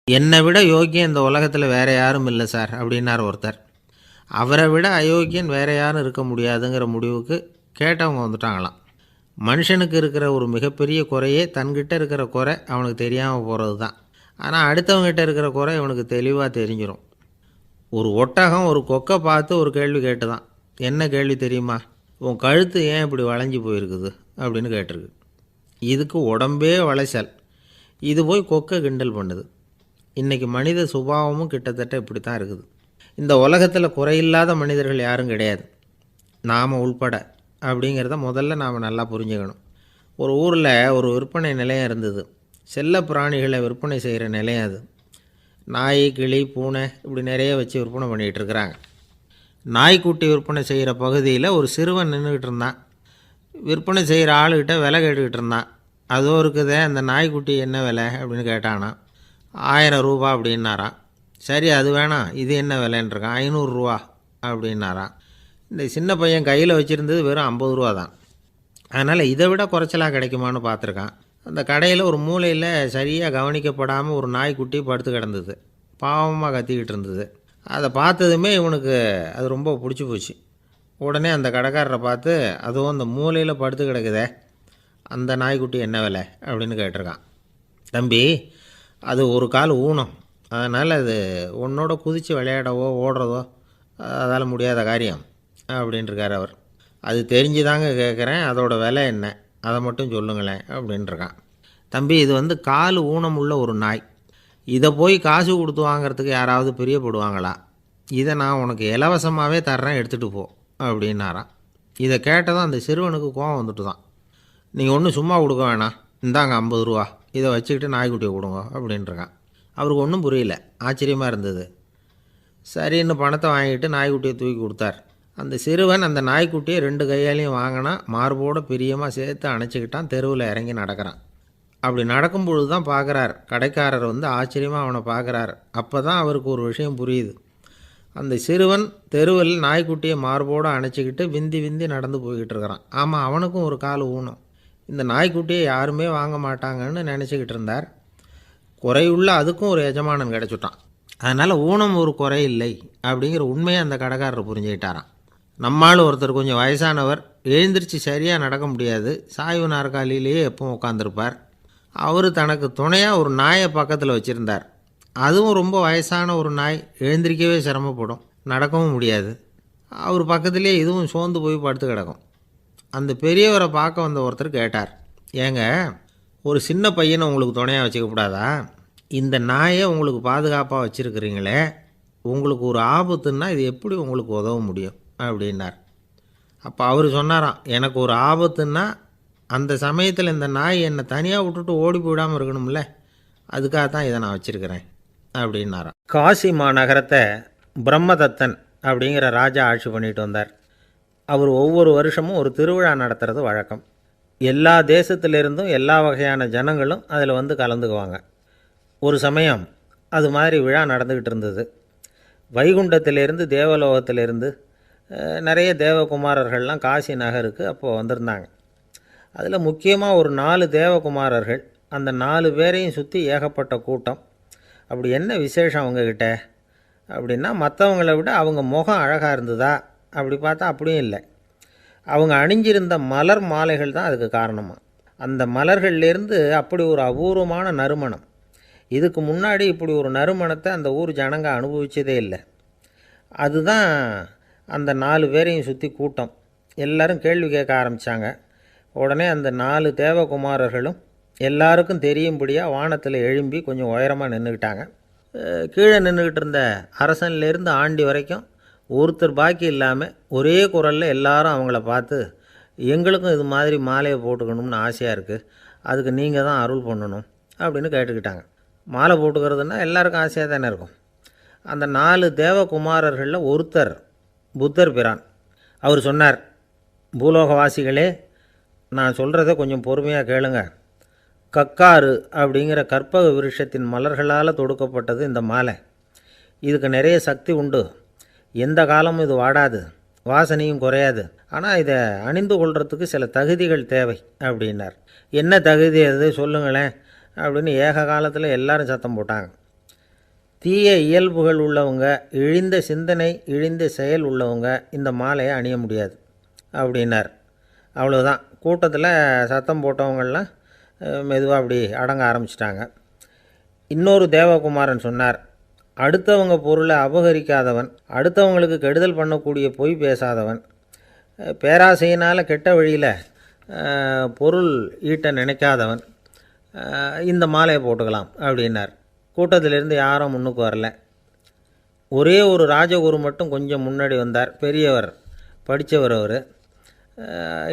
என்னை விட யோக்கியம் இந்த உலகத்தில் வேறு யாரும் இல்லை சார் அப்படின்னார் ஒருத்தர். அவரை விட அயோக்கியன் வேறு யாரும் இருக்க முடியாதுங்கிற முடிவுக்கு கேட்டவங்க வந்துட்டாங்களாம். மனுஷனுக்கு இருக்கிற ஒரு மிகப்பெரிய குறையே தன்கிட்ட இருக்கிற குறை அவனுக்கு தெரியாமல் போகிறது தான். ஆனால் அடுத்தவங்ககிட்ட இருக்கிற குறை இவனுக்கு தெளிவாக தெரிஞ்சிடும். ஒரு ஒட்டகம் ஒரு கொக்கை பார்த்து ஒரு கேள்வி கேட்டு தான். என்ன கேள்வி தெரியுமா? உன் கழுத்து ஏன் இப்படி வளைஞ்சி போயிருக்குது அப்படின்னு கேட்டிருக்கு. இதுக்கு உடம்பே வளைச்சல். இது போய் கொக்கை கிண்டல் பண்ணுது. இன்றைக்கி மனித சுபாவமும் கிட்டத்தட்ட இப்படி தான் இருக்குது. இந்த உலகத்தில் குறையில்லாத மனிதர்கள் யாரும் கிடையாது, நாம் உள்பட. அப்படிங்கிறத முதல்ல நாம் நல்லா புரிஞ்சுக்கணும். ஒரு ஊரில் ஒரு விற்பனை நிலையம் இருந்தது. செல்ல பிராணிகளை விற்பனை செய்கிற நிலையம் அது. நாய், கிளி, பூனை இப்படி நிறைய வச்சு விற்பனை பண்ணிகிட்டு இருக்கிறாங்க. நாய்க்குட்டி விற்பனை செய்கிற பகுதியில் ஒரு சிறுவன் நின்றுக்கிட்டு இருந்தான். விற்பனை செய்கிற ஆளுகிட்ட விலை கேட்டுக்கிட்டு இருந்தான். அதோ இருக்குதே அந்த நாய்க்குட்டி என்ன விலை அப்படின்னு கேட்டானா. 1000 ரூபா அப்படின்னாரான். சரி அது வேணாம், இது என்ன விலைன்றிருக்கான். 500 ரூபா அப்படின்னாரான். இந்த சின்ன பையன் கையில் வச்சுருந்தது வெறும் 50 ரூபா தான். அதனால் இதை விட குறைச்சலாக கிடைக்குமான்னு பார்த்துருக்கான். அந்த கடையில் ஒரு மூலையில் சரியாக கவனிக்கப்படாமல் ஒரு நாய்க்குட்டி படுத்து கிடந்தது. பாவமாக கத்திக்கிட்டு இருந்தது. அதை பார்த்ததுமே இவனுக்கு அது ரொம்ப பிடிச்சி போச்சு. உடனே அந்த கடைக்காரரை பார்த்து, அதுவும் அந்த மூலையில் படுத்து கிடக்குதே அந்த நாய்க்குட்டி என்ன விலை அப்படின்னு கேட்டிருக்கான். தம்பி, அது ஒரு கால் ஊனம், அதனால் அது உன்னோட குதித்து விளையாடவோ ஓடுறதோ அதால் முடியாத காரியம் அப்படின்ட்டுருக்கார் அவர். அது தெரிஞ்சு தாங்க கேட்குறேன், அதோட விலை என்ன அதை மட்டும் சொல்லுங்களேன் அப்படின்ட்டுருக்கான். தம்பி, இது கால் ஊனம் உள்ள ஒரு நாய். இதை போய் காசு கொடுத்து வாங்கிறதுக்கு யாராவது பிரியப்படுவாங்களா? இதை நான் உனக்கு இலவசமாகவே தர்றேன், எடுத்துகிட்டு போ அப்படின்னாரான். இதை கேட்டதும் அந்த சிறுவனுக்கு கோவம் வந்துட்டு தான். நீங்கள் ஒன்றும் சும்மா கொடுக்க வேணாம், இந்தாங்க 50 ரூபா, இதை வச்சுக்கிட்டு நாய்க்குட்டியை கொடுங்க அப்படின்ட்டுருக்கான். அவருக்கு ஒன்றும் புரியல, ஆச்சரியமாக இருந்தது. சரின்னு பணத்தை வாங்கிட்டு நாய்க்குட்டியை தூக்கி கொடுத்தார். அந்த சிறுவன் அந்த நாய்க்குட்டியை 2 கையாலையும் வாங்கினா, மார்போடு பிரியமாக சேர்த்து அணைச்சிக்கிட்டான். தெருவில் இறங்கி நடக்கிறான். அப்படி நடக்கும்பொழுது தான் பார்க்குறார், கடைக்காரர் ஆச்சரியமாக அவனை பார்க்குறார். அப்போ தான் அவருக்கு ஒரு விஷயம் புரியுது. அந்த சிறுவன் தெருவில் நாய்க்குட்டியை மார்போடு அணைச்சிக்கிட்டு விந்தி விந்தி நடந்து போய்கிட்டு இருக்கிறான். ஆமாம், அவனுக்கும் ஒரு கால் ஊனம். இந்த நாய்க்குட்டியை யாருமே வாங்க மாட்டாங்கன்னு நினச்சிக்கிட்டு இருந்தார். குறையுள்ள அதுக்கும் ஒரு எஜமானன் கிடச்சிட்டான். அதனால் ஊனம் ஒரு குறை இல்லை அப்படிங்கிற உண்மையை அந்த கடைக்காரர் புரிஞ்சுக்கிட்டாரான். நம்மால் ஒருத்தர் கொஞ்சம் வயசானவர், எழுந்திரிச்சு சரியாக நடக்க முடியாது, சாய்வு நாற்காலியிலேயே எப்பவும் உட்காந்துருப்பார். அவர் தனக்கு துணையாக ஒரு நாயை பக்கத்தில் வச்சுருந்தார். அதுவும் ரொம்ப வயசான ஒரு நாய், எழுந்திரிக்கவே சிரமப்படும், நடக்கவும் முடியாது. அவர் பக்கத்துலேயே இதுவும் சோர்ந்து போய் படுத்து கிடக்கும். அந்த பெரியவரை பார்க்க வந்த ஒருத்தர் கேட்டார், ஏங்க, ஒரு சின்ன பையனை உங்களுக்கு துணையாக வச்சுக்கப்படாதா? இந்த நாயை உங்களுக்கு பாதுகாப்பாக வச்சுருக்கிறீங்களே, உங்களுக்கு ஒரு ஆபத்துன்னா இது எப்படி உங்களுக்கு உதவ முடியும் அப்படின்னார். அப்போ அவர் சொன்னாராம், எனக்கு ஒரு ஆபத்துன்னா அந்த சமயத்தில் இந்த நாய் என்னை தனியாக விட்டுட்டு ஓடி போயிடாமல் இருக்கணும்ல, அதுக்காக தான் இதை நான் வச்சுருக்கிறேன் அப்படின்னாராம். காசி மாநகரத்தை பிரம்மதத்தன் அப்படிங்கிற ராஜா ஆட்சி பண்ணிட்டு வந்தார். அவர் ஒவ்வொரு வருஷமும் ஒரு திருவிழா நடத்துறது வழக்கம். எல்லா தேசத்திலிருந்தும் எல்லா வகையான ஜனங்களும் அதில் கலந்துக்குவாங்க. ஒரு சமயம் அது மாதிரி விழா நடந்துக்கிட்டு இருந்தது. வைகுண்டத்திலேருந்து தேவலோகத்திலேருந்து நிறைய தேவகுமாரர்கள்லாம் காசி நகருக்கு அப்போது வந்திருந்தாங்க. அதில் முக்கியமாக ஒரு 4 தேவகுமாரர்கள். அந்த 4 பேரையும் சுற்றி ஏகப்பட்ட கூட்டம். அப்படி என்ன விசேஷம் அவங்கக்கிட்ட அப்படின்னா, மற்றவங்கள விட அவங்க முகம் அழகாக இருந்ததா அப்படி பார்த்தா அப்படியும் இல்லை. அவங்க அணிஞ்சிருந்த மலர் மாலைகள் தான் அதுக்கு காரணமாக. அந்த மலர்கள்லேருந்து அப்படி ஒரு அபூர்வமான நறுமணம். இதுக்கு முன்னாடி இப்படி ஒரு நறுமணத்தை அந்த ஊர் ஜனங்க அனுபவிச்சதே இல்லை. அதுதான் அந்த 4 பேரையும் சுற்றி கூட்டம். எல்லோரும் கேள்வி கேட்க ஆரம்பித்தாங்க. உடனே அந்த 4 தேவகுமாரர்களும் எல்லாருக்கும் தெரியும்படியாக வானத்தில் எழும்பி கொஞ்சம் உயரமாக நின்றுக்கிட்டாங்க. கீழே நின்றுக்கிட்டு இருந்த அரசன்லேருந்து ஆண்டி வரைக்கும் ஒருத்தர் பாக்கி இல்லாமல் ஒரே குரலில் எல்லாரும் அவங்கள பார்த்து, எங்களுக்கும் இது மாதிரி மாலையை போட்டுக்கணும்னு ஆசையாக இருக்குது, அதுக்கு நீங்கள் தான் அருள் பண்ணணும் அப்படின்னு கேட்டுக்கிட்டாங்க. மாலை போட்டுக்கிறதுனா எல்லாருக்கும் ஆசையாக தானே இருக்கும். அந்த 4 தேவகுமாரர்களில் ஒருத்தர் புத்தர் பிரான். அவர் சொன்னார், பூலோகவாசிகளே, நான் சொல்கிறத கொஞ்சம் பொறுமையாக கேளுங்க. கக்காரு அப்படிங்கிற கற்பக விருஷத்தின் மலர்களால் தொடுக்கப்பட்டது இந்த மாலை. இதுக்கு நிறைய சக்தி உண்டு. எந்த காலமும் இது வாடாது, வாசனையும் குறையாது. ஆனால் இதை அணிந்து கொள்கிறதுக்கு சில தகுதிகள் தேவை அப்படின்னார். என்ன தகுதி அது சொல்லுங்களேன் அப்படின்னு ஏக காலத்தில் எல்லாரும் சத்தம் போட்டாங்க. தீய இயல்புகள் உள்ளவங்க, இழிந்த சிந்தனை, இழிந்த செயல் உள்ளவங்க இந்த மாலையை அணிய முடியாது அப்படின்னார். அவ்வளோதான். கூட்டத்தில் சத்தம் போட்டவங்கள்லாம் மெதுவாக அப்படி அடங்க ஆரம்பிச்சிட்டாங்க. இன்னொரு தேவகுமாரன் சொன்னார், அடுத்தவங்க பொருளை அபகரிக்காதவன், அடுத்தவங்களுக்கு கெடுதல் பண்ணக்கூடிய பொய் பேசாதவன், பேராசையினால் கெட்ட வழியில் பொருள் ஈட்ட நினைக்காதவன் இந்த மாலையை போட்டுக்கலாம் அப்படின்னார். கூட்டத்திலிருந்து யாரும் முன்னுக்கு வரல. ஒரே ஒரு ராஜகுரு மட்டும் கொஞ்சம் முன்னாடி வந்தார். பெரியவர், படித்தவர் அவர்.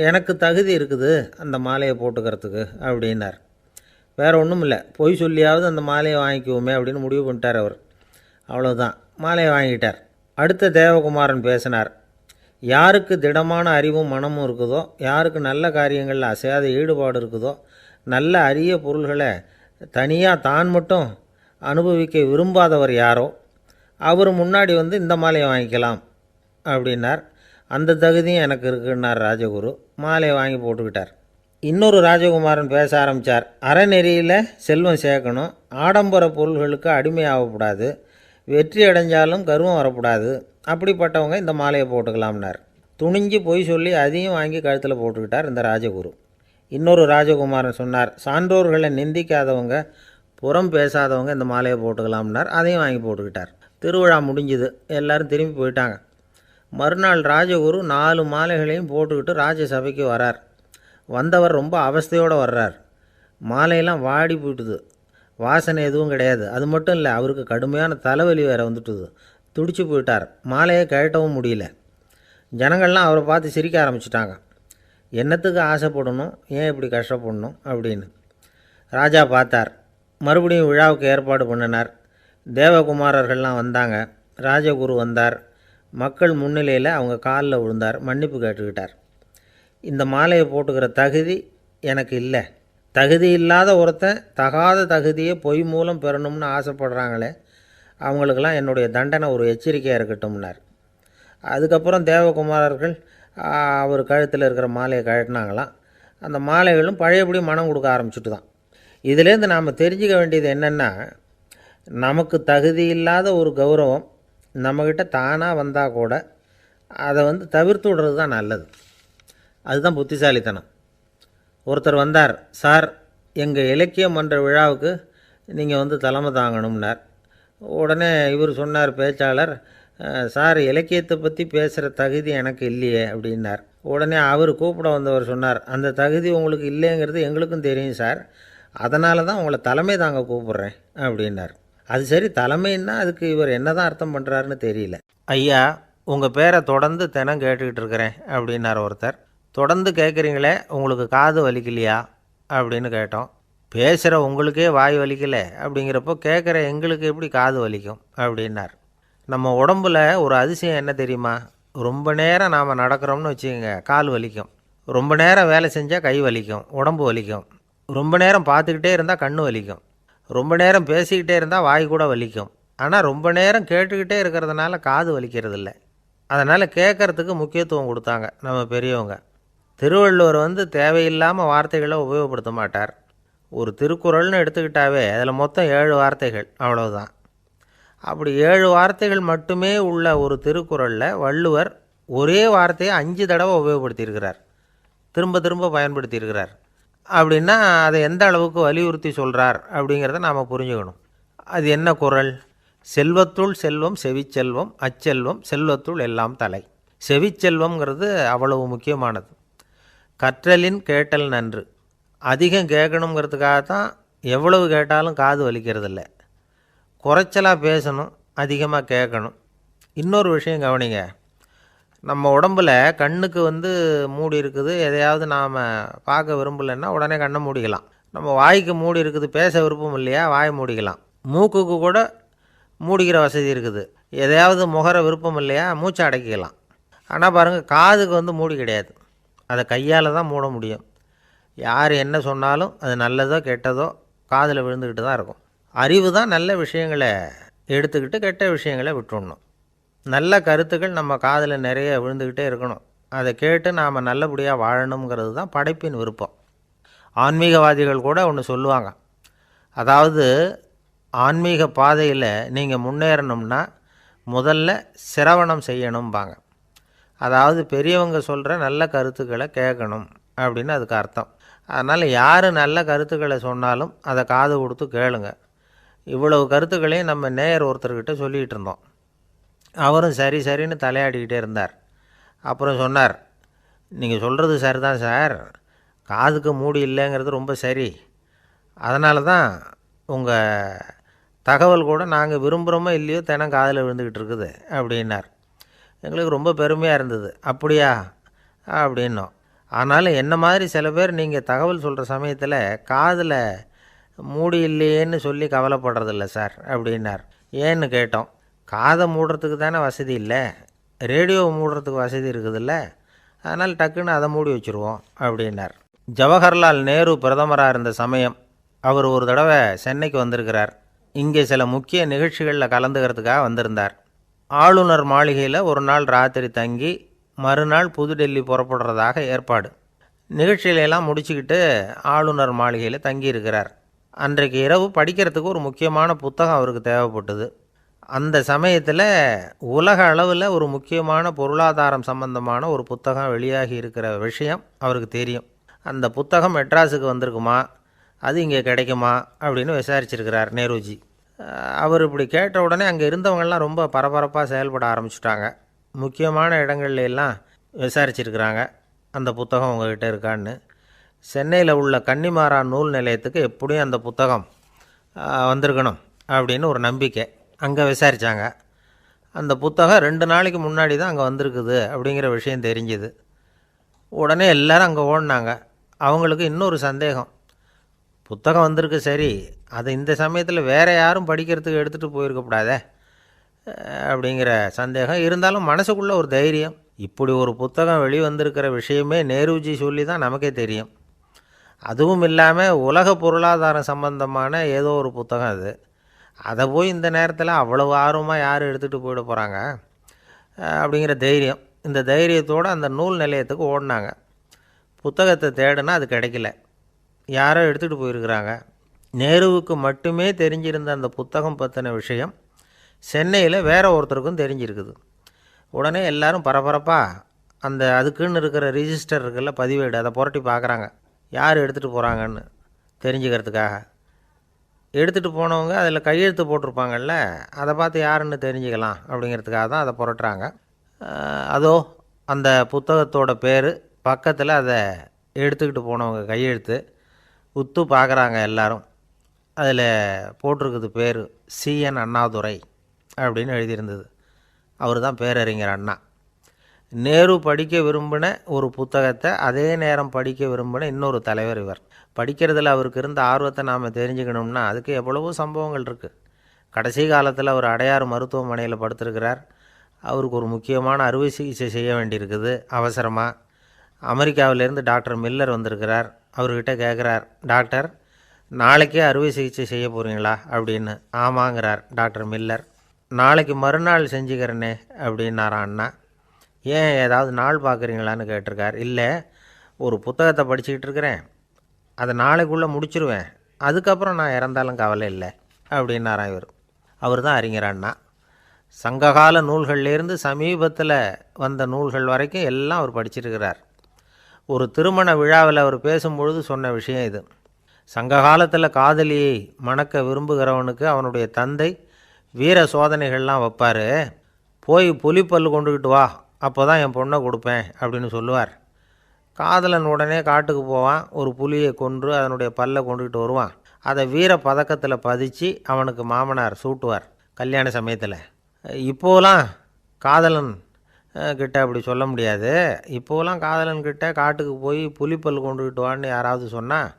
எனக்கு தகுதி இருக்குது அந்த மாலையை போட்டுக்கிறதுக்கு அப்படின்னார். வேறு ஒன்றும் இல்லை, பொய் சொல்லியாவது அந்த மாலையை வாங்கிக்குவோமே அப்படின்னு முடிவு பண்ணிட்டார் அவர். அவ்வளோதான், மாலையை வாங்கிட்டார். அடுத்த தேவகுமாரன் பேசினார். யாருக்கு திடமான அறிவும் மனமும் இருக்குதோ, யாருக்கு நல்ல காரியங்களில் அசையாத ஈடுபாடு இருக்குதோ, நல்ல அரிய பொருள்களை தனியாக தான் மட்டும் அனுபவிக்க விரும்பாதவர் யாரோ அவர் முன்னாடி வந்து இந்த மாலையை வாங்கிக்கலாம் அப்படின்னார். அந்த தகுதியும் எனக்கு இருக்குன்னார் ராஜகுரு. மாலையை வாங்கி போட்டுக்கிட்டார். இன்னொரு ராஜகுமாரன் பேச ஆரம்பித்தார். அறநெறியில் செல்வம் சேர்க்கணும், ஆடம்பர பொருள்களுக்கு அடிமையாகக்கூடாது, வெற்றி அடைஞ்சாலும் கர்வம் வரக்கூடாது, அப்படிப்பட்டவங்க இந்த மாலையை போட்டுக்கலாம்னார். துணிஞ்சு பொய் சொல்லி அதையும் வாங்கி கழுத்தில் போட்டுக்கிட்டார் இந்த ராஜகுரு. இன்னொரு ராஜகுமாரன் சொன்னார், சான்றோர்களை நிந்திக்காதவங்க, புறம் பேசாதவங்க இந்த மாலையை போட்டுக்கலாம்னார். அதையும் வாங்கி போட்டுக்கிட்டார். திருவிழா முடிஞ்சுது, எல்லோரும் திரும்பி போயிட்டாங்க. மறுநாள் ராஜகுரு 4 மாலைகளையும் போட்டுக்கிட்டு ராஜசபைக்கு வரார். வந்தவர் ரொம்ப அவஸ்தையோடு வர்றார். மாலையெல்லாம் வாடி போயிட்டுது, வாசனை எதுவும் கிடையாது. அது மட்டும் இல்லை, அவருக்கு கடுமையான தலைவலி வேறு வந்துட்டுது. துடிச்சு போயிட்டார். மாலையை கழட்டவும் முடியல. ஜனங்கள்லாம் அவரை பார்த்து சிரிக்க ஆரம்பிச்சிட்டாங்க. என்னத்துக்கு ஆசைப்படணும், ஏன் இப்படி கஷ்டப்படணும் அப்படின்னு. ராஜா பார்த்தார். மறுபடியும் விழாவுக்கு ஏற்பாடு பண்ணினார். தேவகுமாரர்கள்லாம் வந்தாங்க. ராஜகுரு வந்தார். மக்கள் முன்னிலையில் அவங்க காலில் விழுந்தார், மன்னிப்பு கேட்டுக்கிட்டார். இந்த மாலையை போட்டுக்கிற தகுதி எனக்கு இல்லை. தகுதி இல்லாத ஒருத்தன் தகாத தகுதியை பொய் மூலம் பெறணும்னு ஆசைப்படுறாங்களே, அவங்களுக்கெல்லாம் என்னுடைய தண்டனை ஒரு எச்சரிக்கையாக இருக்கட்டும்னார். அதுக்கப்புறம் தேவகுமாரர்கள் அவர் கழுத்தில் இருக்கிற மாலையை கழட்டினாங்களாம். அந்த மாலைகளும் பழையபடி மனம் கொடுக்க ஆரம்பிச்சுட்டு தான். இதிலேருந்து நாம் தெரிஞ்சுக்க வேண்டியது என்னென்னா, நமக்கு தகுதி இல்லாத ஒரு கௌரவம் நம்மக்கிட்ட தானாக வந்தால் கூட அதை தவிர்த்து விடுறது தான் நல்லது. அதுதான் புத்திசாலித்தனம். ஒருத்தர் வந்தார். சார், எங்கள் இலக்கிய மன்ற விழாவுக்கு நீங்கள் தலைமை தாங்கணும்னார். உடனே இவர் சொன்னார், பேச்சாளர், சார், இலக்கியத்தை பற்றி பேசுகிற தகுதி எனக்கு இல்லையே அப்படின்னார். உடனே அவர் கூப்பிட வந்தவர் சொன்னார், அந்த தகுதி உங்களுக்கு இல்லைங்கிறது எங்களுக்கும் தெரியும் சார், அதனால தான் உங்களை தலைமை தாங்க கூப்பிட்றேன் அப்படின்னார். அது சரி, தலைமைன்னா அதுக்கு இவர் என்ன தான் அர்த்தம் பண்ணுறாருன்னு தெரியல. ஐயா, உங்கள் பேரை தொடர்ந்து தினம் கேட்டுக்கிட்டு இருக்கிறேன் அப்படின்னார் ஒருத்தர். தொடர்ந்து கேட்குறீங்களே, உங்களுக்கு காது வலிக்கலையா அப்படின்னு கேட்டோம். பேசுகிற உங்களுக்கே வாய் வலிக்கலை அப்படிங்கிறப்போ கேட்குற எங்களுக்கு எப்படி காது வலிக்கும் அப்படின்னார். நம்ம உடம்புல ஒரு அதிசயம் என்ன தெரியுமா? ரொம்ப நேரம் நாம் நடக்கிறோம்னு வச்சுக்கோங்க, கால் வலிக்கும். ரொம்ப நேரம் வேலை செஞ்சால் கை வலிக்கும், உடம்பு வலிக்கும். ரொம்ப நேரம் பார்த்துக்கிட்டே இருந்தால் கண் வலிக்கும். ரொம்ப நேரம் பேசிக்கிட்டே இருந்தால் வாய் கூட வலிக்கும். ஆனால் ரொம்ப நேரம் கேட்டுக்கிட்டே இருக்கிறதுனால காது வலிக்கிறது இல்லை. அதனால் கேட்குறதுக்கு முக்கியத்துவம் கொடுத்தாங்க நம்ம பெரியவங்க. திருவள்ளுவர் தேவையில்லாமல் வார்த்தைகளை உபயோகப்படுத்த மாட்டார். ஒரு திருக்குறள்னு எடுத்துக்கிட்டாவே அதில் மொத்தம் 7 வார்த்தைகள், அவ்வளவுதான். அப்படி 7 வார்த்தைகள் மட்டுமே உள்ள ஒரு திருக்குறளில் வள்ளுவர் ஒரே வார்த்தையை 5 தடவை உபயோகப்படுத்தியிருக்கிறார், திரும்ப திரும்ப பயன்படுத்தியிருக்கிறார். அப்படின்னா அதை எந்த அளவுக்கு வலியுறுத்தி சொல்கிறார் அப்படிங்கிறத நாம் புரிஞ்சுக்கணும். அது என்ன குறள்? செல்வத்துள் செல்வம் செவிச்செல்வம், அச்செல்வம் செல்வத்துள் எல்லாம் தலை. செவிச்செல்வம்ங்கிறது அவ்வளவு முக்கியமானது. கற்றலின் கேட்டல் நன்று. அதிகம் கேட்கணுங்கிறதுக்காகத்தான் எவ்வளவு கேட்டாலும் காது வலிக்கிறதில்ல. குறைச்சலாக பேசணும், அதிகமாக கேட்கணும். இன்னொரு விஷயம் கவனிங்க, நம்ம உடம்பில் கண்ணுக்கு மூடி இருக்குது, எதையாவது நாம் பார்க்க விரும்பலைன்னா உடனே கண்ணை மூடிக்கலாம். நம்ம வாய்க்கு மூடி இருக்குது, பேச விருப்பம் இல்லையா, வாய் மூடிக்கலாம். மூக்குக்கு கூட மூடிக்கிற வசதி இருக்குது, எதையாவது முகர விருப்பம் இல்லையா, மூச்சை அடக்கிக்கலாம். ஆனால் பாருங்கள், காதுக்கு மூடி கிடையாது, அதை கையால் தான் மூட முடியும். யார் என்ன சொன்னாலும் அது நல்லதோ கெட்டதோ காதில் விழுந்துக்கிட்டு தான் இருக்கும். அறிவு தான் நல்ல விஷயங்களை எடுத்துக்கிட்டு கெட்ட விஷயங்களை விட்டுடணும். நல்ல கருத்துக்கள் நம்ம காதில் நிறைய விழுந்துக்கிட்டே இருக்கணும். அதை கேட்டு நாம் நல்லபடியாக வாழணுங்கிறது தான் படைப்பின் விருப்பம். ஆன்மீகவாதிகள் கூட ஒன்று சொல்லுவாங்க, அதாவது ஆன்மீக பாதையில் நீங்கள் முன்னேறணும்னா முதல்ல சிரவணம் செய்யணும்பாங்க. அதாவது பெரியவங்க சொல்கிற நல்ல கருத்துக்களை கேட்கணும் அப்படின்னு அதுக்கு அர்த்தம். அதனால் யார் நல்ல கருத்துக்களை சொன்னாலும் அதை காது கொடுத்து கேளுங்க. இவ்வளவு கருத்துக்களையும் நம்ம நேயர் ஒருத்தர்கிட்ட சொல்லிகிட்டு இருந்தோம். அவரும் சரி சரின்னு தலையாடிக்கிட்டே இருந்தார். அப்புறம் சொன்னார், நீங்கள் சொல்கிறது சரிதான் சார், காதுக்கு மூடி இல்லைங்கிறது ரொம்ப சரி. அதனால தான் உங்கள் தகவல் கூட நாங்கள் விரும்புகிறோமோ இல்லையோ தினம் காதில் விழுந்துக்கிட்டு இருக்குது அப்படின்னார். எங்களுக்கு ரொம்ப பெருமையாக இருந்தது. அப்படியா அப்படின்னோம். ஆனாலும் என்ன மாதிரி சில பேர் நீங்கள் தகவல் சொல்கிற சமயத்தில் காதில் மூடி இல்லையேன்னு சொல்லி கவலைப்படுறதில்ல சார் அப்படின்னார். ஏன்னு கேட்டோம். காதை மூடுறதுக்கு தானே வசதி இல்லை, ரேடியோவை மூடுறதுக்கு வசதி இருக்குதுல்ல, அதனால் டக்குன்னு அதை மூடி வச்சுருவோம் அப்படின்னார். ஜவஹர்லால் நேரு பிரதமராக இருந்த சமயம் அவர் ஒரு தடவை சென்னைக்கு வந்திருக்கிறார். இங்கே சில முக்கிய நிகழ்ச்சிகளில் கலந்துக்கிறதுக்காக வந்திருந்தார். ஆளுநர் மாளிகையில் ஒரு நாள் ராத்திரி தங்கி மறுநாள் புதுடெல்லி புறப்படுறதாக ஏற்பாடு. நிகழ்ச்சியிலெல்லாம் முடிச்சுக்கிட்டு ஆளுநர் மாளிகையில் தங்கியிருக்கிறார். அன்றைக்கு இரவு படிக்கிறதுக்கு ஒரு முக்கியமான புத்தகம் அவருக்கு தேவைப்பட்டது. அந்த சமயத்தில் உலக அளவில் ஒரு முக்கியமான பொருளாதாரம் சம்பந்தமான ஒரு புத்தகம் வெளியாகி இருக்கிற விஷயம் அவருக்கு தெரியும். அந்த புத்தகம் மெட்ராஸுக்கு வந்திருக்குமா, அது இங்கே கிடைக்குமா அப்படின்னு விசாரிச்சிருக்கிறார் நேருஜி. அவர் இப்படி கேட்ட உடனே அங்கே இருந்தவங்கள்லாம் ரொம்ப பரபரப்பாக செயல்பட ஆரம்பிச்சுட்டாங்க. முக்கியமான இடங்கள்ல எல்லாம் விசாரிச்சிருக்கிறாங்க அந்த புத்தகம் உங்கள்கிட்ட இருக்கான்னு. சென்னையில் உள்ள கன்னிமாரா நூல் நிலையத்துக்கு எப்படியும் அந்த புத்தகம் வந்திருக்கணும் அப்படின்னு ஒரு நம்பிக்கை. அங்கே விசாரித்தாங்க. அந்த புத்தகம் 2 நாளைக்கு முன்னாடி தான் அங்கே வந்திருக்குது அப்படிங்கிற விஷயம் தெரிஞ்சுது. உடனே எல்லோரும் அங்கே ஓடினாங்க. அவங்களுக்கு இன்னொரு சந்தேகம், புத்தகம் வந்திருக்கு சரி, அது இந்த சமயத்தில் வேறு யாரும் படிக்கிறதுக்கு எடுத்துகிட்டு போயிருக்கக்கூடாதே அப்படிங்கிற சந்தேகம் இருந்தாலும் மனசுக்குள்ளே ஒரு தைரியம். இப்படி ஒரு புத்தகம் வெளிவந்திருக்கிற விஷயமே நேருஜி சொல்லி தான் நமக்கே தெரியும். அதுவும் இல்லாமல் உலக பொருளாதாரம் சம்பந்தமான ஏதோ ஒரு புத்தகம் அது. அதை போய் இந்த நேரத்தில் அவ்வளவு ஆர்வமாக யார் எடுத்துகிட்டு போயிட போகிறாங்க அப்படிங்கிற தைரியம். இந்த தைரியத்தோடு அந்த நூல் நிலையத்துக்கு ஓடினாங்க. புத்தகத்தை தேடினா அது கிடைக்கல, யாரோ எடுத்துகிட்டு போயிருக்கிறாங்க. நேருவுக்கு மட்டுமே தெரிஞ்சிருந்த அந்த புத்தகம் பற்றின விஷயம் சென்னையில் வேற ஒருத்தருக்கும் தெரிஞ்சிருக்குது. உடனே எல்லோரும் பரபரப்பாக அந்த அதுக்குன்னு இருக்கிற ரிஜிஸ்டர் இருக்குல்ல, பதிவேடு, அதை புரட்டி பார்க்குறாங்க யார் எடுத்துகிட்டு போகிறாங்கன்னு தெரிஞ்சுக்கிறதுக்காக. எடுத்துகிட்டு போனவங்க அதில் கையெழுத்து போட்டிருப்பாங்கல்ல, அதை பார்த்து யாருன்னு தெரிஞ்சுக்கலாம் அப்படிங்கிறதுக்காக தான் அதை புரட்டுறாங்க. அதோ அந்த புத்தகத்தோட பேர் பக்கத்தில் அதை எடுத்துக்கிட்டு போனவங்க கையெழுத்து உத்து பார்க்குறாங்க எல்லாரும். அதில் போட்டிருக்குது பேர் CN அண்ணாதுரை அப்படின்னு எழுதியிருந்தது. அவர் தான் பேரறிஞர் அண்ணா. நேரு படிக்க விரும்பின ஒரு புத்தகத்தை அதே நேரம் படிக்க விரும்பின இன்னொரு தலைவர் இவர். படிக்கிறதுல அவருக்கு இருந்த ஆர்வத்தை நாம் தெரிஞ்சுக்கணும்னா அதுக்கு எவ்வளவோ சம்பவங்கள் இருக்குது. கடைசி காலத்தில் அவர் அடையாறு மருத்துவமனையில் படுத்திருக்கிறார். அவருக்கு ஒரு முக்கியமான அறுவை சிகிச்சை செய்ய வேண்டியிருக்குது அவசரமாக. அமெரிக்காவிலேருந்து டாக்டர் மில்லர் வந்திருக்கிறார். அவர்கிட்ட கேட்குறார், டாக்டர் நாளைக்கே அறுவை சிகிச்சை செய்ய போகிறீங்களா அப்படின்னு. ஆமாங்கிறார் டாக்டர் மில்லர். நாளைக்கு மறுநாள் செஞ்சுக்கிறேனே அப்படின்னாரான் அண்ணா. ஏன் ஏதாவது நாள் பார்க்குறீங்களான்னு கேட்டிருக்கார். இல்லை, ஒரு புத்தகத்தை படிச்சுக்கிட்டு இருக்கிறேன், அதை நாளைக்குள்ளே முடிச்சிருவேன், அதுக்கப்புறம் நான் இறந்தாலும் கவலை இல்லை அப்படின்னாரான் இவர். அவர் தான் அறிஞர் அண்ணா. சங்ககால நூல்கள்லேருந்து சமீபத்தில் வந்த நூல்கள் வரைக்கும் எல்லாம் அவர் படிச்சிருக்கிறார். ஒரு திருமண விழாவில் அவர் பேசும்பொழுது சொன்ன விஷயம் இது. சங்க காலத்தில் காதலியை மணக்க விரும்புகிறவனுக்கு அவனுடைய தந்தை வீர சோதனைகள்லாம் வைப்பார். போய் புலிப்பல் கொண்டுக்கிட்டு வா, அப்போ தான் என் பொண்ணை கொடுப்பேன் அப்படின்னு சொல்லுவார். காதலன் உடனே காட்டுக்கு போவான், ஒரு புலியை கொன்று அதனுடைய பல்லை கொண்டுக்கிட்டு வருவான். அதை வீர பதக்கத்தில் பதிச்சு அவனுக்கு மாமனார் சூட்டுவார் கல்யாண சமயத்தில். இப்போலாம் காதலன் கிட்ட அப்படி சொல்ல முடியாது. இப்போலாம் காதலன்கிட்ட காட்டுக்கு போய் புலிப்பல் கொண்டுக்கிட்டு வான்னு யாராவது சொன்னால்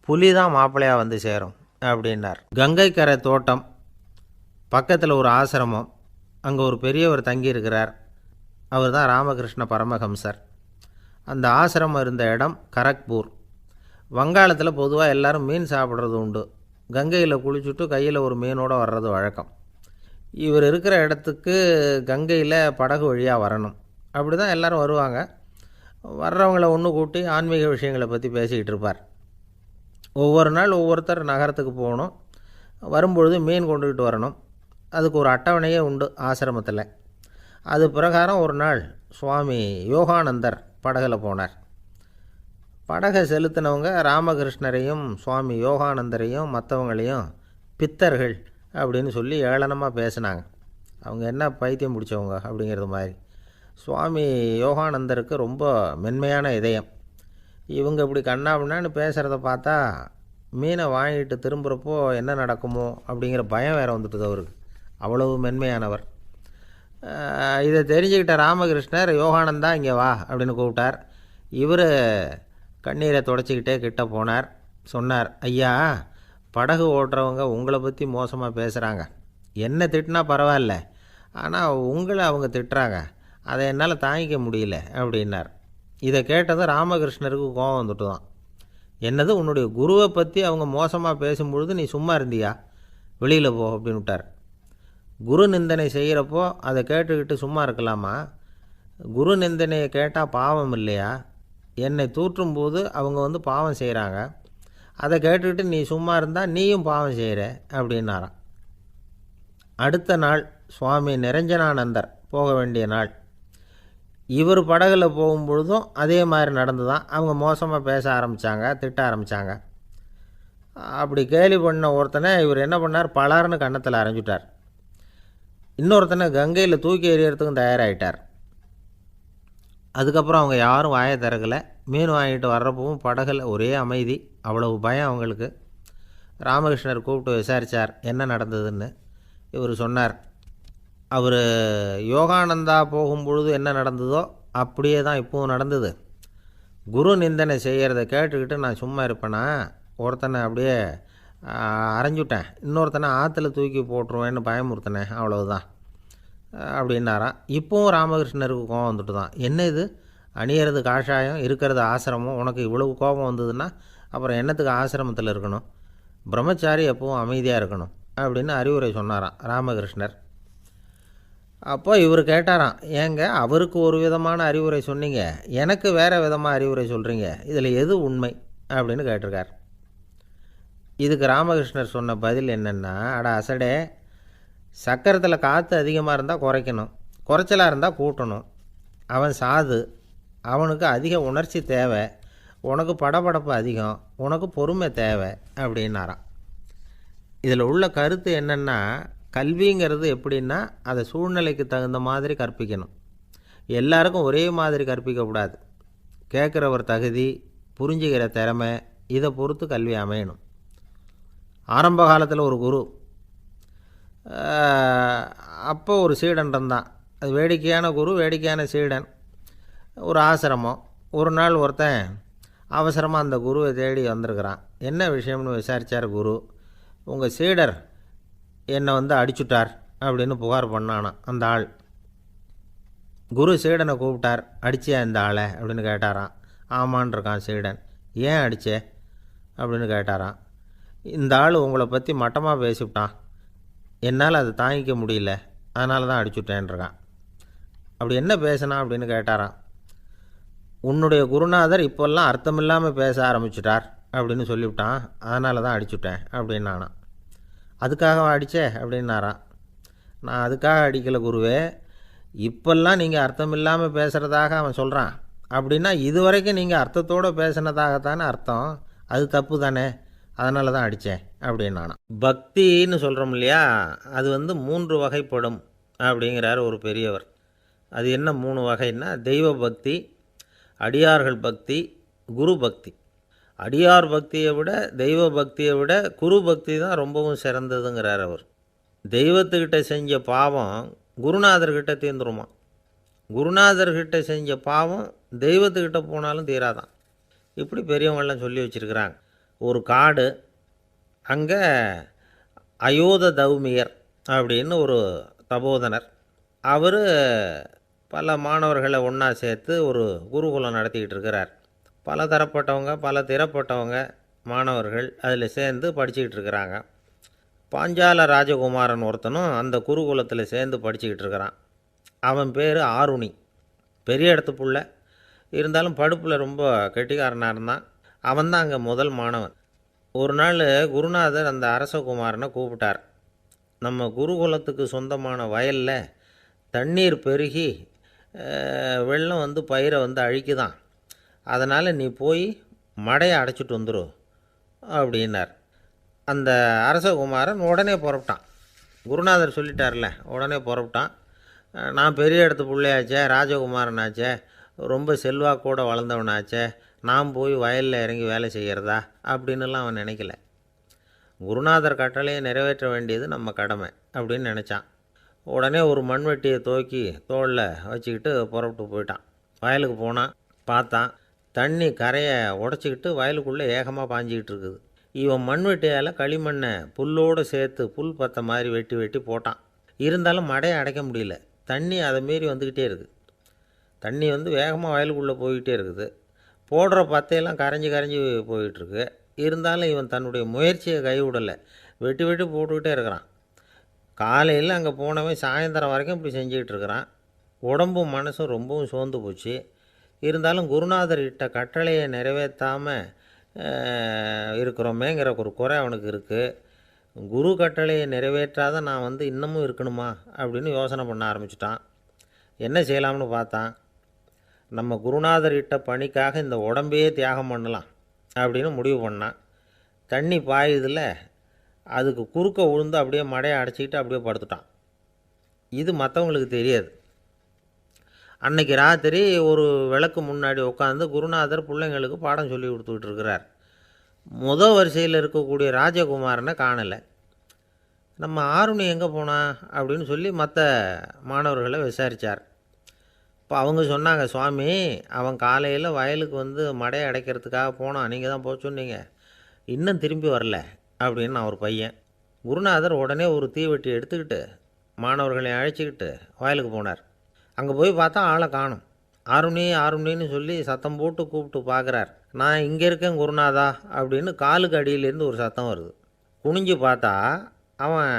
புலி தான் மாப்பிள்ளையாக வந்து சேரும் அப்படின்னார். கங்கை கரை தோட்டம் பக்கத்தில் ஒரு ஆசிரமம், அங்கே ஒரு பெரியவர் தங்கியிருக்கிறார். அவர் தான் ராமகிருஷ்ண பரமஹம்சர். அந்த ஆசிரமம் இருந்த இடம் கரக்பூர். வங்காளத்தில் பொதுவாக எல்லோரும் மீன் சாப்பிட்றது உண்டு. கங்கையில் குளிச்சுட்டு கையில் ஒரு மீனோடு வர்றது வழக்கம். இவர் இருக்கிற இடத்துக்கு கங்கையில் படகு வழியாக வரணும். அப்படி தான் எல்லோரும் வருவாங்க. வர்றவங்கள ஒன்று கூட்டி ஆன்மீக விஷயங்களை பற்றி பேசிக்கிட்டு இருப்பார். ஒவ்வொரு நாள் ஒவ்வொருத்தர் நகரத்துக்கு போகணும். வரும்பொழுது மீன் கொண்டுக்கிட்டு வரணும். அதுக்கு ஒரு அட்டவணையே உண்டு ஆசிரமத்தில். அது பிரகாரம் ஒரு நாள் சுவாமி யோகானந்தர் படகில் போனார். படகை செலுத்தினவங்க ராமகிருஷ்ணரையும் சுவாமி யோகானந்தரையும் மற்றவங்களையும் பித்தர்கள் அப்படின்னு சொல்லி ஏளனமாக பேசினாங்க. அவங்க என்ன பைத்தியம் பிடிச்சவங்க அப்படிங்கிறது மாதிரி. சுவாமி யோகானந்தருக்கு ரொம்ப மென்மையான இதயம். இவங்க இப்படி கண்ணாபின்னான்னு பேசுகிறத பார்த்தா மீனை வாங்கிட்டு திரும்புகிறப்போ என்ன நடக்குமோ அப்படிங்கிற பயம் வேறு வந்துட்டுது அவருக்கு. அவ்வளவு மென்மையானவர். இதை தெரிஞ்சுக்கிட்ட ராமகிருஷ்ணர், யோகானந்தா இங்கே வா அப்படின்னு கூப்பிட்டார். இவர் கண்ணீரை தொடச்சிக்கிட்டே கிட்ட போனார். சொன்னார், ஐயா, படகு ஓட்டுறவங்க உங்களை பற்றி மோசமாக பேசுகிறாங்க. என்ன திட்டினா பரவாயில்ல, ஆனால் உங்களை அவங்க திட்டுறாங்க. அதை என்னால் தாங்கிக்க முடியல அப்படின்னார். இதை கேட்டதும் ராமகிருஷ்ணருக்கு கோபம் வந்துட்டு தான். என்னது, உன்னுடைய குருவை பற்றி அவங்க மோசமாக பேசும்பொழுது நீ சும்மா இருந்தியா? வெளியில் போ அப்படின்னு விட்டார். குரு நிந்தனை செய்கிறப்போ அதை கேட்டுக்கிட்டு சும்மா இருக்கலாமா? குரு நிந்தனையை கேட்டால் பாவம் இல்லையா? என்னை தூற்றும்போது அவங்க பாவம் செய்கிறாங்க. அதை கேட்டுக்கிட்டு நீ சும்மா இருந்தால் நீயும் பாவம் செய்கிற அப்படின்னாராம். அடுத்த நாள் சுவாமி நிரஞ்சனானந்தர் போக வேண்டிய நாள். இவர் படகுல போகும்பொழுதும் அதே மாதிரி நடந்து தான். அவங்க மோசமாக பேச ஆரம்பித்தாங்க, திட்ட ஆரம்பித்தாங்க. அப்படி கேலி பண்ண ஒருத்தனை இவர் என்ன பண்ணார், பலார்னு கன்னத்தில் அரைஞ்சிட்டார். இன்னொருத்தனை கங்கையில் தூக்கி எறியறதுக்கும் தயாராகிட்டார். அதுக்கப்புறம் அவங்க யாரும் வாயை திறக்கலை. மீன் வாங்கிட்டு வர்றப்பவும் படகுல ஒரே அமைதி. அவ்வளவு பயம் அவங்களுக்கு. ராமகிருஷ்ணர் கூப்பிட்டு விசாரித்தார் என்ன நடந்ததுன்னு. இவர் சொன்னார், அவர் யோகானந்தா போகும்பொழுது என்ன நடந்ததோ அப்படியே தான் இப்போவும் நடந்தது. குரு நிந்தனை செய்கிறத கேட்டுக்கிட்டு நான் சும்மா இருப்பேனா? ஒருத்தனை அப்படியே அரைஞ்சுட்டேன், இன்னொருத்தனை ஆற்றுல தூக்கி போட்டுருவேன்னு பயமுறுத்தினேன், அவ்வளவுதான் அப்படின்னாராம். இப்போவும் ராமகிருஷ்ணருக்கு கோபம் வந்துட்டு தான். என்ன இது, அணியறது காஷாயம், இருக்கிறது ஆசிரமம், உனக்கு இவ்வளவு கோபம் வந்ததுன்னா அப்புறம் என்னத்துக்கு ஆசிரமத்தில் இருக்கணும்? பிரம்மச்சாரி எப்பவும் அமைதியாக இருக்கணும் அப்படின்னு அறிவுரை சொன்னாராம் ராமகிருஷ்ணர். அப்போ இவர் கேட்டாராம், ஏங்க அவருக்கு ஒரு விதமான அறிவுரை சொன்னீங்க, எனக்கு வேறு விதமாக அறிவுரை சொல்கிறீங்க, இதில் எது உண்மை அப்படின்னு கேட்டிருக்கார். இதுக்கு ராமகிருஷ்ணர் சொன்ன பதில் என்னென்னா, அட அசடே, சக்கரத்தில் காற்று அதிகமாக இருந்தால் குறைக்கணும், குறைச்சலாக இருந்தால் கூட்டணும். அவன் சாது, அவனுக்கு அதிக உணர்ச்சி தேவை, உனக்கு படபடப்பு அதிகம், உனக்கு பொறுமை தேவை அப்படின்னாராம். இதில் உள்ள கருத்து என்னென்னா, கல்விங்கிறது எப்படின்னா அதை சூழ்நிலைக்கு தகுந்த மாதிரி கற்பிக்கணும். எல்லாருக்கும் ஒரே மாதிரி கற்பிக்கக்கூடாது. கேட்குறவர் தகுதி, புரிஞ்சுக்கிற திறமை, இதை பொறுத்து கல்வி அமையணும். ஆரம்ப காலத்தில் ஒரு குரு, அப்போ ஒரு சீடன் இருந்தான். அது வேடிக்கையான குரு, வேடிக்கையான சீடன். ஒரு ஆசிரமம். ஒரு நாள் ஒருத்தன் அவசரமாக அந்த குருவை தேடி வந்திருக்கிறான். என்ன விஷயம்னு விசாரித்தார் குரு. உங்கள் சீடர் என்னை அடிச்சுட்டார் அப்படின்னு புகார் பண்ணானான் அந்த ஆள். குரு சீடனை கூப்பிட்டார். அடிச்சியா இந்த ஆளை அப்படின்னு கேட்டாரான். ஆமான் இருக்கான் சீடன். ஏன் அடித்தே அப்படின்னு கேட்டாரான். இந்த ஆள் உங்களை பற்றி மட்டமாக பேசிவிட்டான், என்னால் அதை தாங்கிக்க முடியல, அதனால தான் அடிச்சுட்டேன்ருக்கான். அப்படி என்ன பேசினான் அப்படின்னு கேட்டாரான். உன்னுடைய குருநாதர் இப்போல்லாம் அர்த்தமில்லாமல் பேச ஆரம்பிச்சுட்டார் அப்படின்னு சொல்லிவிட்டான், அதனால தான் அடிச்சுட்டேன் அப்படின்னானான். அதுக்காக அடித்தே அப்படின்னாரான். நான் அதுக்காக அடிக்கலை குருவே, இப்போல்லாம் நீங்கள் அர்த்தம் இல்லாமல் பேசுகிறதாக அவன் சொல்கிறான், அப்படின்னா இதுவரைக்கும் நீங்கள் அர்த்தத்தோடு பேசினதாகத்தானே அர்த்தம், அது தப்பு தானே, அதனால தான் அடித்தேன் அப்படின்னானான். பக்தின்னு சொல்கிறோம் இல்லையா, அது 3 வகைப்படும் அப்படிங்கிறார் ஒரு பெரியவர். அது என்ன 3 வகைன்னா, தெய்வ பக்தி, அடியார்கள் பக்தி, குரு பக்தி. அடியார் பக்தியை விட, தெய்வ பக்தியை விட குரு பக்தி தான் ரொம்பவும் சிறந்ததுங்கிறார் அவர். தெய்வத்துக்கிட்ட செஞ்ச பாவம் குருநாதர்கிட்ட தீர்ந்துருமா, குருநாதர்கிட்ட செஞ்ச பாவம் தெய்வத்துக்கிட்ட போனாலும் தீராதான். இப்படி பெரியவங்களாம் சொல்லி வச்சுருக்கிறாங்க. ஒரு காடு, அங்கே அயோத தௌமியர் அப்படின்னு ஒரு தபோதனர். அவர் பல மாணவர்களை ஒன்றா சேர்த்து ஒரு குருகுலம் நடத்திக்கிட்டு இருக்கிறார். பல தரப்பட்டவங்க, பல திறப்பட்டவங்க மாணவர்கள் அதில் சேர்ந்து படிச்சுக்கிட்டு இருக்கிறாங்க. பாஞ்சால ராஜகுமாரன் ஒருத்தனும் அந்த குருகுலத்தில் சேர்ந்து படிச்சுக்கிட்டு இருக்கிறான். அவன் பேர் ஆருணி. பெரிய இடத்து புள்ள, இருந்தாலும் படுப்பில் ரொம்ப கெட்டிக்காரனாக இருந்தான். அவன் தான் அங்கே முதல் மாணவன். ஒரு நாள் குருநாதர் அந்த அரசகுமாரனை கூப்பிட்டார். நம்ம குருகுலத்துக்கு சொந்தமான வயலில் தண்ணீர் பெருகி வெள்ளம் வந்து பயிரை வந்து அழிக்குதான். அதனால் நீ போய் மடையை அடைச்சிட்டு வந்துரு அப்படின்னார். அந்த அரசகுமாரன் உடனே புறப்பட்டான். குருநாதர் சொல்லிட்டார்ல, உடனே புறப்பட்டான். நான் பெரிய இடத்து பிள்ளையாச்சே, ராஜகுமாரனாச்சே, ரொம்ப செல்வாக்கூட வளர்ந்தவனாச்சே, நான் போய் வயலில் இறங்கி வேலை செய்கிறதா அப்படின்னுலாம் அவன் நினைக்கல. குருநாதர் கட்டளையை நிறைவேற்ற வேண்டியது நம்ம கடமை அப்படின்னு நினச்சான். உடனே ஒரு மண்வெட்டியை தூக்கி தோளில் வச்சுக்கிட்டு புறப்பட்டு போயிட்டான். வயலுக்கு போனான். பார்த்தான், தண்ணி கரையை உடச்சிக்கிட்டு வயலுக்குள்ளே ஏகமாக பாஞ்சிக்கிட்டு இருக்குது. இவன் மண்வெட்டியால் களிமண்ணை புல்லோடு சேர்த்து புல் பற்ற மாதிரி வெட்டி வெட்டி போட்டான். இருந்தாலும் மடையை அடைக்க முடியல. தண்ணி அதை மீறி வந்துக்கிட்டே இருக்குது. தண்ணி வந்து வேகமாக வயலுக்குள்ளே போய்கிட்டே இருக்குது. போடுற பத்தையெல்லாம் கரைஞ்சி கரைஞ்சி போயிட்டுருக்கு. இருந்தாலும் இவன் தன்னுடைய முயற்சியை கைவிடலை. வெட்டி வெட்டி போட்டுக்கிட்டே இருக்கிறான். காலையில் அங்கே போனவன் சாயந்தரம் வரைக்கும் இப்படி செஞ்சுக்கிட்டு இருக்கிறான். உடம்பும் மனசும் ரொம்பவும் சோர்ந்து போச்சு. இருந்தாலும் குருநாதர் இட்ட கட்டளையை நிறைவேற்றாமல் இருக்கிறோமேங்கிற ஒரு குறை அவனுக்கு இருக்குது. குரு கட்டளையை நிறைவேற்றாத நான் வந்து இன்னமும் இருக்கணுமா அப்படின்னு யோசனை பண்ண ஆரம்பிச்சிட்டான். என்ன செய்யலாம்னு பார்த்தான். நம்ம குருநாதர் இட்ட பணிக்காக இந்த உடம்பையே தியாகம் பண்ணலாம் அப்படின்னு முடிவு பண்ணான். தண்ணி பாயுதில் அதுக்கு குறுக்க விழுந்து அப்படியே மடையை அடைச்சிக்கிட்டு அப்படியே படுத்துட்டான். இது மற்றவங்களுக்கு தெரியாது. அன்னைக்கு ராத்திரி ஒரு விளக்கு முன்னாடி உட்காந்து குருநாதர் பிள்ளைங்களுக்கு பாடம் சொல்லி கொடுத்துக்கிட்டு இருக்கிறார். வரிசையில் இருக்கக்கூடிய ராஜகுமாரனை காணலை. நம்ம ஆருணி எங்கே போனா அப்படின்னு சொல்லி மற்ற மாணவர்களை விசாரித்தார். இப்போ அவங்க சொன்னாங்க, சுவாமி அவன் காலையில் வயலுக்கு வந்து மடையை அடைக்கிறதுக்காக போனான், நீங்கள் தான் போக சொன்னீங்க, இன்னும் திரும்பி வரல அப்படின்னு அவர் பையன். குருநாதர் உடனே ஒரு தீவெட்டி எடுத்துக்கிட்டு மாணவர்களை அழைச்சிக்கிட்டு வயலுக்கு போனார். அங்கே போய் பார்த்தா ஆளை காணும். ஆருணி ஆருணின்னு சொல்லி சத்தம் போட்டு கூப்பிட்டு பார்க்குறார். நான் இங்கே இருக்கேன் குருநாதா அப்படின்னு காலுக்கு அடியிலேருந்து ஒரு சத்தம் வருது. குனிஞ்சு பார்த்தா அவன்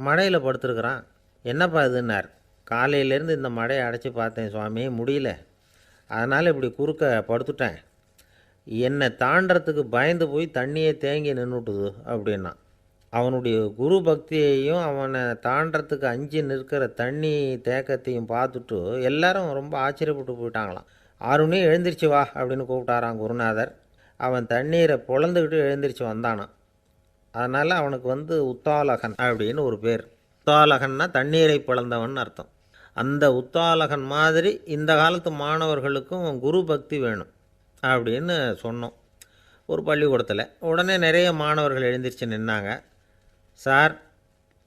மடையில் படுத்துருக்குறான். என்னப்பா இதுன்னார். காலையிலேருந்து இந்த மடையை அடைச்சி பார்த்தேன் சுவாமி, முடியல, அதனால் இப்படி குறுக்க படுத்துட்டேன். என்னை தாண்டறதுக்கு பயந்து போய் தண்ணியை தேங்கி நின்றுட்டுது அப்படின்னா. அவனுடைய குரு பக்தியையும் அவனை தாண்டறதுக்கு அஞ்சு நிற்கிற தண்ணி தேக்கத்தையும் பார்த்துட்டு எல்லாரும் ரொம்ப ஆச்சரியப்பட்டு போயிட்டாங்களாம். ஆருணி எழுந்திரிச்சு வா அப்படின்னு கூப்பிட்டாரான் குருநாதர். அவன் தண்ணீரை பொழந்துக்கிட்டு எழுந்திரிச்சு வந்தானான். அதனால் அவனுக்கு வந்து உத்தாலகன் அப்படின்னு ஒரு பேர். உத்தாலகன்னா தண்ணீரை பிளந்தவன் அர்த்தம். அந்த உத்தாலகன் மாதிரி இந்த காலத்து மாணவர்களுக்கும் குரு பக்தி வேணும் அப்படின்னு சொன்னோம் ஒரு பள்ளிக்கூடத்தில். உடனே நிறைய மாணவர்கள் எழுந்திரிச்சு நின்னாங்க. சார்,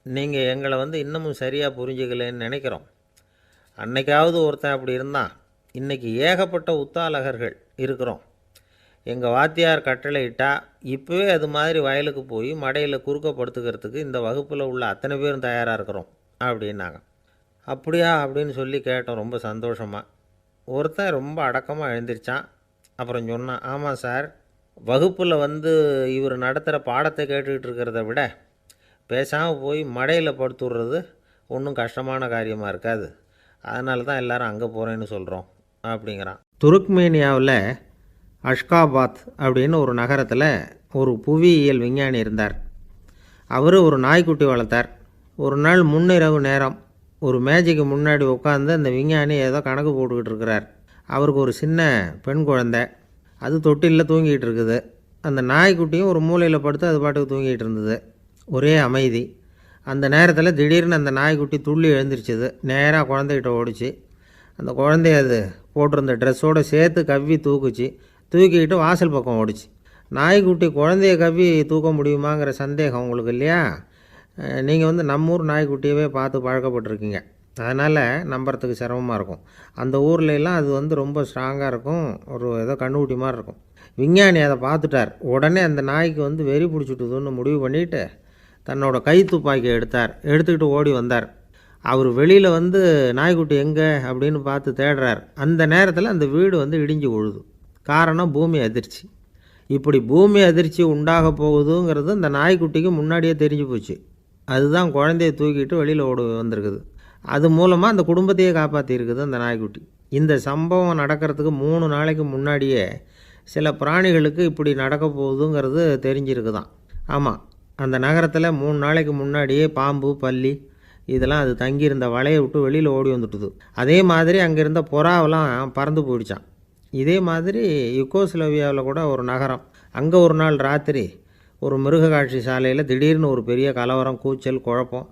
நீங்கள் எங்களை வந்து இன்னமும் சரியாக புரிஞ்சுக்கலன்னு நினைக்கிறோம். அன்னைக்காவது ஒருத்தன் அப்படி இருந்தான், இன்றைக்கி ஏகப்பட்ட உத்தாலகர்கள் இருக்கிறோம். எங்கள் வாத்தியார் கட்டளை இட்டால் இப்போவே அது மாதிரி வயலுக்கு போய் மடையில் குறுக்கப்படுத்துக்கிறதுக்கு இந்த வகுப்பில் உள்ள அத்தனை பேரும் தயாராக இருக்கிறோம் அப்படின்னாங்க. அப்படியா அப்படின்னு சொல்லி கேட்டோம் ரொம்ப சந்தோஷமாக. ஒருத்தன் ரொம்ப அடக்கமாக எழுந்திரிச்சான். அப்புறம் சொன்னான், ஆமாம் சார், வகுப்பில் வந்து இவர் நடத்துகிற பாடத்தை கேட்டுக்கிட்டு இருக்கிறத விட பேசாமல் போய் மடையில் படுத்துடுறது ஒன்றும் கஷ்டமான காரியமாக இருக்காது, அதனால தான் எல்லோரும் அங்கே போகிறேன்னு சொல்கிறோம் அப்படிங்கிறான். துருக்மேனியாவில் அஷ்காபாத் அப்படின்னு ஒரு நகரத்தில் ஒரு புவியியல் விஞ்ஞானி இருந்தார். அவர் ஒரு நாய்க்குட்டி வளர்த்தார். ஒரு நாள் முன்னிரவு நேரம் ஒரு மேஜைக்கு முன்னாடி உட்காந்து அந்த விஞ்ஞானி ஏதோ கணக்கு போட்டுக்கிட்டு இருக்கிறார். அவருக்கு ஒரு சின்ன பெண் குழந்தை, அது தொட்டிலில் தூங்கிட்டு இருக்குது. அந்த நாய்க்குட்டியும் ஒரு மூலையில் படுத்து அது பாட்டுக்கு தூங்கிட்டு இருந்தது. ஒரே அமைதி. அந்த நேரத்தில் திடீர்னு அந்த நாய்க்குட்டி துள்ளி எழுந்திரிச்சிது. நேராக குழந்தைகிட்ட ஓடிச்சு. அந்த குழந்தைய அது போட்டிருந்த ட்ரெஸ்ஸோடு சேர்த்து கவ்வி தூக்குச்சு. தூக்கிக்கிட்டு வாசல் பக்கம் ஓடிச்சு. நாய்க்குட்டி குழந்தைய கவ்வி தூக்க முடியுமாங்கிற சந்தேகம் உங்களுக்கு இல்லையா? நீங்கள் வந்து நம்ம ஊர் நாய்க்குட்டியவே பார்த்து பழக்கப்பட்டிருக்கீங்க, அதனால் நம்புறதுக்கு சிரமமாக இருக்கும். அந்த ஊர்லெலாம் அது வந்து ரொம்ப ஸ்ட்ராங்காக இருக்கும், ஒரு ஏதோ கண்ணுக்குட்டி மாதிரி இருக்கும். விஞ்ஞானி அதை பார்த்துட்டார். உடனே அந்த நாய்க்கு வந்து வெறி பிடிச்சிட்டுதுன்னு முடிவு பண்ணிவிட்டு தன்னோட கை துப்பாக்கி எடுத்துக்கிட்டு ஓடி வந்தார். அவர் வெளியில் வந்து நாய்க்குட்டி எங்கே அப்படின்னு பார்த்து தேடுறார். அந்த நேரத்தில் அந்த வீடு வந்து இடிஞ்சு விழுது. காரணம் பூமி அதிர்ச்சி. இப்படி பூமி அதிர்ச்சி உண்டாக போகுதுங்கிறது அந்த நாய்க்குட்டிக்கு முன்னாடியே தெரிஞ்சு போச்சு. அதுதான் குழந்தைய தூக்கிட்டு வெளியில் ஓடி வந்திருக்குது. அது மூலமாக அந்த குடும்பத்தையே காப்பாற்றிருக்குது அந்த நாய்க்குட்டி. இந்த சம்பவம் நடக்கிறதுக்கு 3 நாளைக்கு முன்னாடியே சில பிராணிகளுக்கு இப்படி நடக்க போகுதுங்கிறது தெரிஞ்சிருக்குதான். ஆமாம், அந்த நகரத்தில் 3 நாளைக்கு முன்னாடியே பாம்பு, பல்லி இதெல்லாம் அது தங்கியிருந்த வலையை விட்டு வெளியில் ஓடி வந்துட்டுது. அதே மாதிரி அங்கே இருந்த புறாவெல்லாம் பறந்து போயிடுச்சான். இதே மாதிரி யுகோஸ்லோவியாவில் கூட ஒரு நகரம், அங்கே ஒரு நாள் ராத்திரி ஒரு மிருக காட்சி சாலையில் திடீர்னு ஒரு பெரிய கலவரம், கூச்சல், குழப்பம்.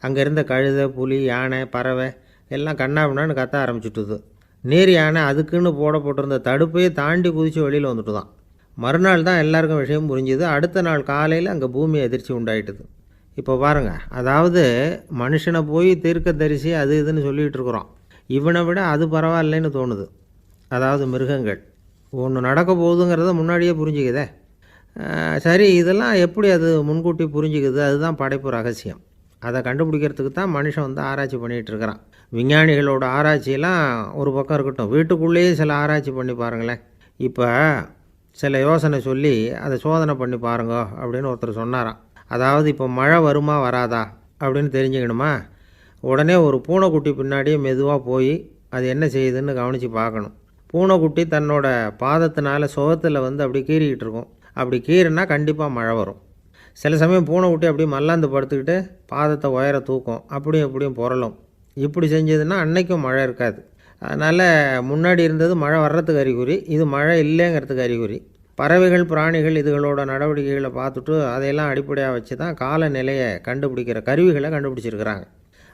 அங்கே இருந்த கழுதை, புலி, யானை, பறவை எல்லாம் கண்ணாபின்னான்னு கத்த ஆரம்பிச்சுட்டுது. நீர் யானை அதுக்குன்னு போடப்பட்டிருந்த தடுப்பையே தாண்டி குதித்து வெளியில் வந்துட்டு தான். மறுநாள் தான் எல்லாருக்கும் விஷயம் புரிஞ்சுது. அடுத்த நாள் காலையில் அங்கே பூமி அதிர்ச்சி உண்டாயிட்டுது. இப்போ பாருங்கள், அதாவது மனுஷனை போய் தீர்க்க தரிசி அது இதுன்னு சொல்லிகிட்டு இருக்கிறோம். இவனை விட அது பரவாயில்லைன்னு தோணுது. அதாவது மிருகங்கள் ஒன்று நடக்க போகுதுங்கிறத முன்னாடியே புரிஞ்சுக்குதே. சரி, இதெல்லாம் எப்படி அது முன்கூட்டி புரிஞ்சுக்குது? அதுதான் படைப்பு ரகசியம். அதை கண்டுபிடிக்கிறதுக்கு தான் மனுஷன் வந்து ஆராய்ச்சி பண்ணிகிட்டு இருக்கிறான். விஞ்ஞானிகளோட ஆராய்ச்சியெல்லாம் ஒரு பக்கம் இருக்கட்டும், வீட்டுக்குள்ளேயே சில ஆராய்ச்சி பண்ணி பாருங்களேன். இப்போ சில யோசனை சொல்லி அதை சோதனை பண்ணி பாருங்க அப்படின்னு ஒருத்தர் சொன்னாராம். அதாவது இப்போ மழை வருமா வராதா அப்படின்னு தெரிஞ்சுக்கணுமா, உடனே ஒரு பூனைக்குட்டி பின்னாடியே மெதுவாக போய் அது என்ன செய்யுதுன்னு கவனித்து பார்க்கணும். பூனைக்குட்டி தன்னோட பாதத்தினால சுகத்தில் வந்து அப்படி கீறிக்கிட்டு இருக்கும். அப்படி கீறினா கண்டிப்பாக மழை வரும். சில சமயம் பூனைக்குட்டி அப்படியே மல்லாந்து படுத்துக்கிட்டு பாதத்தை உயர தூக்கும், அப்படியும் இப்படியும் புரளும். இப்படி செஞ்சதுன்னா அன்னைக்கும் மழை இருக்காது. அதனால் முன்னாடி இருந்தது மழை வர்றதுக்கு அறிகுறி, இது மழை இல்லைங்கிறதுக்கு அறிகுறி. பறவைகள், பிராணிகள் இதுகளோட நடவடிக்கைகளை பார்த்துட்டு அதையெல்லாம் அடிப்படையாக வச்சு தான் காலநிலையை கண்டுபிடிக்கிற கருவிகளை கண்டுபிடிச்சிருக்கிறாங்க.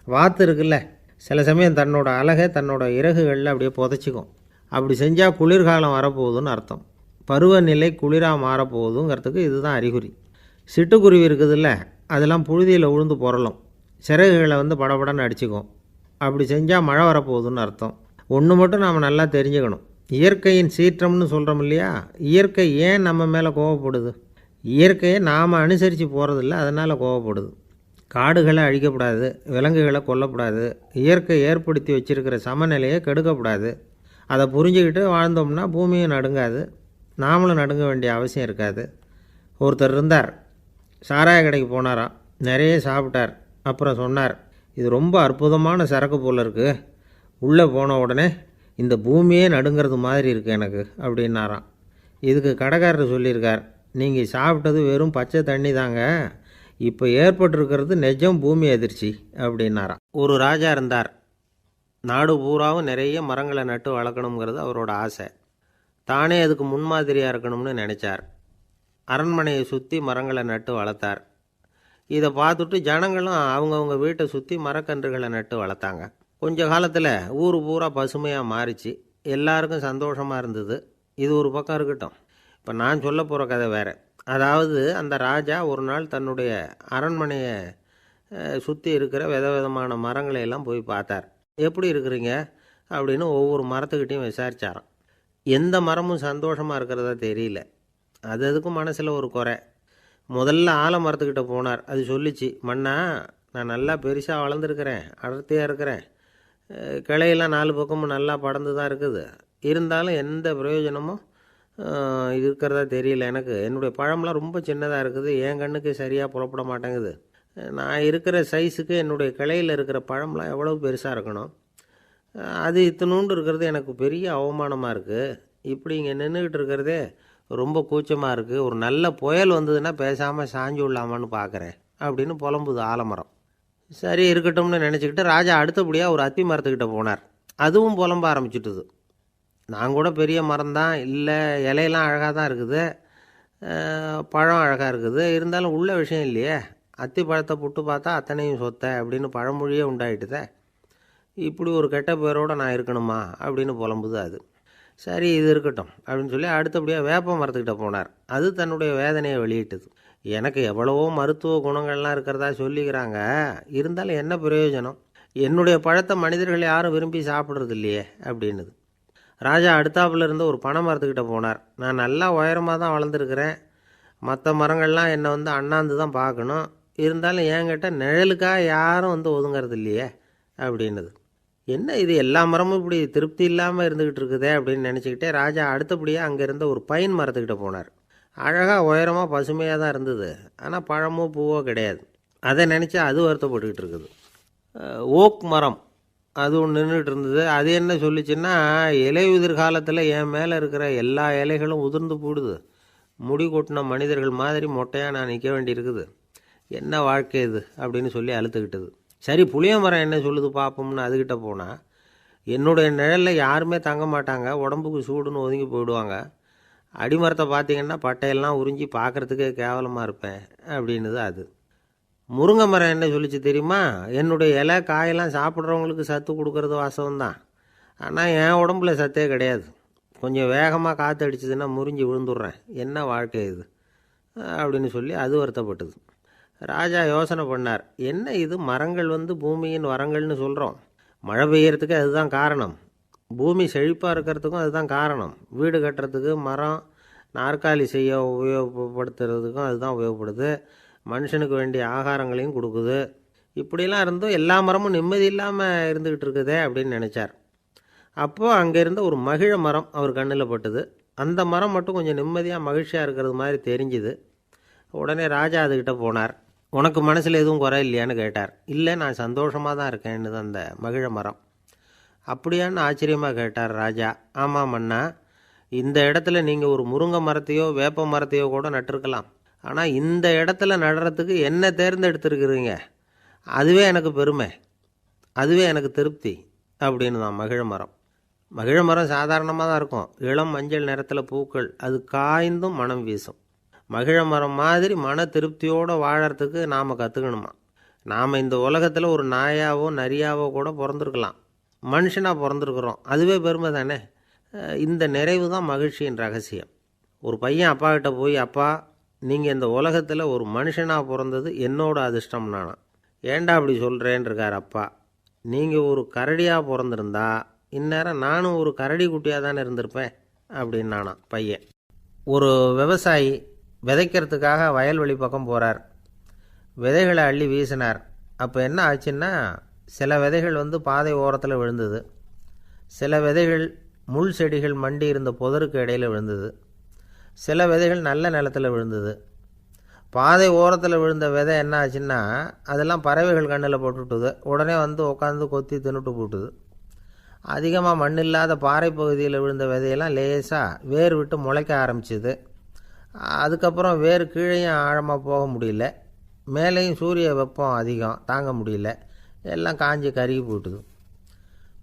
வாத்து இருக்குல்ல, சில சமயம் தன்னோட அழகை தன்னோட இறகுகளில் அப்படியே புதைச்சிக்கும். அப்படி செஞ்சால் குளிர்காலம் வரப்போகுதுன்னு அர்த்தம். பருவநிலை குளிராக மாறப்போகுதுங்கிறதுக்கு இதுதான் அறிகுறி. சிட்டுக்குருவி இருக்குதுல்ல, அதெல்லாம் புழுதியில் உழுந்து புரளும், சிறகுகளை வந்து படபடன்னு அடிச்சுக்கும். அப்படி செஞ்சால் மழை வரப்போகுதுன்னு அர்த்தம். ஒன்று மட்டும் நாம் நல்லா தெரிஞ்சுக்கணும், இயற்கையின் சீற்றம்னு சொல்கிறோம் இல்லையா, இயற்கை ஏன் நம்ம மேலே கோவப்படுது? இயற்கையை நாம் அனுசரித்து போகிறதில்ல, அதனால் கோவப்படுது. காடுகளை அழிக்கப்படாது, விலங்குகளை கொல்லக்கூடாது, இயற்கை ஏற்படுத்தி வச்சுருக்கிற சமநிலையை கெடுக்கக்கூடாது. அதை புரிஞ்சுக்கிட்டு வாழ்ந்தோம்னா பூமியும் நடுங்காது, நாமளும் நடுங்க வேண்டிய அவசியம் இருக்காது. ஒருத்தர் இருந்தார், சாராய கடைக்கு போனாராம், நிறைய சாப்பிட்டார். அப்புறம் சொன்னார், இது ரொம்ப அற்புதமான சரக்கு போல் இருக்குது, உள்ளே போன உடனே இந்த பூமியே நடுங்கிறது மாதிரி இருக்குது எனக்கு அப்படின்னாராம். இதுக்கு கடைக்காரர் சொல்லியிருக்கார், நீங்கள் சாப்பிட்டது வெறும் பச்சை தண்ணி தாங்க, இப்போ ஏற்பட்டிருக்கிறது நிஜம் பூமி அதிர்ச்சி அப்படின்னாராம். ஒரு ராஜா இருந்தார். நாடு பூராவும் நிறைய மரங்களை நட்டு வளர்க்கணுங்கிறது அவரோட ஆசை. தானே அதுக்கு முன்மாதிரியாக இருக்கணும்னு நினச்சார். அரண்மனையை சுற்றி மரங்களை நட்டு வளர்த்தார். இதை பார்த்துட்டு ஜனங்களும் அவங்கவுங்க வீட்டை சுற்றி மரக்கன்றுகளை நட்டு வளர்த்தாங்க. கொஞ்ச காலத்தில் ஊர் பூரா பசுமையாக மாறிச்சு. எல்லாருக்கும் சந்தோஷமாக இருந்தது. இது ஒரு பக்கம் இருக்கட்டும். இப்போ நான் சொல்ல போகிற கதை வேறு. அதாவது அந்த ராஜா ஒரு நாள் தன்னுடைய அரண்மனையை சுற்றி இருக்கிற விதவிதமான மரங்களை எல்லாம் போய் பார்த்தார். எப்படி இருக்கிறீங்க அப்படின்னு ஒவ்வொரு மரத்துக்கிட்டையும் விசாரித்தாராம். எந்த மரமும் சந்தோஷமாக இருக்கிறதா தெரியல. அதுக்கும் மனசில் ஒரு குறை. முதல்ல ஆலமரத்துக்கிட்ட போனார். அது சொல்லிச்சு, மண்ணா, நான் நல்லா பெருசாக வளர்ந்துருக்கிறேன், அடர்த்தியாக இருக்கிறேன், கிளையெல்லாம் 4 பக்கமும் நல்லா படர்ந்து தான் இருக்குது, இருந்தாலும் எந்த பிரயோஜனமும் இருக்கிறதா தெரியல எனக்கு. என்னுடைய பழம்லாம் ரொம்ப சின்னதாக இருக்குது, என் கண்ணுக்கு சரியாக புறப்பட மாட்டேங்குது. நான் இருக்கிற சைஸுக்கு என்னுடைய கிளையில் இருக்கிற பழம்லாம் எவ்வளோ பெருசாக இருக்கணும், அது இத்தினூண்டு இருக்கிறது எனக்கு பெரிய அவமானமாக இருக்குது. இப்படி இங்கே நின்றுக்கிட்டு இருக்கிறதே ரொம்ப கூச்சமாக இருக்குது. ஒரு நல்ல புயல் வந்ததுன்னா பேசாமல் சாஞ்சு விடலாமான்னு பார்க்குறேன் அப்படின்னு புலம்புது ஆலமரம். சரி இருக்கட்டும்னு நினச்சிக்கிட்டு ராஜா அடுத்தபடியாக ஒரு அத்தி மரத்துக்கிட்ட போனார். அதுவும் புலம்ப ஆரம்பிச்சுட்டுது. நான் கூட பெரிய மரம் தான், இல்லை இலையெல்லாம் அழகாக தான் இருக்குது, பழம் அழகாக இருக்குது, இருந்தாலும் உள்ள விஷயம் இல்லையே, அத்தி பழத்தை புட்டு பார்த்தா அத்தனையும் சொத்தை அப்படின்னு பழமொழியே உண்டாயிட்டுதே. இப்படி ஒரு கெட்ட பேரோடு நான் இருக்கணுமா அப்படின்னு புலம்புது அது. சரி இது இருக்கட்டும் அப்படின்னு சொல்லி அடுத்தபடியாக வேப்ப மரத்துக்கிட்ட போனார். அது தன்னுடைய வேதனையை வெளியிட்டது. எனக்கு எவ்வளவோ மருத்துவ குணங்கள்லாம் இருக்கிறதா சொல்லிக்கிறாங்க, இருந்தாலும் என்ன பிரயோஜனம், என்னுடைய பழத்தை மனிதர்கள் யாரும் விரும்பி சாப்பிட்றது இல்லையே அப்படின்னுது. ராஜா அடுத்தாப்புல இருந்த ஒரு பனை மரத்துக்கிட்ட போனார். நான் நல்லா உயரமாக தான் வளர்ந்துருக்கிறேன், மற்ற மரங்கள்லாம் என்னை வந்து அண்ணாந்து தான் பார்க்கணும், இருந்தாலும் என்கிட்ட நிழலுக்காக யாரும் வந்து ஒதுங்கிறது இல்லையே அப்படின்னுது. என்ன இது எல்லா மரமும் இப்படி திருப்தி இல்லாமல் இருந்துக்கிட்டு இருக்குதே அப்படின்னு நினச்சிக்கிட்டே ராஜா அடுத்தபடியாக அங்கே இருந்த ஒரு பைன் மரத்துக்கிட்ட போனார். அழகாக உயரமாக பசுமையாக தான் இருந்தது, ஆனால் பழமோ பூவோ கிடையாது. அதை நினச்சா அது வருத்தப்பட்டுக்கிட்டு இருக்குது. ஓக் மரம் அது ஒன்று நின்றுட்டு இருந்தது. அது என்ன சொல்லிச்சுன்னா, இலையுதிர் காலத்தில் என் மேலே இருக்கிற எல்லா இலைகளும் உதிர்ந்து போடுது, முடி கொட்டின மனிதர்கள் மாதிரி மொட்டையாக நான் நிற்க வேண்டியிருக்குது, என்ன வாழ்க்கை இது அப்படின்னு சொல்லி அழுத்துக்கிட்டது. சரி, புளிய மரம் என்ன சொல்லுது பார்ப்போம்னு அதுக்கிட்ட போனால், என்னுடைய நிழலில் யாருமே தங்க மாட்டாங்க, உடம்புக்கு சூடுன்னு ஒதுங்கி போயிடுவாங்க, அடிமரத்தை பார்த்தீங்கன்னா பட்டையெல்லாம் உறிஞ்சி பார்க்குறதுக்கே கேவலமாக இருப்பேன் அப்படின்னுது அது. முருங்கை மரம் என்ன சொல்லிச்சு தெரியுமா, என்னுடைய இலை காயெல்லாம் சாப்பிட்றவங்களுக்கு சத்து கொடுக்கறது வாசவந்தான், ஆனால் என் உடம்புல சத்தே கிடையாது, கொஞ்சம் வேகமாக காற்று அடிச்சதுன்னா முறிஞ்சி விழுந்துடுறேன், என்ன வாழ்க்கை இது அப்படின்னு சொல்லி அது வருத்தப்பட்டது. ராஜா யோசனை பண்ணார், என்ன இது மரங்கள் பூமியின் வரங்கள்னு சொல்கிறோம், மழை பெய்யறதுக்கு அதுதான் காரணம், பூமி செழிப்பாக இருக்கிறதுக்கும் அதுதான் காரணம், வீடு கட்டுறதுக்கு மரம், நாற்காலி செய்ய உபயோகப்படுத்துறதுக்கும் அதுதான் உபயோகப்படுது, மனுஷனுக்கு வேண்டிய ஆகாரங்களையும் கொடுக்குது, இப்படிலாம் இருந்தும் எல்லா மரமும் நிம்மதி இல்லாமல் இருந்துக்கிட்டு இருக்குதே அப்படின்னு நினச்சார். அப்போது அங்கே இருந்த ஒரு மகிழ மரம் அவர் கண்ணில் பட்டுது. அந்த மரம் மட்டும் கொஞ்சம் நிம்மதியாக மகிழ்ச்சியாக இருக்கிறது மாதிரி தெரிஞ்சுது. உடனே ராஜா அதுக்கிட்ட போனார். உனக்கு மனசில் எதுவும் குறை இல்லையான்னு கேட்டார். இல்லை, நான் சந்தோஷமாக தான் இருக்கேன்னு அந்த மகிழ மரம். அப்படியான்னு ஆச்சரியமாக கேட்டார் ராஜா. ஆமாம் மன்னா, இந்த இடத்துல நீங்கள் ஒரு முருங்கை மரத்தையோ வேப்ப மரத்தையோ கூட நட்டிருக்கலாம், ஆனால் இந்த இடத்துல நடுறதுக்கு என்ன தேர்ந்தெடுத்துருக்குறீங்க, அதுவே எனக்கு பெருமை, அதுவே எனக்கு திருப்தி அப்படின்னு தான் மகிழ மரம். மகிழ மரம் சாதாரணமாக தான் இருக்கும், இளம் மஞ்சள் நிறத்தில் பூக்கள், அது காய்ந்தும் மனம் வீசும். மகிழ மரம் மாதிரி மன திருப்தியோடு வாழறதுக்கு நாம் கற்றுக்கணுமா. நாம் இந்த உலகத்தில் ஒரு நாயாவோ நரியாவோ கூட பிறந்திருக்கலாம், மனுஷனாக பிறந்திருக்கிறோம், அதுவே பெருமை தானே. இந்த நிறைவு தான் மகிழ்ச்சியின் ரகசியம். ஒரு பையன் அப்பா கிட்ட போய், அப்பா நீங்கள் இந்த உலகத்தில் ஒரு மனுஷனாக பிறந்தது என்னோட அதிர்ஷ்டம் நானா. ஏண்டா அப்படி சொல்கிறேன்னு இருக்கார் அப்பா. நீங்கள் ஒரு கரடியாக பிறந்திருந்தா இந்நேரம் நானும் ஒரு கரடி குட்டியாக தானே இருந்திருப்பேன் அப்படின்னு நானா பையன். ஒரு விவசாயி விதைக்கிறதுக்காக வயல்வெளி பக்கம் போகிறார். விதைகளை அள்ளி வீசினார். அப்போ என்ன ஆச்சுன்னா, சில விதைகள் பாதை ஓரத்தில் விழுந்தது, சில விதைகள் முள் செடிகள் மண்டி இருந்த புதருக்கு இடையில் விழுந்தது, சில விதைகள் நல்ல நிலத்தில் விழுந்தது. பாதை ஓரத்தில் விழுந்த விதை என்ன ஆச்சுன்னா, அதெல்லாம் பறவைகள் கண்ணில் போட்டுவிட்டுது, உடனே உட்காந்து கொத்தி தின்னுட்டு போட்டுது. அதிகமாக மண் இல்லாத பாறை பகுதியில் விழுந்த விதையெல்லாம் லேசாக வேர் விட்டு முளைக்க ஆரம்பிச்சிது. அதுக்கப்புறம் வேர் கீழேயும் ஆழமாக போக முடியல, மேலேயும் சூரிய வெப்பம் அதிகம் தாங்க முடியல, எல்லாம் காஞ்சி கருகி போட்டுது.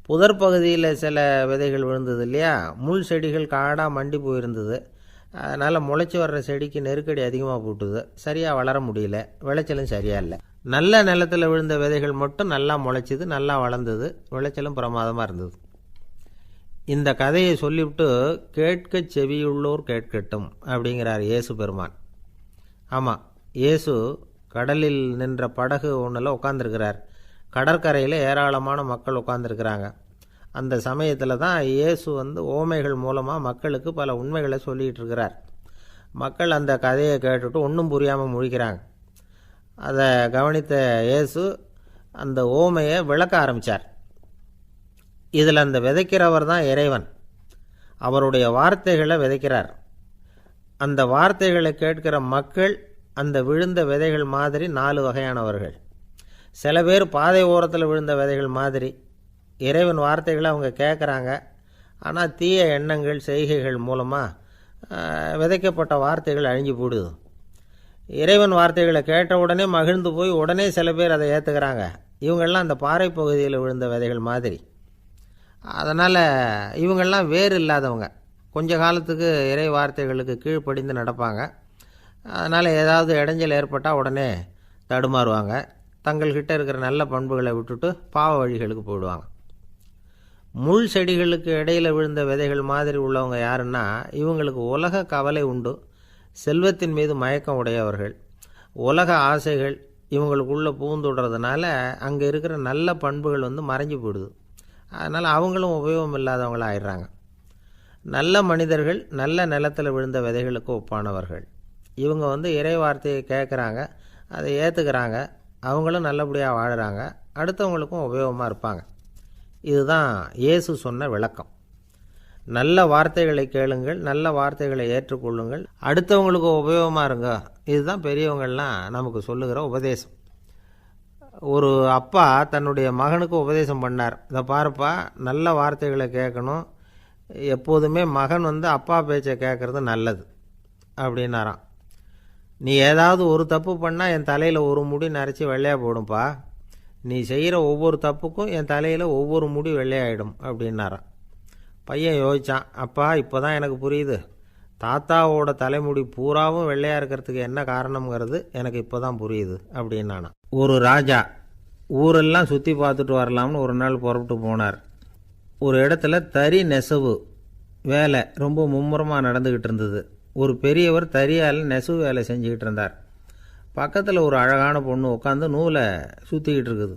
புதர் பகுதியில் சில விதைகள் விழுந்தது இல்லையா, முள் செடிகள் காடாக மண்டி போயிருந்தது, அதனால் முளைச்சி வர்ற செடிக்கு நெருக்கடி அதிகமாக போட்டுது, சரியாக வளர முடியல, விளைச்சலும் சரியாக இல்லை. நல்ல நிலத்தில் விழுந்த விதைகள் மட்டும் நல்லா முளைச்சிது, நல்லா வளர்ந்தது, விளைச்சலும் பிரமாதமாக இருந்தது. இந்த கதையை சொல்லிவிட்டு கேட்க செவியுள்ளோர் கேட்கட்டும் அப்படிங்கிறார் இயேசு பெருமான். ஆமாம், இயேசு கடலில் நின்ற படகு ஒன்றில் உட்காந்துருக்கிறார். கடற்கரையில் ஏராளமான மக்கள் உட்காந்துருக்கிறாங்க. அந்த சமயத்தில் தான் இயேசு ஓமைகள் மூலமாக மக்களுக்கு பல உண்மைகளை சொல்லிகிட்டு இருக்கிறார். மக்கள் அந்த கதையை கேட்டுட்டு ஒன்றும் புரியாமல் முழிக்கிறாங்க. அதை கவனித்த இயேசு அந்த ஓமையை விளக்க ஆரம்பித்தார். இதில் அந்த விதைக்கிறவர் தான் இறைவன், அவருடைய வார்த்தைகளை விதைக்கிறார். அந்த வார்த்தைகளை கேட்கிற மக்கள் அந்த விழுந்த விதைகள் மாதிரி 4 வகையானவர்கள். சில பேர் பாதை ஓரத்தில் விழுந்த விதைகள் மாதிரி இறைவன் வார்த்தைகளை அவங்க கேட்குறாங்க, ஆனால் தீய எண்ணங்கள் செய்கைகள் மூலமாக விதைக்கப்பட்ட வார்த்தைகள் அழிஞ்சு போடுது. இறைவன் வார்த்தைகளை கேட்ட உடனே மகிழ்ந்து போய் உடனே சில பேர் அதை ஏற்றுக்கிறாங்க. இவங்கெல்லாம் அந்த பாறை பகுதியில் விழுந்த விதைகள் மாதிரி. அதனால் இவங்கெல்லாம் வேறு இல்லாதவங்க, கொஞ்ச காலத்துக்கு இறை வார்த்தைகளுக்கு கீழ்ப்படிந்து நடப்பாங்க. அதனால் ஏதாவது இடைஞ்சல் ஏற்பட்டால் உடனே தடுமாறுவாங்க, தங்கள்கிட்ட இருக்கிற நல்ல பண்புகளை விட்டுட்டு பாவ வழிகளுக்கு போயிடுவாங்க. முள் செடிகளுக்கு இடையில் விழுந்த விதைகள் மாதிரி உள்ளவங்க யாருன்னா, இவங்களுக்கு உலக கவலை உண்டு, செல்வத்தின் மீது மயக்கம் உடையவர்கள், உலக ஆசைகள் இவங்களுக்குள்ளே பூந்துடுறதுனால அங்கே இருக்கிற நல்ல பண்புகள் மறைஞ்சு போயிடுது. அதனால் அவங்களும் உபயோகம் இல்லாதவங்களாக ஆயிடுறாங்க. நல்ல மனிதர்கள் நல்ல நிலத்தில் விழுந்த விதைகளுக்கு ஒப்பானவர்கள். இவங்க இறை வார்த்தையை கேட்குறாங்க, அதை ஏற்றுக்கிறாங்க, அவங்களும் நல்லபடியாக வாழுறாங்க, அடுத்தவங்களுக்கும் உபயோகமாக இருப்பாங்க. இதுதான் இயேசு சொன்ன விளக்கம். நல்ல வார்த்தைகளை கேளுங்கள், நல்ல வார்த்தைகளை ஏற்றுக்கொள்ளுங்கள், அடுத்தவங்களுக்கு உபயோகமாக இருங்க. இதுதான் பெரியவங்கள்லாம் நமக்கு சொல்லுகிற உபதேசம். ஒரு அப்பா தன்னுடைய மகனுக்கு உபதேசம் பண்ணார். இதை பாருப்பா, நல்ல வார்த்தைகளை கேட்கணும், எப்போதுமே மகன் அப்பா பேச்சை கேட்குறது நல்லது அப்படின்னாராம். நீ ஏதாவது ஒரு தப்பு பண்ணால் என் தலையில் ஒரு முடி நரைச்சி வெள்ளையாக போடும்பா, நீ செய்கிற ஒவ்வொரு தப்புக்கும் என் தலையில் ஒவ்வொரு முடி வெள்ளையாயிடும் அப்படின்னாராம். பையன் யோசித்தான், அப்பா இப்போ தான் எனக்கு புரியுது, தாத்தாவோட தலைமுடி பூராவும் வெள்ளையாக இருக்கிறதுக்கு என்ன காரணங்கிறது எனக்கு இப்போ தான் புரியுது அப்படின்னானா. ஒரு ராஜா ஊரெல்லாம் சுற்றி பார்த்துட்டு வரலாம்னு ஒரு நாள் புறப்பட்டு போனார். ஒரு இடத்துல தறி நெசவு வேலை ரொம்ப மும்முரமாக நடந்துக்கிட்டு இருந்தது. ஒரு பெரியவர் தறியால் நெசவு வேலை செஞ்சுக்கிட்டு இருந்தார். பக்கத்தில் ஒரு அழகான பொண்ணு உட்காந்து நூலை சுற்றிக்கிட்டு இருக்குது.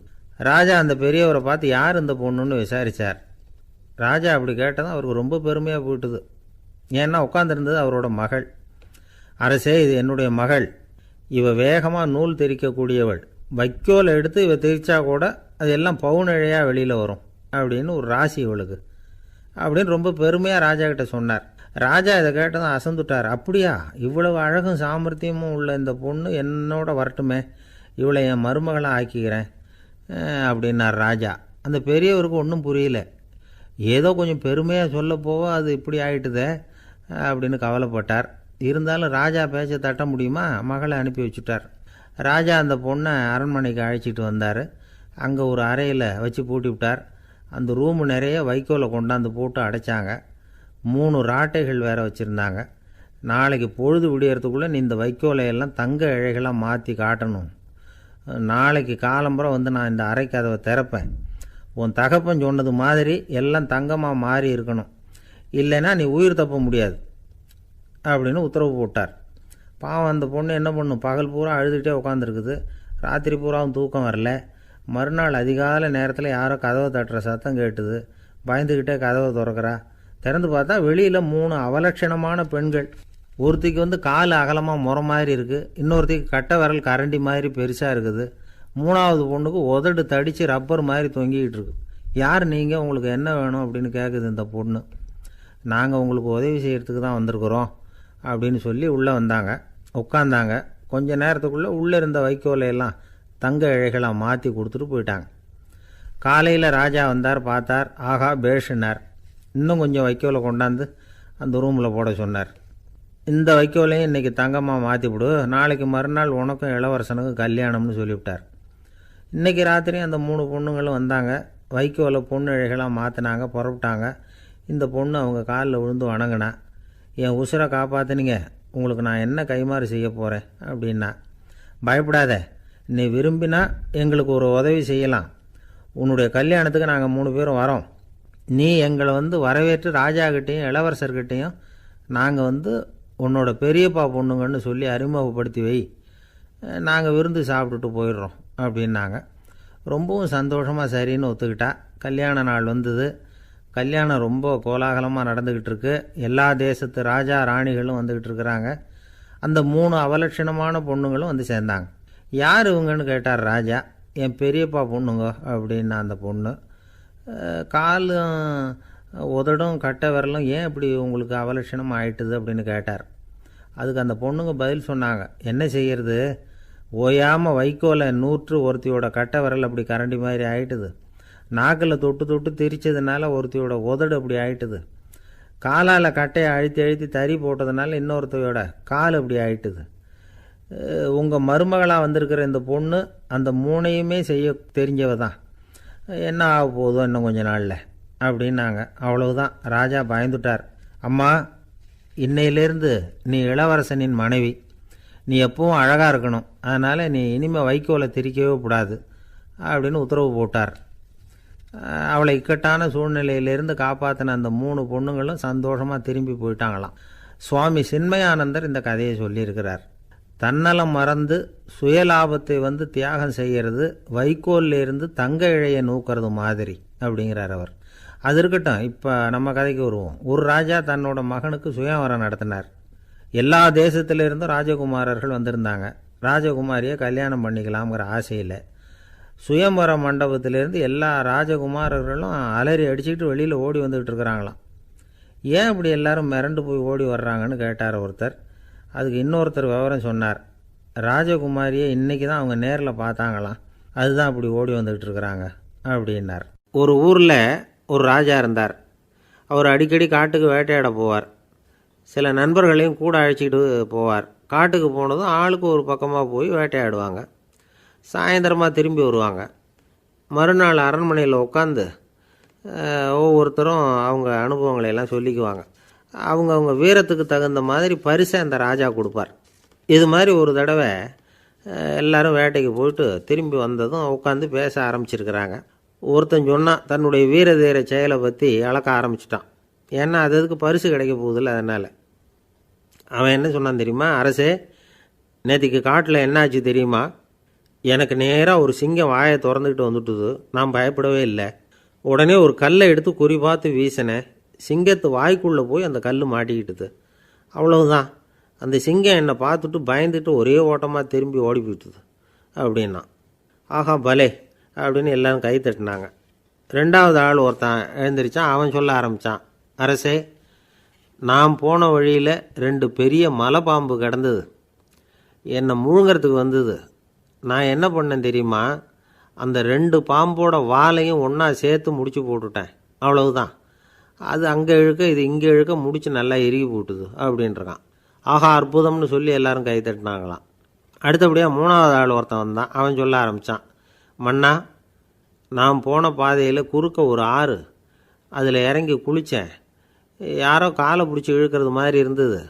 ராஜா அந்த பெரியவரை பார்த்து யார் இந்த பொண்ணுன்னு விசாரித்தார். ராஜா அப்படி கேட்டதும் அவருக்கு ரொம்ப பெருமையாக போயிட்டுது. ஏன்னா உட்காந்துருந்தது அவரோட மகள். அரசே, இது என்னுடைய மகள், இவ வேகமாக நூல் தெரிக்கக்கூடியவள், வைக்கோலை எடுத்து இவ தெரிச்சா கூட அது எல்லாம் பவுனிழையாக வெளியில் வரும் அப்படின்னு ஒரு ராசி இவளுக்கு அப்படின்னு ரொம்ப பெருமையாக ராஜா கிட்ட சொன்னார். ராஜா இதை கேட்டதும் அசந்துட்டார். அப்படியா, இவ்வளவு அழகும் சாமர்த்தியமும் உள்ள இந்த பொண்ணு என்னோட வரட்டுமே, இவளை என் மருமகளை ஆக்கிக்கிறேன் அப்படின்னார் ராஜா. அந்த பெரியவருக்கு ஒன்றும் புரியல. ஏதோ கொஞ்சம் பெருமையாக சொல்ல போவோ அது இப்படி ஆயிட்டுதே அப்படின்னு கவலைப்பட்டார். இருந்தாலும் ராஜா பேச்ச தட்ட முடியுமா, மகளை அனுப்பி வச்சுட்டார். ராஜா அந்த பொண்ணை அரண்மனைக்கு அழைச்சிட்டு வந்தார். அங்கே ஒரு அறையில் வச்சு பூட்டி விட்டார். அந்த ரூமு நிறைய வைக்கோலை கொண்டாந்து போட்டு அடைச்சாங்க. 3 ராட்டைகள் வேறு வச்சுருந்தாங்க. நாளைக்கு பொழுது விடியறதுக்குள்ளே நீ இந்த வைக்கோலையெல்லாம் தங்க இழைகளாக மாற்றி காட்டணும். நாளைக்கு காலம்புறம் நான் இந்த அறை கதவை திறப்பேன். உன் தகப்பன் சொன்னது மாதிரி எல்லாம் தங்கமாக மாறி இருக்கணும், இல்லைன்னா நீ உயிர் தப்ப முடியாது அப்படின்னு உத்தரவு போட்டார். பாவம் அந்த பொண்ணு என்ன பண்ணும், பகல் பூரா அழுதுகிட்டே உட்காந்துருக்குது. ராத்திரி பூராவும் தூக்கம் வரல. மறுநாள் அதிகாலை நேரத்தில் யாரோ கதவை தட்டுற சத்தம் கேட்டுது. பயந்துக்கிட்டே கதவை திறக்கிறா. திறந்து பார்த்தா வெளியில் 3 அவலட்சணமான பெண்கள். ஒருத்திக்கு கால் அகலமாக முறை மாதிரி இருக்குது, இன்னொருத்திக்கு கட்டை விரல் கரண்டி மாதிரி பெருசாக இருக்குது, 3ஆவது பொண்ணுக்கு உதடு தடித்து ரப்பர் மாதிரி தொங்கிக்கிட்டு இருக்கு. யார் நீங்கள், உங்களுக்கு என்ன வேணும் அப்படின்னு கேட்குது இந்த பொண்ணு. நாங்கள் உங்களுக்கு உதவி செய்கிறதுக்கு தான் வந்திருக்கிறோம் அப்படின்னு சொல்லி உள்ளே வந்தாங்க. உட்காந்தாங்க. கொஞ்ச நேரத்துக்குள்ளே உள்ளே இருந்த வைக்கோலையெல்லாம் தங்க இழைகளாக மாற்றி கொடுத்துட்டு போயிட்டாங்க. காலையில் ராஜா வந்தார், பார்த்தார். ஆகா பேஷுன்னார். இன்னும் கொஞ்சம் வைக்கோலை கொண்டாந்து அந்த ரூமில் போட சொன்னார். இந்த வைக்கோலையும் இன்றைக்கி தங்கமாக மாற்றிவிடு, நாளைக்கு மறுநாள் உனக்கும் இளவரசனுக்கும் கல்யாணம்னு சொல்லிவிட்டார். இன்றைக்கி ராத்திரி அந்த 3 பொண்ணுங்களும் வந்தாங்க. வைக்கோலை பொண்ணு இழைகளாக மாற்றினாங்க, புறப்பட்டாங்க. இந்த பொண்ணு அவங்க காலில் விழுந்து வணங்கினா. என் உசுரை காப்பாற்றினீங்க, உங்களுக்கு நான் என்ன கைமாறு செய்ய போகிறேன் அப்படின்னா. பயப்படாத, நீ விரும்பினா எங்களுக்கு ஒரு உதவி செய்யலாம். உன்னுடைய கல்யாணத்துக்கு நாங்கள் 3 பேரும் வரோம். நீ எங்களை வரவேற்று ராஜாக்கிட்டேயும் இளவரசர்கிட்டையும் நாங்கள் உன்னோட பெரியப்பா பொண்ணுங்கன்னு சொல்லி அறிமுகப்படுத்தி வை, நாங்கள் விருந்து சாப்பிட்டுட்டு போயிடுறோம் அப்படின்னாங்க. ரொம்பவும் சந்தோஷமாக சரின்னு ஒத்துக்கிட்டா. கல்யாண நாள் வந்தது. கல்யாணம் ரொம்ப கோலாகலமாக நடந்துக்கிட்டு இருக்கு. எல்லா தேசத்து ராஜா ராணிகளும் வந்துக்கிட்டு இருக்கிறாங்க. அந்த 3 அவலட்சணமான பொண்ணுங்களும் சேர்ந்தாங்க. யார் இவங்கன்னு கேட்டார் ராஜா. என் பெரியப்பா பொண்ணுங்க அப்படின்னா அந்த பொண்ணு. காலும் உதடும் கட்டை விரலும் ஏன் இப்படி உங்களுக்கு அவலட்சணம் ஆயிட்டுது அப்படின்னு கேட்டார். அதுக்கு அந்த பொண்ணுங்க பதில் சொன்னாங்க. என்ன செய்கிறது, ஓயாமல் வைக்கோலை நூற்று ஒருத்தியோட கட்டை விரல் அப்படி கரண்டி மாதிரி ஆயிட்டுது, நாக்கில் தொட்டு தொட்டு திரிச்சதுனால ஒருத்தியோட உதடு அப்படி ஆயிட்டுது, காலால் கட்டையை அழுத்தி அழுத்தி தறி போட்டதுனால இன்னொருத்தையோட கால் அப்படி ஆயிட்டுது. உங்கள் மருமகளாக வந்திருக்கிற இந்த பொண்ணு அந்த 3ஐயுமே செய்ய தெரிஞ்சவ தான். என்ன ஆக போதும் இன்னும் கொஞ்ச நாளில் அப்படின்னாங்க. அவ்வளவுதான். ராஜா பயந்துட்டார். அம்மா, இன்னையிலேருந்து நீ இளவரசனின் மனைவி, நீ எப்பவும் அழகாக இருக்கணும், அதனால் நீ இனிமேல் வைக்கோலை திரிக்கவே கூடாது அப்படின்னு உத்தரவு போட்டார். அவளை இக்கட்டான சூழ்நிலையிலேருந்து காப்பாற்றின அந்த 3 பொண்ணுங்களும் சந்தோஷமாக திரும்பி போயிட்டாங்களாம். சுவாமி சின்மயானந்தர் இந்த கதையை சொல்லியிருக்கிறார். தன்னலம் மறந்து சுயலாபத்தை தியாகம் செய்கிறது வைக்கோல்லேருந்து தங்க இழையை நூக்கிறது மாதிரி அப்படிங்கிறார் அவர். அது இருக்கட்டும், இப்போ நம்ம கதைக்கு வருவோம். ஒரு ராஜா தன்னோட மகனுக்கு சுயவரம் நடத்தினார். எல்லா தேசத்திலிருந்தும் ராஜகுமாரர்கள் வந்திருந்தாங்க. ராஜகுமாரியை கல்யாணம் பண்ணிக்கலாம்ங்கிற ஆசையில் சுயம்பர மண்டபத்திலேருந்து எல்லா ராஜகுமாரர்களும் அலறி அடிச்சுக்கிட்டு வெளியில் ஓடி வந்துக்கிட்டு இருக்கிறாங்களாம். ஏன் இப்படி எல்லாரும் மிரண்டு போய் ஓடி வர்றாங்கன்னு கேட்டார் ஒருத்தர். அதுக்கு இன்னொருத்தர் விவரம் சொன்னார். ராஜகுமாரியை இன்றைக்கி தான் அவங்க நேரில் பார்த்தாங்களாம். அதுதான் இப்படி ஓடி வந்துக்கிட்டு இருக்கிறாங்க அப்படின்னார். ஒரு ஊரில் ஒரு ராஜா இருந்தார். அவர் அடிக்கடி காட்டுக்கு வேட்டையாட போவார். சில நண்பர்களையும் கூட அழைச்சிக்கிட்டு போவார். காட்டுக்கு போனதும் ஆளுக்கு ஒரு பக்கமாக போய் வேட்டையாடுவாங்க. சாயந்தரமாக திரும்பி வருவாங்க. மறுநாள் அரண்மனையில் உட்காந்து ஒவ்வொருத்தரும் அவங்க அனுபவங்களை எல்லாம் சொல்லிக்குவாங்க. அவங்க வீரத்துக்கு தகுந்த மாதிரி பரிசை அந்த ராஜா கொடுப்பார். இது மாதிரி ஒரு தடவை எல்லோரும் வேட்டைக்கு போயிட்டு திரும்பி வந்ததும் உட்காந்து பேச ஆரம்பிச்சிருக்கிறாங்க. ஒருத்தன் சொன்னான், தன்னுடைய வீர தீர செயலை பற்றி அளக்க ஆரம்பிச்சிட்டான். ஏன்னா அதுக்கு பரிசு கிடைக்க போகுதில்ல, அதனால். அவன் என்ன சொன்னான் தெரியுமா? அரசே, நேற்றுக்கு காட்டில் என்னாச்சு தெரியுமா? எனக்கு நேராக ஒரு சிங்கம் வாயை திறந்துக்கிட்டு வந்துட்டுது. நான் பயப்படவே இல்லை. உடனே ஒரு கல்லை எடுத்து குறி பார்த்து வீசினேன். சிங்கத்து வாய்க்குள்ளே போய் அந்த கல் மாட்டிக்கிட்டுது. அவ்வளவுதான். அந்த சிங்கம் என்னை பார்த்துட்டு பயந்துட்டு ஒரே ஓட்டமாக திரும்பி ஓடி போயிட்டுது அப்படின்னா. ஆஹா பலே அப்படின்னு எல்லாரும் கை தட்டினாங்க. ரெண்டாவது ஆள் ஒருத்தன் எழுந்திரிச்சான். அவன் சொல்ல ஆரம்பித்தான், அரசே, நான் போன வழியில் 2 பெரிய மலைப்பாம்பு கிடந்தது. என்னை முழுங்கிறதுக்கு வந்தது. நான் என்ன பண்ணேன் தெரியுமா? அந்த 2 பாம்போட வாலையும் ஒன்றா சேர்த்து முடிச்சு போட்டுட்டேன். அவ்வளவுதான். அது அங்கே இழுக்க இது இங்கே இழுக்க முடிச்சு நல்லா இறுகி போட்டுது அப்படின்றான். ஆஹா அற்புதம்னு சொல்லி எல்லாரும் கை தட்டினாங்களாம். அடுத்தபடியாக 3வது ஆள் ஒருத்தன் வந்தான். அவன் சொல்ல ஆரம்பித்தான், மன்னா, நான் போன பாதையில் குறுக்க ஒரு ஆறு. அதில் இறங்கி குளித்தேன். யாரோ காலை பிடிச்சி இழுக்கிறது மாதிரி இருந்தது.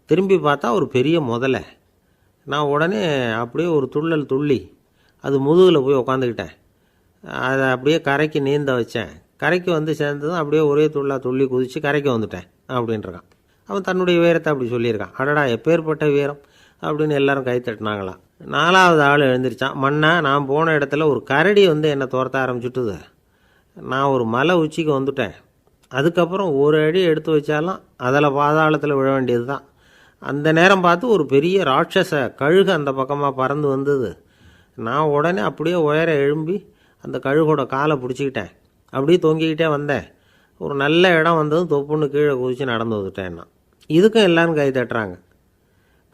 திரும்பி பார்த்தா ஒரு பெரிய முதலை. நான் உடனே அப்படியே ஒரு துள்ளல் துள்ளி அது முதுகில் போய் உக்காந்துக்கிட்டேன். அதை அப்படியே கரைக்கு நீந்த வச்சேன். கரைக்கு வந்து சேர்ந்ததும் அப்படியே ஒரே துள்ளி குதித்து கரைக்கு வந்துட்டேன் அப்படின்றான். அவன் தன்னுடைய வீரத்தை அப்படி சொல்லியிருக்கான். அடடா எப்பேற்பட்ட வீரம் அப்படின்னு எல்லாரும் கை தட்டினாங்களாம். 4வது ஆள் எழுந்திரிச்சான். மன்னா, நான் போன இடத்துல ஒரு கரடி வந்து என்னை துரத்த ஆரம்பிச்சுட்டுது. நான் ஒரு மலை உச்சிக்கு வந்துட்டேன். அதுக்கப்புறம் ஒரு அடி எடுத்து வச்சாலும் அதில் பாதாளத்தில் விழ வேண்டியது தான். அந்த நேரம் பார்த்து ஒரு பெரிய ராட்சச கழுகு அந்த பக்கமாக பறந்து வந்தது. நான் உடனே அப்படியே உயர எழும்பி அந்த கழுகோட காலை பிடிச்சிக்கிட்டேன். அப்படியே தொங்கிக்கிட்டே வந்தேன். ஒரு நல்ல இடம் வந்ததும் தொப்புன்னு கீழே குதித்து நடந்து வந்துட்டேன்னா. இதுக்கும் எல்லோரும் கை தட்டுறாங்க.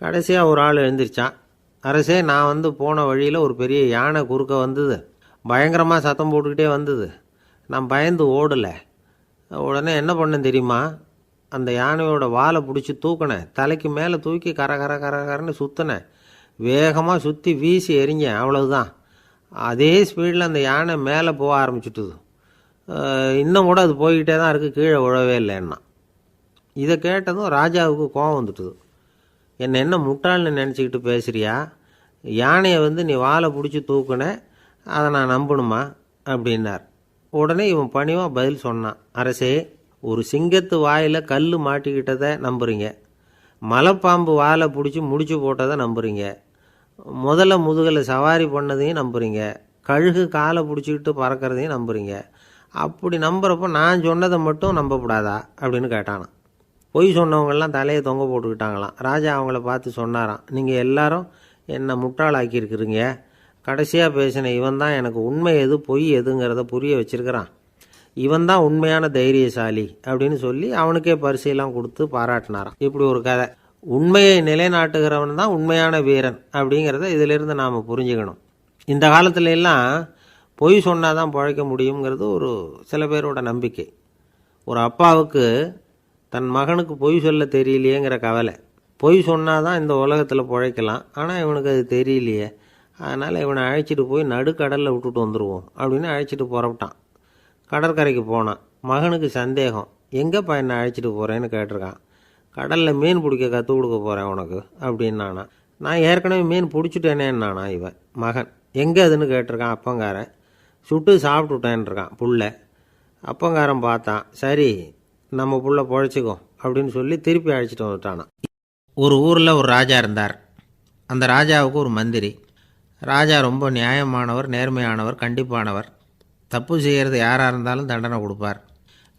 கடைசியாக ஒரு ஆள் எழுந்திரிச்சான். அரசே, நான் வந்து போன வழியில் ஒரு பெரிய யானை குறுக்க வந்தது. பயங்கரமாக சத்தம் போட்டுக்கிட்டே வந்தது. நான் பயந்து ஓடலை. உடனே என்ன பண்ணேன் தெரியுமா? அந்த யானையோட வாலை பிடிச்சி தூக்கினேன். தலைக்கு மேலே தூக்கி கரன்னு சுற்றினேன். வேகமாக சுற்றி வீசி எறிஞ்சேன். அவ்வளவுதான். அதே ஸ்பீடில் அந்த யானை மேலே போக ஆரம்பிச்சுட்டுது. இன்னும் கூட அது போய்கிட்டே தான் இருக்குது, கீழே விழவே இல்லைன்னா. இதை கேட்டதும் ராஜாவுக்கு கோபம் வந்துட்டுது. என்ன முட்டாள்னு நினச்சிக்கிட்டு பேசுகிறியா? யானையை வந்து நீ வாலை பிடிச்சி தூக்குன, அதை நான் நம்பணுமா அப்படின்னார். உடனே இவன் பணிவாக பதில் சொன்னான், அரசே, ஒரு சிங்கத்து வாயில் கல் மாட்டிக்கிட்டதை நம்புறீங்க, மலைப்பாம்பு வாலை பிடிச்சி முடிச்சு போட்டதை நம்புறீங்க, முதல்ல முதுகில் சவாரி பண்ணதையும் நம்புறீங்க, கழுகு காலை பிடிச்சிக்கிட்டு பறக்கிறதையும் நம்புறீங்க. அப்படி நம்புறப்போ நான் சொன்னதை மட்டும் நம்பக்கூடாதா அப்படின்னு கேட்டானான். பொய் சொன்னவங்கெல்லாம் தலையை தொங்க போட்டுக்கிட்டாங்களாம். ராஜா அவங்கள பார்த்து சொன்னாராம், நீங்கள் எல்லாரும் என்னை முட்டாளாக்கியிருக்கிறீங்க. கடைசியாக பேசின இவன் தான் எனக்கு உண்மை எது பொய் எதுங்கிறத புரிய வச்சிருக்கிறான். இவன் தான் உண்மையான தைரியசாலி அப்படின்னு சொல்லி அவனுக்கே பரிசையெல்லாம் கொடுத்து பாராட்டினாராம். இப்படி ஒரு கதை. உண்மையை நிலைநாட்டுகிறவன் தான் உண்மையான வீரன் அப்படிங்கிறத இதிலிருந்து நாம் புரிஞ்சுக்கணும். இந்த காலத்துல எல்லாம் பொய் சொன்னால் தான் பழைக்க முடியுங்கிறது ஒரு சில பேரோட நம்பிக்கை. ஒரு அப்பாவுக்கு தன் மகனுக்கு பொய் சொல்ல தெரியலையேங்கிற கவலை. பொய் சொன்னால் தான் இந்த உலகத்தில் பிழைக்கலாம், ஆனால் இவனுக்கு அது தெரியலையே, அதனால் இவனை அழைச்சிட்டு போய் நடுக்கடலில் விட்டுட்டு வந்துடுவோம் அப்படின்னு அழைச்சிட்டு புறப்பட்டான். கடற்கரைக்கு போனான். மகனுக்கு சந்தேகம், எங்கேப்பா என்னை அழைச்சிட்டு போகிறேன்னு கேட்டிருக்கான். கடலில் மீன் பிடிக்க கற்றுக் கொடுக்க போகிறேன் உனக்கு அப்படின்னானா. நான் ஏற்கனவே மீன் பிடிச்சிட்டேனேன்னானா இவன் மகன். எங்கே அதுன்னு கேட்டிருக்கான் அப்பங்காரன். சுட்டு சாப்பிட்டுட்டேன்ருக்கான் புள்ள. அப்பங்காரன் பார்த்தான், சரி நம்ம புள்ள பொழைச்சிக்கோ அப்படின்னு சொல்லி திருப்பி அழைச்சிட்டு வந்துட்டானா. ஒரு ஊரில் ஒரு ராஜா இருந்தார். அந்த ராஜாவுக்கு ஒரு மந்திரி. ராஜா ரொம்ப நியாயமானவர், நேர்மையானவர், கண்டிப்பானவர். தப்பு செய்கிறது யாராக இருந்தாலும் தண்டனை கொடுப்பார்.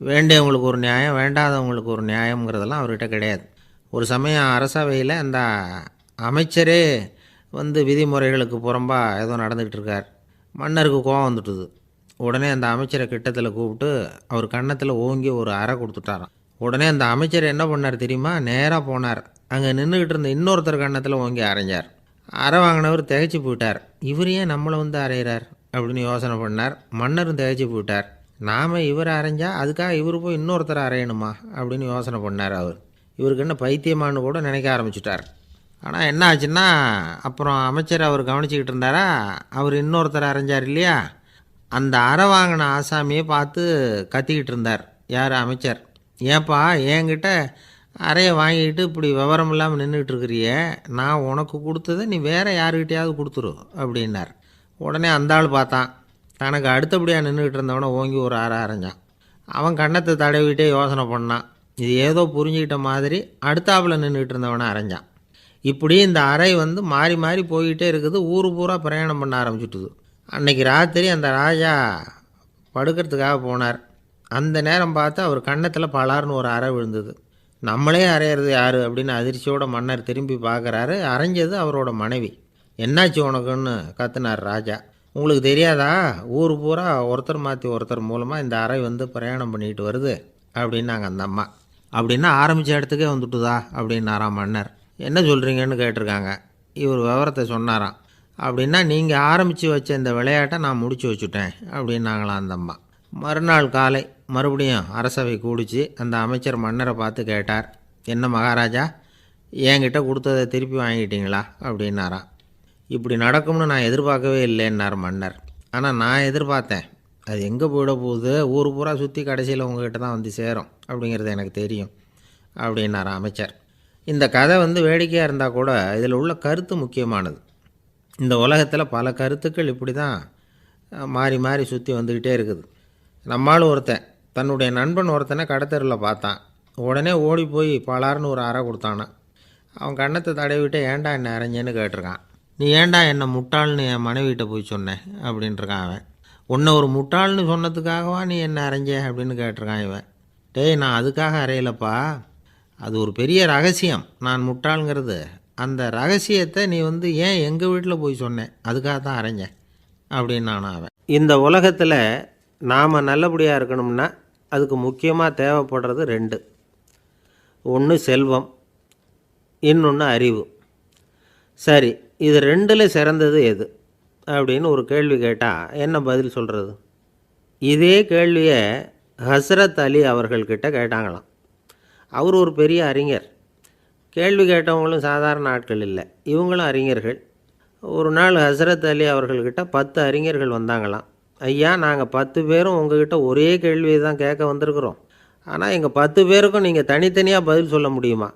வேண்டியவங்களுக்கு ஒரு நியாயம், வேண்டாதவங்களுக்கு ஒரு நியாயங்கிறதெல்லாம் அவர்கிட்ட கிடையாது. ஒரு சமயம் அரசவையில் அந்த அமைச்சரே வந்து விதிமுறைகளுக்கு புறம்பாக ஏதோ நடந்துக்கிட்டு இருக்கார். மன்னருக்கு கோபம் வந்துட்டுது. உடனே அந்த அமைச்சரை கிட்டத்தில் கூப்பிட்டு அவர் கன்னத்தில் ஓங்கி ஒரு அறை கொடுத்துட்டாராம். உடனே அந்த அமைச்சர் என்ன பண்ணார் தெரியுமா? நேராக போனார். அங்கே நின்றுக்கிட்டு இருந்த இன்னொருத்தர் கன்னத்தில் ஓங்கி அரைஞ்சார். அறை வாங்கினவர் திகைச்சு போயிட்டார். இவர் ஏன் நம்மளை வந்து அறையிறார் அப்படின்னு யோசனை பண்ணார். மன்னரும் திகைச்சு போயிட்டார். நாம் இவரை அரைஞ்சா அதுக்காக இவர் போய் இன்னொருத்தரை அரையணுமா அப்படின்னு யோசனை பண்ணார். இவருக்கு என்ன பைத்தியமானு கூட நினைக்க ஆரம்பிச்சிட்டார். ஆனால் என்ன ஆச்சுன்னா, அப்புறம் அமைச்சர் அவர் கவனிச்சிக்கிட்டு இருந்தாரா, அவர் இன்னொருத்தரை அரைஞ்சார் இல்லையா, அந்த அறை வாங்கின ஆசாமியை பார்த்து கத்திக்கிட்டு இருந்தார். யார்? அமைச்சர். ஏன்பா என்கிட்ட அறையை வாங்கிக்கிட்டு இப்படி விவரம் இல்லாமல் நின்றுட்டு இருக்கிறியே, நான் உனக்கு கொடுத்ததை நீ வேறு யாருக்கிட்டையாவது கொடுத்துரு அப்படின்னார். உடனே அந்த ஆள் பார்த்தான். தனக்கு அடுத்தபடியாக நின்றுக்கிட்டு இருந்தவனை ஓங்கி ஒரு அறை அரைஞ்சான். அவன் கன்னத்தை தடவிட்டே யோசனை பண்ணான். இது ஏதோ புரிஞ்சுக்கிட்ட மாதிரி அடுத்தாப்பில் நின்றுக்கிட்டு இருந்தவனை அரைஞ்சான். இப்படி இந்த அறை வந்து மாறி மாறி போய்கிட்டே இருக்குது. ஊர் பூரா பிரயாணம் பண்ண ஆரம்பிச்சுட்டுது. அன்றைக்கி ராத்திரி அந்த ராஜா படுக்கிறதுக்காக போனார். அந்த நேரம் பார்த்து அவர் கன்னத்தில் பலார்னு ஒரு அறை விழுந்தது. நம்மளே அரையிறது யார் அப்படின்னு அதிர்ச்சியோட மன்னர் திரும்பி பார்க்குறாரு. அரைஞ்சது அவரோட மனைவி. என்னாச்சு உனக்குன்னு கத்துனார் ராஜா. உங்களுக்கு தெரியாதா, ஊர் பூரா ஒருத்தர் மாற்றி ஒருத்தர் மூலமாக இந்த அறை வந்து பிரயாணம் பண்ணிக்கிட்டு வருது அப்படின்னாங்க அந்த அம்மா. அப்படின்னா ஆரம்பித்த இடத்துக்கே வந்துட்டுதா அப்படின்னாராம் மன்னர். என்ன சொல்கிறீங்கன்னு கேட்டிருக்காங்க. இவர் விவரத்தை சொன்னாராம். அப்படின்னா நீங்கள் ஆரம்பித்து வச்ச இந்த விளையாட்டை நான் முடிச்சு வச்சுட்டேன் அப்படின்னாங்களாம் அந்த அம்மா. மறுநாள் காலை மறுபடியும் அரசவை கூடிச்சு அந்த அமைச்சர் மன்னரை பார்த்து கேட்டார். என்ன மகாராஜா, என்கிட்ட கொடுத்ததை திருப்பி வாங்கிட்டீங்களா அப்படின்னாராம். இப்படி நடக்கும்னு நான் எதிர்பார்க்கவே இல்லைன்னார் மன்னர். ஆனால் நான் எதிர்பார்த்தேன். அது எங்கே போயிட போகுது, ஊர் பூரா சுற்றி கடைசியில் உங்ககிட்ட தான் வந்து சேரும் அப்படிங்கிறது எனக்கு தெரியும் அப்படின்னார் அமைச்சர். இந்த கதை வந்து வேடிக்கையாக இருந்தால் கூட இதில் உள்ள கருத்து முக்கியமானது. இந்த உலகத்தில் பல கருத்துக்கள் இப்படி தான் மாறி மாறி சுற்றி வந்துக்கிட்டே இருக்குது. நம்மளும் ஒருத்தன் தன்னுடைய நண்பன் ஒருத்தனை கடத்தெருவில் பார்த்தான். உடனே ஓடி போய் பலார்னு ஒரு அறை கொடுத்தானா. அவன் கன்னத்தை தடவிட்டு ஏன்டா என்ன அரைஞ்சேன்னு கேட்டிருக்கான். நீ ஏன்டா என்னை முட்டாள்னு என் மனைவிட்ட போய் சொன்னேன் அப்படின்ட்டுருக்கான் அவன். உன்னை ஒரு முட்டாள்னு சொன்னதுக்காகவா நீ என்ன அரைஞ்ச அப்படின்னு கேட்டிருக்கான் இவன். டேய், நான் அதுக்காக அறையலப்பா, அது ஒரு பெரிய ரகசியம். நான் முட்டாளுங்கிறது அந்த ரகசியத்தை நீ வந்து ஏன் எங்கள் வீட்டில் போய் சொன்னேன், அதுக்காக தான் அரைஞ்சேன் அப்படின்னு நானும் அவன். இந்த உலகத்தில் நாம் நல்லபடியாக இருக்கணும்னா அதுக்கு முக்கியமாக தேவைப்படுறது ரெண்டு. ஒன்று செல்வம், இன்னொன்று அறிவு. சரி, இது ரெண்டில் சிறந்தது எது அப்படின்னு ஒரு கேள்வி கேட்டால் என்ன பதில் சொல்கிறது? இதே கேள்வியை ஹஸ்ரத் அலி அவர்கள்கிட்ட கேட்டாங்களாம். அவர் ஒரு பெரிய அறிஞர். கேள்வி கேட்டவங்களும் சாதாரண ஆட்கள் இல்லை, இவங்களும் அறிஞர்கள். ஒரு நாள் ஹஸ்ரத் அலி அவர்கள்கிட்ட 10 அறிஞர்கள் வந்தாங்களாம். ஐயா, நாங்கள் 10 பேரும் உங்ககிட்ட ஒரே கேள்வியை தான் கேட்க வந்திருக்கிறோம். ஆனால் எங்கள் 10 பேருக்கும் நீங்கள் தனித்தனியாக பதில் சொல்ல முடியுமா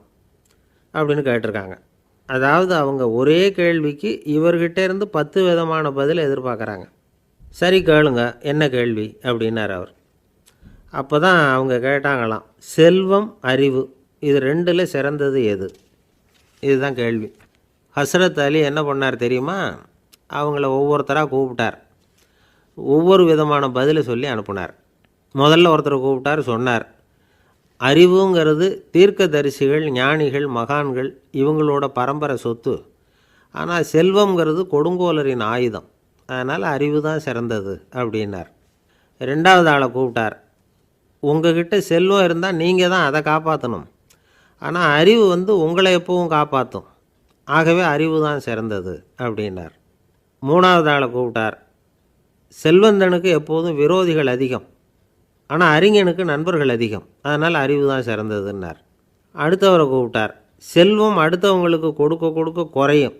அப்படின்னு கேட்டிருக்காங்க. அதாவது அவங்க ஒரே கேள்விக்கு இவர்கிட்ட இருந்து 10 விதமான பதில் எதிர்பார்க்குறாங்க. சரி கேளுங்க, என்ன கேள்வி அப்படின்னார் அவர். அப்போ தான் அவங்க கேட்டாங்களாம், செல்வம் அறிவு இது ரெண்டில் சிறந்தது எது? இதுதான் கேள்வி. ஹஸ்ரத் அலி என்ன பண்ணார் தெரியுமா? அவங்கள ஒவ்வொருத்தராக கூப்பிட்டார். ஒவ்வொரு விதமான பதிலை சொல்லி அனுப்புனார். முதல்ல ஒருத்தரை கூப்பிட்டார். சொன்னார், அறிவுங்கிறது தீர்க்கதரிசிகள், ஞானிகள், மகான்கள் இவங்களோட பரம்பரை சொத்து. ஆனால் செல்வங்கிறது கொடுங்கோலரின் ஆயுதம். அதனால் அறிவு தான் சிறந்தது அப்படின்னார். ரெண்டாவது ஆளை கூப்பிட்டார். உங்ககிட்ட செல்வம் இருந்தால் நீங்கள் தான் அதை காப்பாற்றணும். ஆனால் அறிவு வந்து உங்களை எப்பவும் காப்பாற்றும். ஆகவே அறிவு தான் சிறந்தது அப்படின்னார். மூணாவது ஆளை கூப்பிட்டார். செல்வந்தனுக்கு எப்போதும் விரோதிகள் அதிகம், ஆனால் அறிஞனுக்கு நண்பர்கள் அதிகம். அதனால் அறிவு தான் சிறந்ததுன்னார். அடுத்தவரை கூப்பிட்டார். செல்வம் அடுத்தவங்களுக்கு கொடுக்க கொடுக்க குறையும்,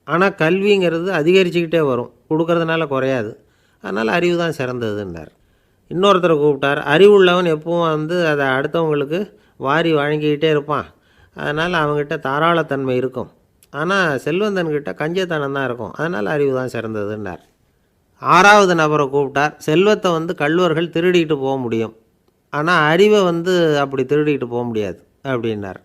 ஆனால் கல்விங்கிறது அதிகரிச்சுக்கிட்டே வரும், கொடுக்கறதுனால குறையாது. அதனால் அறிவு தான் சிறந்ததுன்னார். இன்னொருத்தரை கூப்பிட்டார். அறிவுள்ளவன் எப்பவும் வந்து அதை அடுத்தவங்களுக்கு வாரி வழங்கிக்கிட்டே இருப்பான். அதனால் அவங்ககிட்ட தாராளத்தன்மை இருக்கும். ஆனால் செல்வந்தன்கிட்ட கஞ்சத்தனம் தான் இருக்கும். அதனால் அறிவு தான் சிறந்ததுன்னார். ஆறாவது நபரை கூப்பிட்டார். செல்வத்தை வந்து கள்வர்கள் திருடிட்டு போக முடியும், ஆனால் அறிவை வந்து அப்படி திருடிட்டு போக முடியாது அப்படின்னார்.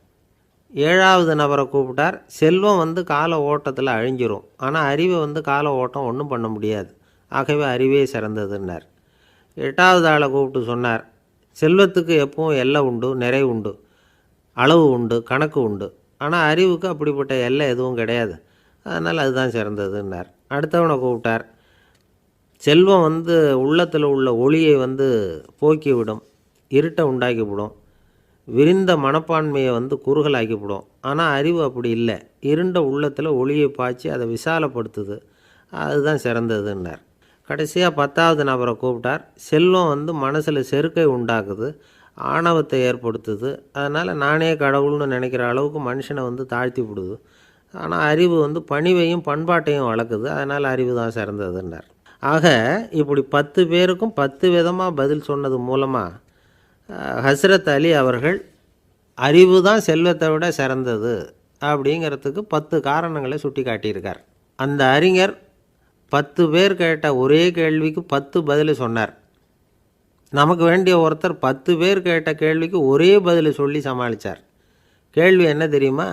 ஏழாவது நபரை கூப்பிட்டார். செல்வம் வந்து கால ஓட்டத்தில் அழிஞ்சிரும், ஆனால் அறிவை வந்து கால ஓட்டம் ஒன்றும் பண்ண முடியாது. ஆகவே அறிவே சிறந்ததுன்னார். எட்டாவது ஆளை கூப்பிட்டு சொன்னார், செல்வத்துக்கு எப்பவும் எல்லை உண்டு, நிறை உண்டு, அளவு உண்டு, கணக்கு உண்டு. ஆனால் அறிவுக்கு அப்படிப்பட்ட எல்லை எதுவும் கிடையாது. அதனால் அதுதான் சிறந்ததுன்னார். அடுத்தவனை கூப்பிட்டார். செல்வம் வந்து உள்ளத்தில் உள்ள ஒளியை வந்து போக்கிவிடும், இருட்டை உண்டாக்கிவிடும். விரிந்த மனப்பான்மையை குறுகலாக்கிவிடும். ஆனால் அறிவு அப்படி இல்லை. இருண்ட உள்ளத்தில் ஒளியை பாய்ச்சி அதை விசாலப்படுத்துது. அதுதான் சிறந்ததுன்னார். கடைசியாக 10வது நபரை கூப்பிட்டார். செல்வம் மனசில் செருக்கை உண்டாக்குது, ஆணவத்தை ஏற்படுத்துது. அதனால் நானே கடவுள்னு நினைக்கிற அளவுக்கு மனுஷனை தாழ்த்தி விடுது. ஆனால் அறிவு பணிவையும் பண்பாட்டையும் வளர்க்குது. அதனால் அறிவு தான் சிறந்ததுன்னார். ஆக இப்படி 10 பேருக்கும் 10 விதமாக பதில் சொன்னது மூலமாக ஹஸ்ரத் அலி அவர்கள் அறிவு தான் செல்வத்தை விட சிறந்தது அப்படிங்கிறதுக்கு 10 காரணங்களை சுட்டி காட்டியிருக்கார். அந்த அறிஞர் 10 பேர் கேட்ட ஒரே கேள்விக்கு 10 பதில் சொன்னார். நமக்கு வேண்டிய ஒருத்தர் 10 பேர் கேட்ட கேள்விக்கு ஒரே பதில் சொல்லி சமாளித்தார். கேள்வி என்ன தெரியுமா?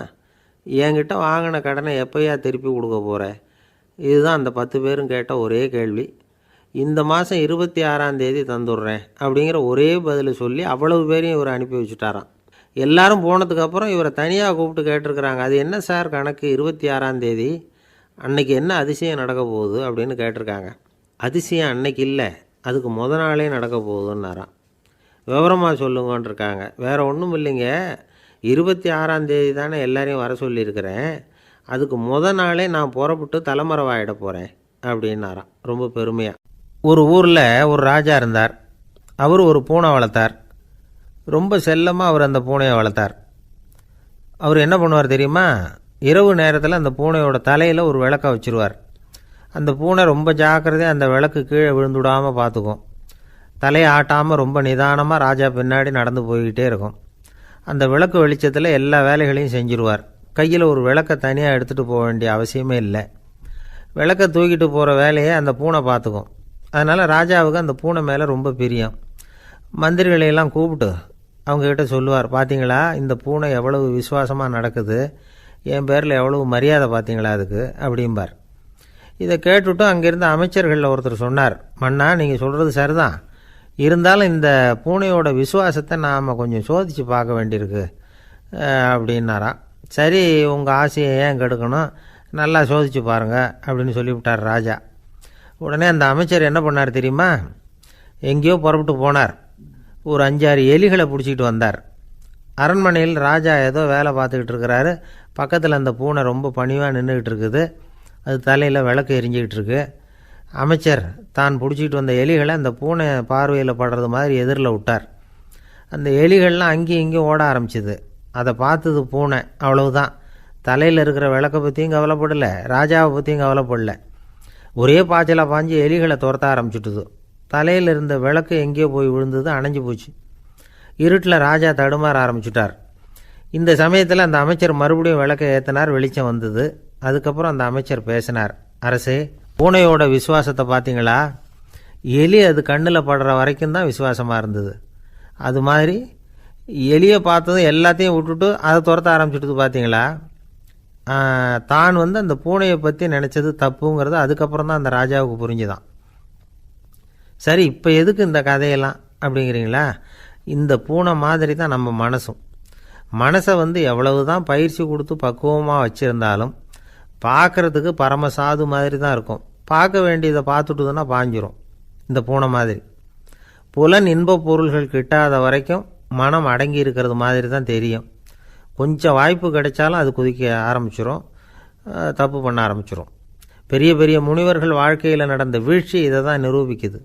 என்கிட்ட வாங்கின கடனை எப்போயா திருப்பி கொடுக்க போகிற? இதுதான் அந்த 10 பேரும் கேட்ட ஒரே கேள்வி. இந்த மாதம் 26ஆம் தேதி தந்துடுறேன் அப்படிங்கிற ஒரே பதில் சொல்லி அவ்வளவு பேரையும் இவர் அனுப்பி வச்சுட்டாராம். எல்லாரும் போனதுக்கப்புறம் இவரை தனியாக கூப்பிட்டு கேட்டிருக்கிறாங்க. அது என்ன சார் கணக்கு, 26ஆம் தேதி அன்னைக்கு என்ன அதிசயம் நடக்க போகுது அப்படின்னு கேட்டிருக்காங்க. அதிசயம் அன்னைக்கு இல்லை, அதுக்கு நாளே நடக்க போகுதுன்னாராம். விவரமாக சொல்லுங்கன்னு இருக்காங்க. வேறு ஒன்றும் இல்லைங்க, 26ஆம் தேதி தானே எல்லாரையும் வர சொல்லியிருக்கிறேன், அதுக்கு நாளே நான் புறப்பட்டு தலைமறைவாயிட போகிறேன் அப்படின்னாராம் ரொம்ப பெருமையாக. ஒரு ஊரில் ஒரு ராஜா இருந்தார். அவர் ஒரு பூனை வளர்த்தார். ரொம்ப செல்லமாக அவர் அந்த பூனையை வளர்த்தார். அவர் என்ன பண்ணுவார் தெரியுமா? இரவு நேரத்தில் அந்த பூனையோட தலையில் ஒரு விளக்கை வச்சுருவார். அந்த பூனை ரொம்ப ஜாக்கிரதையாக அந்த விளக்கு கீழே விழுந்துடாமல் பார்த்துக்கும். தலையை ஆட்டாமல் ரொம்ப நிதானமாக ராஜா பின்னாடி நடந்து போய்கிட்டே இருக்கும். அந்த விளக்கு வெளிச்சத்தில் எல்லா வேலைகளையும் செஞ்சுருவார். கையில் ஒரு விளக்கை தனியாக எடுத்துகிட்டு போக வேண்டிய அவசியமே இல்லை. விளக்கை தூக்கிட்டு போகிற வேலையை அந்த பூனை பார்த்துக்கும். அதனால் ராஜாவுக்கு அந்த பூனை மேலே ரொம்ப பிரியம். மந்திரிகளையெல்லாம் கூப்பிட்டு அவங்கக்கிட்ட சொல்லுவார், பார்த்தீங்களா இந்த பூனை எவ்வளவு விசுவாசமாக நடக்குது, என் பேரில் எவ்வளவு மரியாதை பார்த்தீங்களா அதுக்கு அப்படிம்பார். இதை கேட்டுவிட்டு அங்கேருந்து அமைச்சர்களில் ஒருத்தர் சொன்னார், மன்னா நீங்கள் சொல்கிறது சரிதான், இருந்தாலும் இந்த பூனையோட விசுவாசத்தை நாம் கொஞ்சம் சோதித்து பார்க்க வேண்டியிருக்கு அப்படின்னாராம். சரி, உங்கள் ஆசையை ஏன் கெடுக்கணும், நல்லா சோதித்து பாருங்கள் அப்படின்னு சொல்லிவிட்டார் ராஜா. உடனே அந்த அமைச்சர் என்ன பண்ணார் தெரியுமா? எங்கேயோ புறப்பட்டு போனார். ஒரு 5-6 எலிகளை பிடிச்சிக்கிட்டு வந்தார். அரண்மனையில் ராஜா ஏதோ வேலை பார்த்துக்கிட்டு இருக்கிறாரு. பக்கத்தில் அந்த பூனை ரொம்ப பணிவாக நின்றுக்கிட்டு இருக்குது. அது தலையில் விளக்கு எரிஞ்சிக்கிட்டு இருக்கு. அமைச்சர் தான் பிடிச்சிக்கிட்டு வந்த எலிகளை அந்த பூனை பார்வையில் படுறது மாதிரி எதிரில் விட்டார். அந்த எலிகள்லாம் அங்கேயும் இங்கேயும் ஓட ஆரம்பிச்சிது. அதை பார்த்தது பூனை, அவ்வளவுதான். தலையில் இருக்கிற விளக்கை பற்றியும் கவலைப்படலை, ராஜாவை பற்றியும் கவலைப்படல. ஒரே பாய்ச்சலாக பாஞ்சு எலிகளை துரத்த ஆரம்பிச்சுட்டுது. தலையில் இருந்த விளக்கு எங்கேயோ போய் விழுந்தது, அணைஞ்சு போச்சு. இருட்டில் ராஜா தடுமாற ஆரம்பிச்சுட்டார். இந்த சமயத்தில் அந்த அமைச்சர் மறுபடியும் விளக்கை ஏற்றினார். வெளிச்சம் வந்தது. அதுக்கப்புறம் அந்த அமைச்சர் பேசினார், அரசே, பூனையோட விசுவாசத்தை பார்த்தீங்களா? எலி அது கண்ணில் படுற வரைக்கும் தான் விசுவாசமாக இருந்தது. அது மாதிரி எலியை பார்த்ததும் எல்லாத்தையும் விட்டுட்டு அதை துரத்த ஆரம்பிச்சுட்டு பார்த்தீங்களா? தான் அந்த பூனையை பற்றி நினச்சது தப்புங்கிறது அதுக்கப்புறம் தான் அந்த ராஜாவுக்கு புரிஞ்சுதான். சரி, இப்போ எதுக்கு இந்த கதையெல்லாம் அப்படிங்கிறீங்களா? இந்த பூனை மாதிரி தான் நம்ம மனசும். மனசை எவ்வளவு தான் பயிற்சி கொடுத்து பக்குவமாக வச்சுருந்தாலும் பார்க்குறதுக்கு பரமசாது மாதிரி தான் இருக்கும். பார்க்க வேண்டியதை பார்த்துட்டுதுன்னா பாஞ்சிரும். இந்த பூனை மாதிரி புலன் இன்ப பொருள்கள் கிட்டாத வரைக்கும் மனம் அடங்கி இருக்கிறது மாதிரி தான் தெரியும். கொஞ்சம் வாய்ப்பு கிடைச்சாலும் அது குதிக்க ஆரம்பிச்சிடும், தப்பு பண்ண ஆரம்பிச்சிடும். பெரிய பெரிய முனிவர்கள் வாழ்க்கையில் நடந்த வீழ்ச்சி இதை தான் நிரூபிக்குது.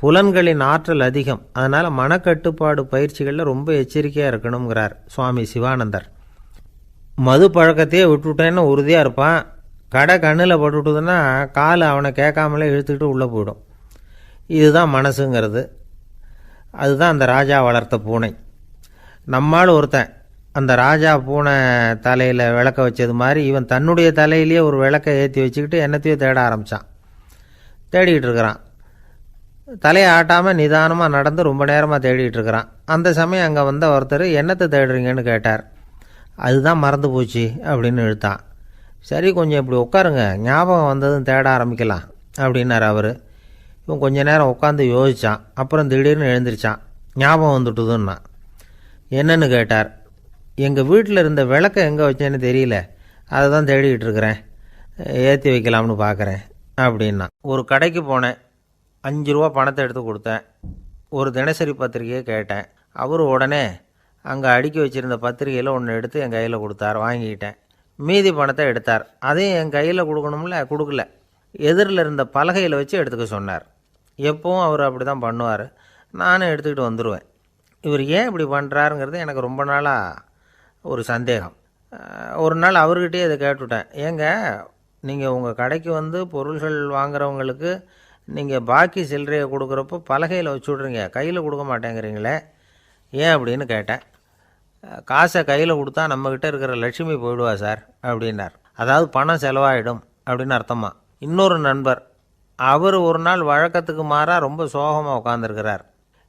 புலன்களின் ஆற்றல் அதிகம். அதனால் மனக்கட்டுப்பாடு பயிற்சிகளில் ரொம்ப எச்சரிக்கையாக இருக்கணுங்கிறார் சுவாமி சிவானந்தர். மது பழக்கத்தையே விட்டுவிட்டேன்னு உறுதியாக இருப்பான். கடை கண்ணில் பட்டுவிட்டுதுன்னா கால் அவனை கேட்காமலே இழுத்துக்கிட்டு உள்ளே போயிடும். இதுதான் மனசுங்கிறது. அதுதான் அந்த ராஜா வளர்த்த பூனை. நம்மால் ஒருத்தன் அந்த ராஜா பூனை தலையில் விளக்க வச்சது மாதிரி இவன் தன்னுடைய தலையிலேயே ஒரு விளக்கை ஏற்றி வச்சுக்கிட்டு என்னத்தையோ தேட ஆரம்பித்தான். தேடிக்கிட்டு இருக்கிறான். தலையை ஆட்டாமல் நிதானமாக நடந்து ரொம்ப நேரமாக தேடிகிட்டு இருக்கிறான். அந்த சமயம் அங்கே வந்த ஒருத்தர், என்னத்தை தேடுறீங்கன்னு கேட்டார். அதுதான் மறந்து போச்சு அப்படின்னு இழுத்தான். சரி, கொஞ்சம் இப்படி உட்காருங்க, ஞாபகம் வந்ததும் தேட ஆரம்பிக்கலாம் அப்படின்னார் அவர். இவன் கொஞ்ச நேரம் உட்காந்து யோசித்தான். அப்புறம் திடீர்னு எழுந்திரிச்சான். ஞாபகம் வந்துட்டுதுன்னா. என்னன்னு கேட்டார். எங்கள் வீட்டில் இருந்த விளக்கை எங்கே வச்சேன்னு தெரியல, அதை தான் தேடிக்கிட்டு இருக்கிறேன், ஏற்றி வைக்கலாம்னு பார்க்குறேன் அப்படின்னா. ஒரு கடைக்கு போனேன், 5 ரூபா பணத்தை எடுத்து கொடுத்தேன். ஒரு தினசரி பத்திரிக்கையை கேட்டேன். அவர் உடனே அங்கே அடுக்கி வச்சுருந்த பத்திரிகையில் ஒன்று எடுத்து என் கையில் கொடுத்தார், வாங்கிக்கிட்டேன். மீதி பணத்தை எடுத்தார். அதையும் என் கையில் கொடுக்கணும்ல, கொடுக்கல. எதிரில் இருந்த பலகையில் வச்சு எடுத்துக்க சொன்னார். எப்பவும் அவர் அப்படி தான் பண்ணுவார். நானும் எடுத்துக்கிட்டு வந்துடுவேன். இவர் ஏன் இப்படி பண்ணுறாருங்கிறது எனக்கு ரொம்ப நாளாக ஒரு சந்தேகம். ஒரு நாள் அவர்கிட்டயே இதை கேட்டுவிட்டேன். ஏங்க, நீங்கள் உங்கள் கடைக்கு வந்து பொருள்கள் வாங்குறவங்களுக்கு நீங்கள் பாக்கி சில்லறையை கொடுக்குறப்போ பலகையில் வச்சு விட்றீங்க, கையில் கொடுக்க மாட்டேங்கிறீங்களே, ஏன் அப்படின்னு கேட்டேன். காசை கையில் கொடுத்தா நம்மக்கிட்ட இருக்கிற லட்சுமி போயிடுவா சார் அப்படின்னார். அதாவது பணம் செலவாயிடும் அப்படின்னு அர்த்தமா. இன்னொரு நண்பர், அவர் ஒரு நாள் வழக்கத்துக்கு மாறாக ரொம்ப சோகமாக உட்காந்துருக்கிறார்.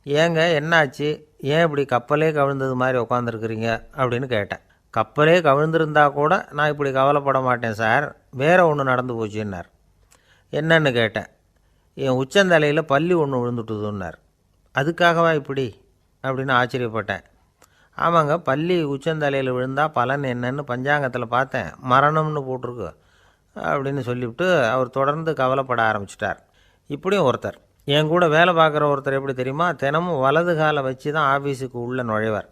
ஏங்க என்னாச்சு, ஏன் இப்படி கப்பலே கவிழ்ந்தது மாதிரி உட்காந்துருக்குறீங்க அப்படின்னு கேட்டேன். கப்பலே கவிழ்ந்திருந்தா கூட நான் இப்படி கவலைப்பட மாட்டேன் சார், வேறு ஒன்று நடந்து போச்சுன்னார். என்னன்னு கேட்டேன். என் உச்சந்தலையில் பல்லி ஒன்று விழுந்துட்டுதுன்னார். அதுக்காகவா இப்படி அப்படின்னு ஆச்சரியப்பட்டேன். ஆமாங்க, பல்லி உச்சந்தலையில் விழுந்தால் பலன் என்னன்னு பஞ்சாங்கத்தில் பார்த்தேன், மரணம்னு போட்டிருக்கு அப்படின்னு சொல்லிவிட்டு அவர் தொடர்ந்து கவலைப்பட ஆரம்பிச்சிட்டார். இப்படியும் ஒருத்தர், என் கூட வேலை பார்க்குற ஒருத்தர் எப்படி தெரியுமா, தினமும் வலது காலை வச்சு தான் ஆஃபீஸுக்கு உள்ளே நுழைவார்.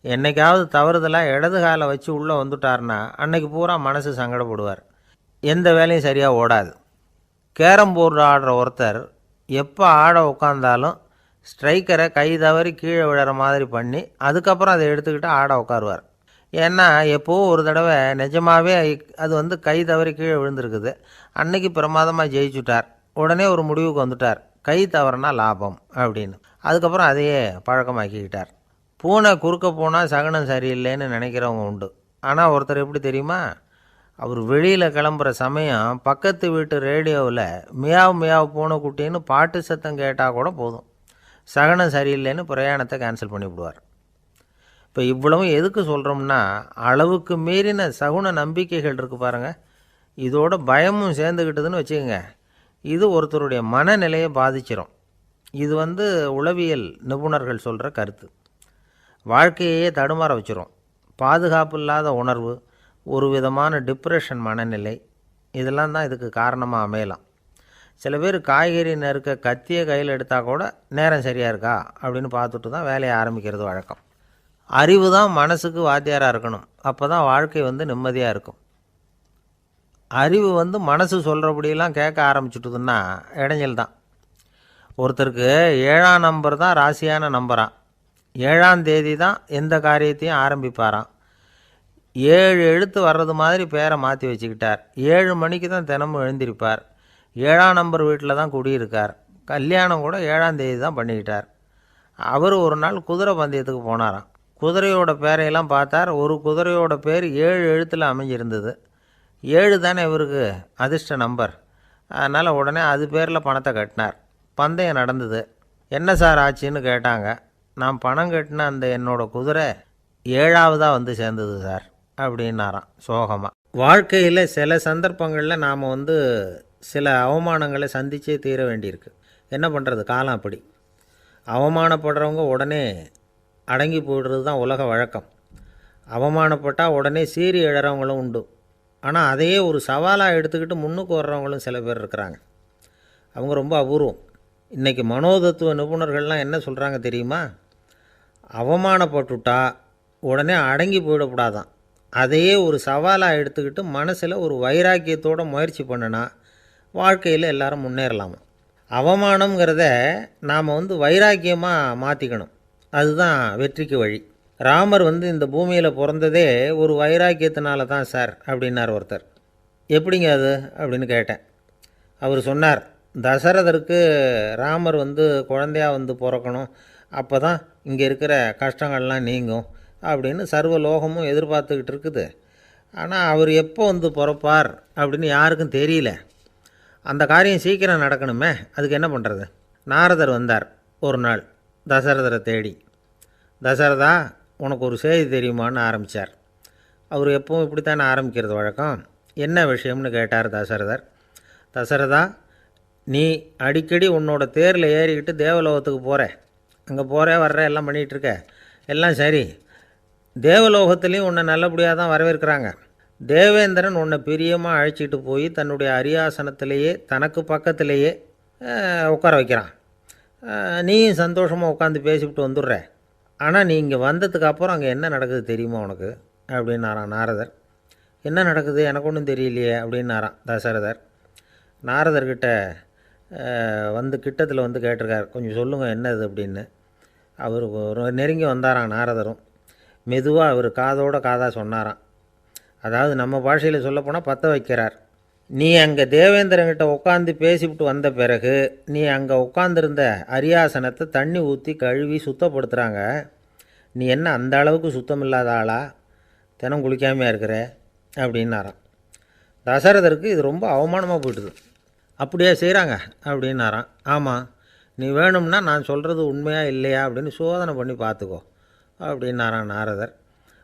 என்றைக்காவது தவறுதலாக இடது காலை வச்சு உள்ளே வந்துட்டார்னா அன்னைக்கு பூரா மனசு சங்கடப்படுவார், எந்த வேலையும் சரியாக ஓடாது. கேரம் போர்டு ஆடுற ஒருத்தர் எப்போ ஆட உட்காந்தாலும் ஸ்ட்ரைக்கரை கை தவறி கீழே விழுற மாதிரி பண்ணி அதுக்கப்புறம் அதை எடுத்துக்கிட்டு ஆட உட்காருவார். ஏன்னா எப்போவும் ஒரு தடவை நிஜமாகவே அது வந்து கை தவறி கீழே விழுந்திருக்குது. அன்னைக்கு பிரமாதமாக ஜெயிச்சுட்டார். உடனே ஒரு முடிவுக்கு வந்துட்டார், கை தவறுனா லாபம் அப்படின்னு. அதுக்கப்புறம் அதையே பழக்கமாக்கிக்கிட்டார். பூனை குறுக்க போனால் சகனம் சரியில்லைன்னு நினைக்கிறவங்க உண்டு. ஆனால் ஒருத்தர் எப்படி தெரியுமா, அவர் வெளியில் கிளம்புற சமயம் பக்கத்து வீட்டு ரேடியோவில் மியாவ் மியாவ் பூனை குட்டின்னு பாட்டு சத்தம் கேட்டால் கூட போதும், சகனம் சரியில்லைன்னு பிரயாணத்தை கேன்சல் பண்ணிவிடுவார். இப்போ இவ்வளவும் எதுக்கு சொல்கிறோம்னா, அளவுக்கு மீறின சகுன நம்பிக்கைகள் இருக்குது பாருங்கள், இதோட பயமும் சேர்ந்துக்கிட்டதுன்னு வச்சுக்கோங்க, இது ஒருத்தருடைய மனநிலையை பாதிச்சிடும். இது வந்து உளவியல் நிபுணர்கள் சொல்கிற கருத்து. வாழ்க்கையே தடுமாற வச்சிரும். பாதுகாப்பு இல்லாத உணர்வு, ஒரு விதமான டிப்ரெஷன் மனநிலை, இதெல்லாம் தான் இதுக்கு காரணமாக அமையலாம். சில பேர் காய்கறி நறுக்க கத்தியை கையில் எடுத்தால் கூட நேரம் சரியாக இருக்கா அப்படின்னு பார்த்துட்டு தான் வேலையை ஆரம்பிக்கிறது வழக்கம். அறிவு தான் மனசுக்கு வாத்தியாராக இருக்கணும், அப்போ தான் வாழ்க்கை வந்து நிம்மதியாக இருக்கும். அறிவு வந்து மனசு சொல்கிறபடியெல்லாம் கேட்க ஆரம்பிச்சுட்டுதுன்னா இடைஞ்சல் தான். ஒருத்தருக்கு 7ஆம் நம்பர் தான் ராசியான நம்பரான். 7ஆம் தேதி தான் எந்த காரியத்தையும் ஆரம்பிப்பாராம். 7 எழுத்து வர்றது மாதிரி பேரை மாற்றி வச்சுக்கிட்டார். 7 மணிக்கு தான் தினமும் எழுந்திருப்பார். 7ஆம் நம்பர் வீட்டில் தான் குடியிருக்கார். கல்யாணம் கூட 7ஆம் தேதி தான் பண்ணிக்கிட்டார். அவர் ஒரு நாள் குதிரை பந்தயத்துக்கு போனாராம். குதிரையோட பேரையெல்லாம் பார்த்தார். ஒரு குதிரையோட பேர் 7 எழுத்தில் அமைஞ்சிருந்தது. 7 தானே இவருக்கு அதிர்ஷ்ட நம்பர். அதனால் உடனே அது பேரில் பணத்தை கட்டினார். பந்தயம் நடந்தது. என்ன சார் ஆச்சுன்னு கேட்டாங்க. நான் பணம் கட்டின அந்த என்னோடய குதிரை 7ஆவதாக வந்து சேர்ந்தது சார் அப்படின்னாராம் சோகமாக. வாழ்க்கையில் சில சந்தர்ப்பங்களில் நாம் வந்து சில அவமானங்களை சந்தித்தே தீர வேண்டியிருக்கு. என்ன பண்ணுறது, காலம் அப்படி. அவமானப்படுறவங்க உடனே அடங்கி போய்டுறது தான் உலக வழக்கம். அவமானப்பட்டால் உடனே சீறி எழறவங்களும் உண்டு. ஆனால் அதையே ஒரு சவாலாக எடுத்துக்கிட்டு முன்னுக்கு வர்றவங்களும் சில பேர் இருக்கிறாங்க. அவங்க ரொம்ப அபூர்வம். இன்றைக்கி மனோதத்துவ நிபுணர்கள்லாம் என்ன சொல்கிறாங்க தெரியுமா, அவமானப்பட்டுட்டா உடனே அடங்கி போயிடக்கூடாதான், அதையே ஒரு சவாலாக எடுத்துக்கிட்டு மனசில் ஒரு வைராக்கியத்தோடு முயற்சி பண்ணினா வாழ்க்கையில் எல்லாரும் முன்னேறலாமா. அவமானங்கிறத நாம் வந்து வைராக்கியமாக மாற்றிக்கணும், அதுதான் வெற்றிக்கு வழி. ராமர் வந்து இந்த பூமியில் பிறந்ததே ஒரு வைராக்கியத்தினால தான் சார் அப்படின்னார் ஒருத்தர். எப்படிங்க அது அப்படின்னு கேட்டேன். அவர் சொன்னார், தசரதருக்கு ராமர் வந்து குழந்தையாக வந்து பிறக்கணும், அப்போ தான் இங்கே இருக்கிற கஷ்டங்கள்லாம் நீங்கும் அப்படின்னு சர்வ லோகமும் எதிர்பார்த்துக்கிட்டு இருக்குது. ஆனால் அவர் எப்போ வந்து பிறப்பார் அப்படின்னு யாருக்கும் தெரியல. அந்த காரியம் சீக்கிரம் நடக்கணுமே, அதுக்கு என்ன பண்ணுறது. நாரதர் வந்தார் ஒரு நாள் தசரதரை தேடி. தசரதா, உனக்கு ஒரு செய்தி தெரியுமான்னு ஆரம்பித்தார். அவர் எப்பவும் இப்படித்தானே ஆரம்பிக்கிறது வழக்கம். என்ன விஷயம்னு கேட்டார் தசரதர். தசரதா, நீ அடிக்கடி உன்னோட தேரில் ஏறிக்கிட்டு தேவலோகத்துக்கு போகிற, அங்கே போகிற வர்ற எல்லாம் பண்ணிகிட்ருக்க, எல்லாம் சரி. தேவலோகத்துலேயும் உன்னை நல்லபடியாக தான் வரவேற்கிறாங்க. தேவேந்திரன் உன்னை பிரியமாக அழைச்சிட்டு போய் தன்னுடைய அரியாசனத்திலேயே தனக்கு பக்கத்திலேயே உட்கார வைக்கிறான். நீயும் சந்தோஷமாக உட்காந்து பேசிவிட்டு வந்துடுற. ஆனால் நீ இங்கே வந்ததுக்கு அப்புறம் அங்கே என்ன நடக்குது தெரியுமா உனக்கு அப்படின்னாரான் நாரதர். என்ன நடக்குது எனக்கு ஒன்றும் தெரியலையே அப்படின்னாரான் தசரதர். நாரதர்கிட்ட வந்து கிட்டத்தில் வந்து கேட்டிருக்கார், கொஞ்சம் சொல்லுங்கள் என்னது அப்படின்னு. அவர் ஒரு நெருங்கி வந்தாராம் நாரதரும். மெதுவாக அவர் காதோட காதாக சொன்னாராம். அதாவது நம்ம பாஷையில் சொல்லப்போனால் பற்ற வைக்கிறார். நீ அங்கே தேவேந்திரங்கிட்ட உட்காந்து பேசிவிட்டு வந்த பிறகு நீ அங்கே உட்காந்துருந்த அரியாசனத்தை தண்ணி ஊற்றி கழுவி சுத்தப்படுத்துகிறாங்க. நீ என்ன அந்த அளவுக்கு சுத்தம் இல்லாத ஆளா, தினம் குளிக்காமையாக இருக்கிற அப்படின்னாராம். தசரதருக்கு இது ரொம்ப அவமானமாக போயிட்டுது. அப்படியே செய்கிறாங்க அப்படின்னாராம். ஆமாம், நீ வேணும்னா நான் சொல்கிறது உண்மையாக இல்லையா அப்படின்னு சோதனை பண்ணி பார்த்துக்கோ அப்படின்னாரான் நாரதர்.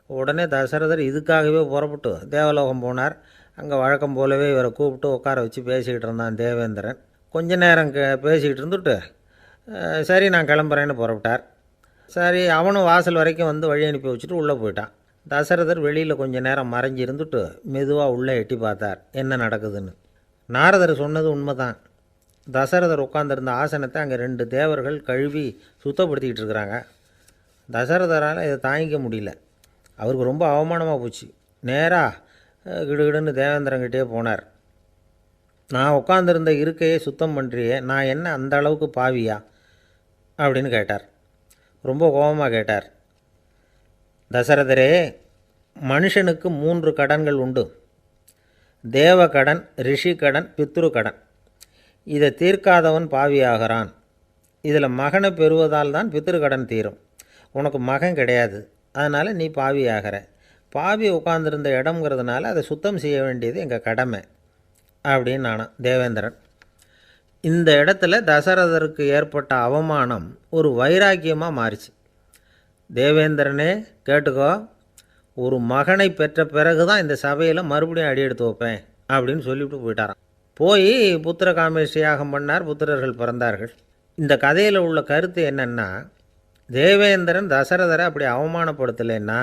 உடனே தசரதர் இதுக்காகவே புறப்பட்டு தேவலோகம் போனார். அங்கே வழக்கம் போலவே இவரை கூப்பிட்டு உட்கார வச்சு பேசிக்கிட்டு இருந்தான் தேவேந்திரன். கொஞ்ச நேரம் பேசிக்கிட்டு இருந்துட்டு சரி நான் கிளம்புறேன்னு புறப்பட்டார். சரி அவனும் வாசல் வரைக்கும் வந்து வழி அனுப்பி வச்சுட்டு உள்ளே போயிட்டான். தசரதர் வெளியில் கொஞ்சம் நேரம் மறைஞ்சி இருந்துட்டு மெதுவாக உள்ளே எட்டி பார்த்தார் என்ன நடக்குதுன்னு. நாரதர் சொன்னது உண்மைதான். தசரதர் உட்காந்துருந்த ஆசனத்தை அங்கே 2 தேவர்கள் கழுவி சுத்தப்படுத்திக்கிட்டு இருக்கிறாங்க. தசரதரால் இதை தாங்கிக்க முடியல. அவருக்கு ரொம்ப அவமானமாக போச்சு. நேராக கிடுகிடுன்னு தேவேந்திரங்கிட்டே போனார். நான் உட்காந்துருந்த இருக்கையை சுத்தம் பண்ணுறியே, நான் என்ன அந்த அளவுக்கு பாவியா அப்படின்னு கேட்டார். ரொம்ப கோபமாக கேட்டார். தசரதரே, மனுஷனுக்கு 3 கடன்கள் உண்டு. தேவ கடன், ரிஷி கடன், பித்ரு கடன். இதை தீர்க்காதவன் பாவியாகிறான். இதில் மகனை பெறுவதால் தான் பித்ரு கடன் தீரும். உனக்கு மகன் கிடையாது, அதனால் நீ பாவியாகிற. பாவி உட்கார்ந்துருந்த இடம்ங்கிறதுனால அதை சுத்தம் செய்ய வேண்டியது எங்கள் கடமை அப்படின்னு நானான் தேவேந்திரன். இந்த இடத்துல தசரதருக்கு ஏற்பட்ட அவமானம் ஒரு வைராக்கியமாக மாறிச்சு. தேவேந்திரனே கேட்டுக்கோ, ஒரு மகனை பெற்ற பிறகு தான் இந்த சபையில் மறுபடியும் அடி எடுத்து வைப்பேன் அப்படின்னு சொல்லிவிட்டு போயிட்டாராம். போய் புத்திர காமேஷ்டி யாகம் பண்ணார். புத்திரர்கள் பிறந்தார்கள். இந்த கதையில் உள்ள கருத்து என்னென்னா, தேவேந்திரன் தசரதரை அப்படி அவமானப்படுத்தலைன்னா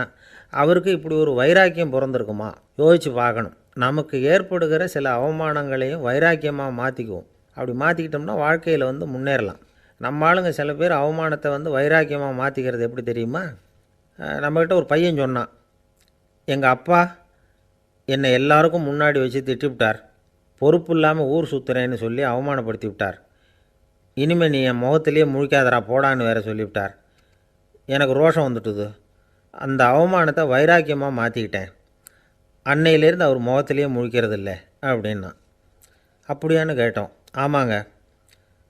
அவருக்கு இப்படி ஒரு வைராக்கியம் பிறந்திருக்குமா யோசித்து பார்க்கணும். நமக்கு ஏற்படுகிற சில அவமானங்களையும் வைராக்கியமாக மாற்றிக்குவோம். அப்படி மாற்றிக்கிட்டோம்னா வாழ்க்கையில் வந்து முன்னேறலாம். நம்ம ஆளுங்க சில பேர் அவமானத்தை வந்து வைராக்கியமாக மாற்றிக்கிறது எப்படி தெரியுமா? நம்மக்கிட்ட ஒரு பையன் சொன்னான், எங்கள் அப்பா என்னை எல்லாருக்கும் முன்னாடி வச்சு திட்டிவிட்டார், பொறுப்பு இல்லாமல் ஊர் சுற்றுறேன்னு சொல்லி அவமானப்படுத்தி விட்டார். இனிமேல் நீ என் முகத்திலேயே முழிக்காதரா போடான்னு வேற சொல்லிவிட்டார். எனக்கு ரோஷம் வந்துட்டுது. அந்த அவமானத்தை வைராக்கியமாக மாற்றிக்கிட்டேன். அன்னையிலேருந்து அவர் முகத்திலேயே முழிக்கிறதில்ல அப்படின்னா. அப்படியான்னு கேட்டோம். ஆமாங்க,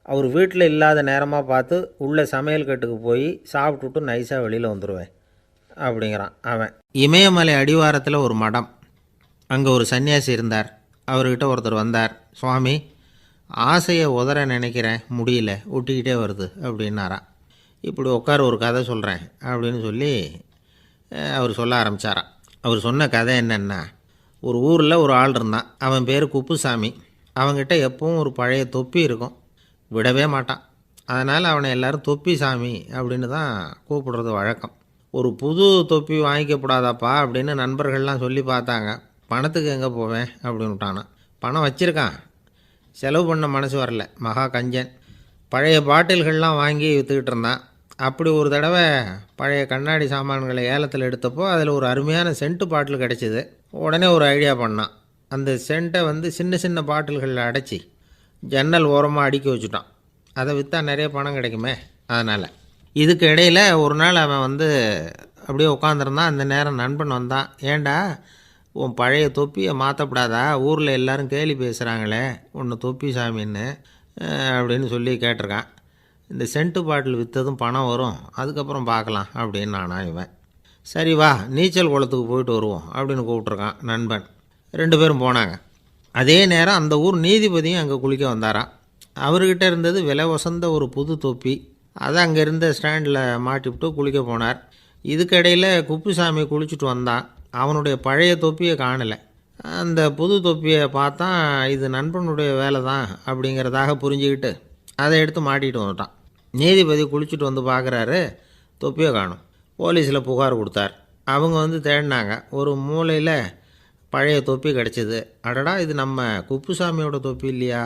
அவர் வீட்டில் இல்லாத நேரமாக பார்த்து உள்ளே சமையல் கட்டுக்கு போய் சாப்பிட்டுட்டு நைஸாக வெளியில் வந்துடுவேன் அப்படிங்கிறான் அவன். இமயமலை அடிவாரத்தில் ஒரு மடம். அங்கே ஒரு சன்னியாசி இருந்தார். அவர்கிட்ட ஒருத்தர் வந்தார். சுவாமி, ஆசையை உதற நினைக்கிறேன், முடியல, ஒட்டிக்கிட்டே வருது அப்படின்னாராம். இப்படி உட்கார ஒரு கதை சொல்கிறேன் அப்படின்னு சொல்லி அவர் சொல்ல ஆரம்பித்தாராம். அவர் சொன்ன கதை என்னென்னா, ஒரு ஊரில் ஒரு ஆள் இருந்தான். அவன் பேர் குப்புசாமி. அவன்கிட்ட எப்பவும் ஒரு பழைய தொப்பி இருக்கும், விடவே மாட்டான். அதனால் அவனை எல்லோரும் தொப்பி சாமி அப்படின்னு தான் கூப்பிடுறது வழக்கம். ஒரு புது தொப்பி வாங்கிக்கப்படாதாப்பா அப்படின்னு நண்பர்கள்லாம் சொல்லி பார்த்தாங்க. பணத்துக்கு எங்கே போவேன் அப்படின்னு விட்டானான். பணம் வச்சுருக்கான், செலவு பண்ண மனசு வரல, மகா கஞ்சன். பழைய பாட்டில்கள்லாம் வாங்கி விற்றுக்கிட்டு இருந்தான். அப்படி ஒரு தடவை பழைய கண்ணாடி சாமான்களை ஏலத்தில் எடுத்தப்போ அதில் ஒரு அருமையான சென்ட்டு பாட்டில் கிடச்சிது. உடனே ஒரு ஐடியா பண்ணான். அந்த சென்ட்டை வந்து சின்ன சின்ன பாட்டில்களில் அடைச்சி ஜன்னல் ஓரமாக அடுக்கி வச்சுட்டான். அதை விற்றா நிறைய பணம் கிடைக்குமே. அதனால் இதுக்கு இடையில் ஒரு நாள் அவன் வந்து அப்படியே உட்காந்துருந்தான். அந்த நேரம் நண்பன் வந்தான். ஏண்டா, உன் பழைய தொப்பியை மாற்றப்படாதா, ஊரில் எல்லோரும் கேலி பேசுகிறாங்களே உன்னை தொப்பி சாமின்னு அப்படின்னு சொல்லி கேட்டிருக்கான். இந்த சென்ட்டு பாட்டில் விற்றதும் பணம் வரும், அதுக்கப்புறம் பார்க்கலாம் அப்படின்னு நானா இவன். சரி வா, நீச்சல் குளத்துக்கு போயிட்டு வருவோம் அப்படின்னு கூப்பிட்ருக்கான் நண்பன். 2 பேரும் போனாங்க. அதே நேரம் அந்த ஊர் நீதிபதியும் அங்கே குளிக்க வந்தாராம். அவர்கிட்ட இருந்தது விலை வசந்த ஒரு புது தொப்பி. அதை அங்கே இருந்த ஸ்டாண்டில் மாட்டிவிட்டு குளிக்க போனார். இதுக்கிடையில் குப்புசாமி குளிச்சுட்டு வந்தான். அவனுடைய பழைய தொப்பியை காணலை. அந்த புது தொப்பியை பார்த்தா இது நண்பனுடைய வேலை தான் அப்படிங்கிறதாக புரிஞ்சுக்கிட்டு அதை எடுத்து மாட்டிகிட்டு வந்துட்டான். நீதிபதி குளிச்சுட்டு வந்து பார்க்குறாரு, தொப்பியை காணும். போலீஸில் புகார் கொடுத்தார். அவங்க வந்து தேடினாங்க. ஒரு மூலையில் பழைய தொப்பி கிடச்சிது. அடடா, இது நம்ம குப்புசாமியோட தொப்பி இல்லையா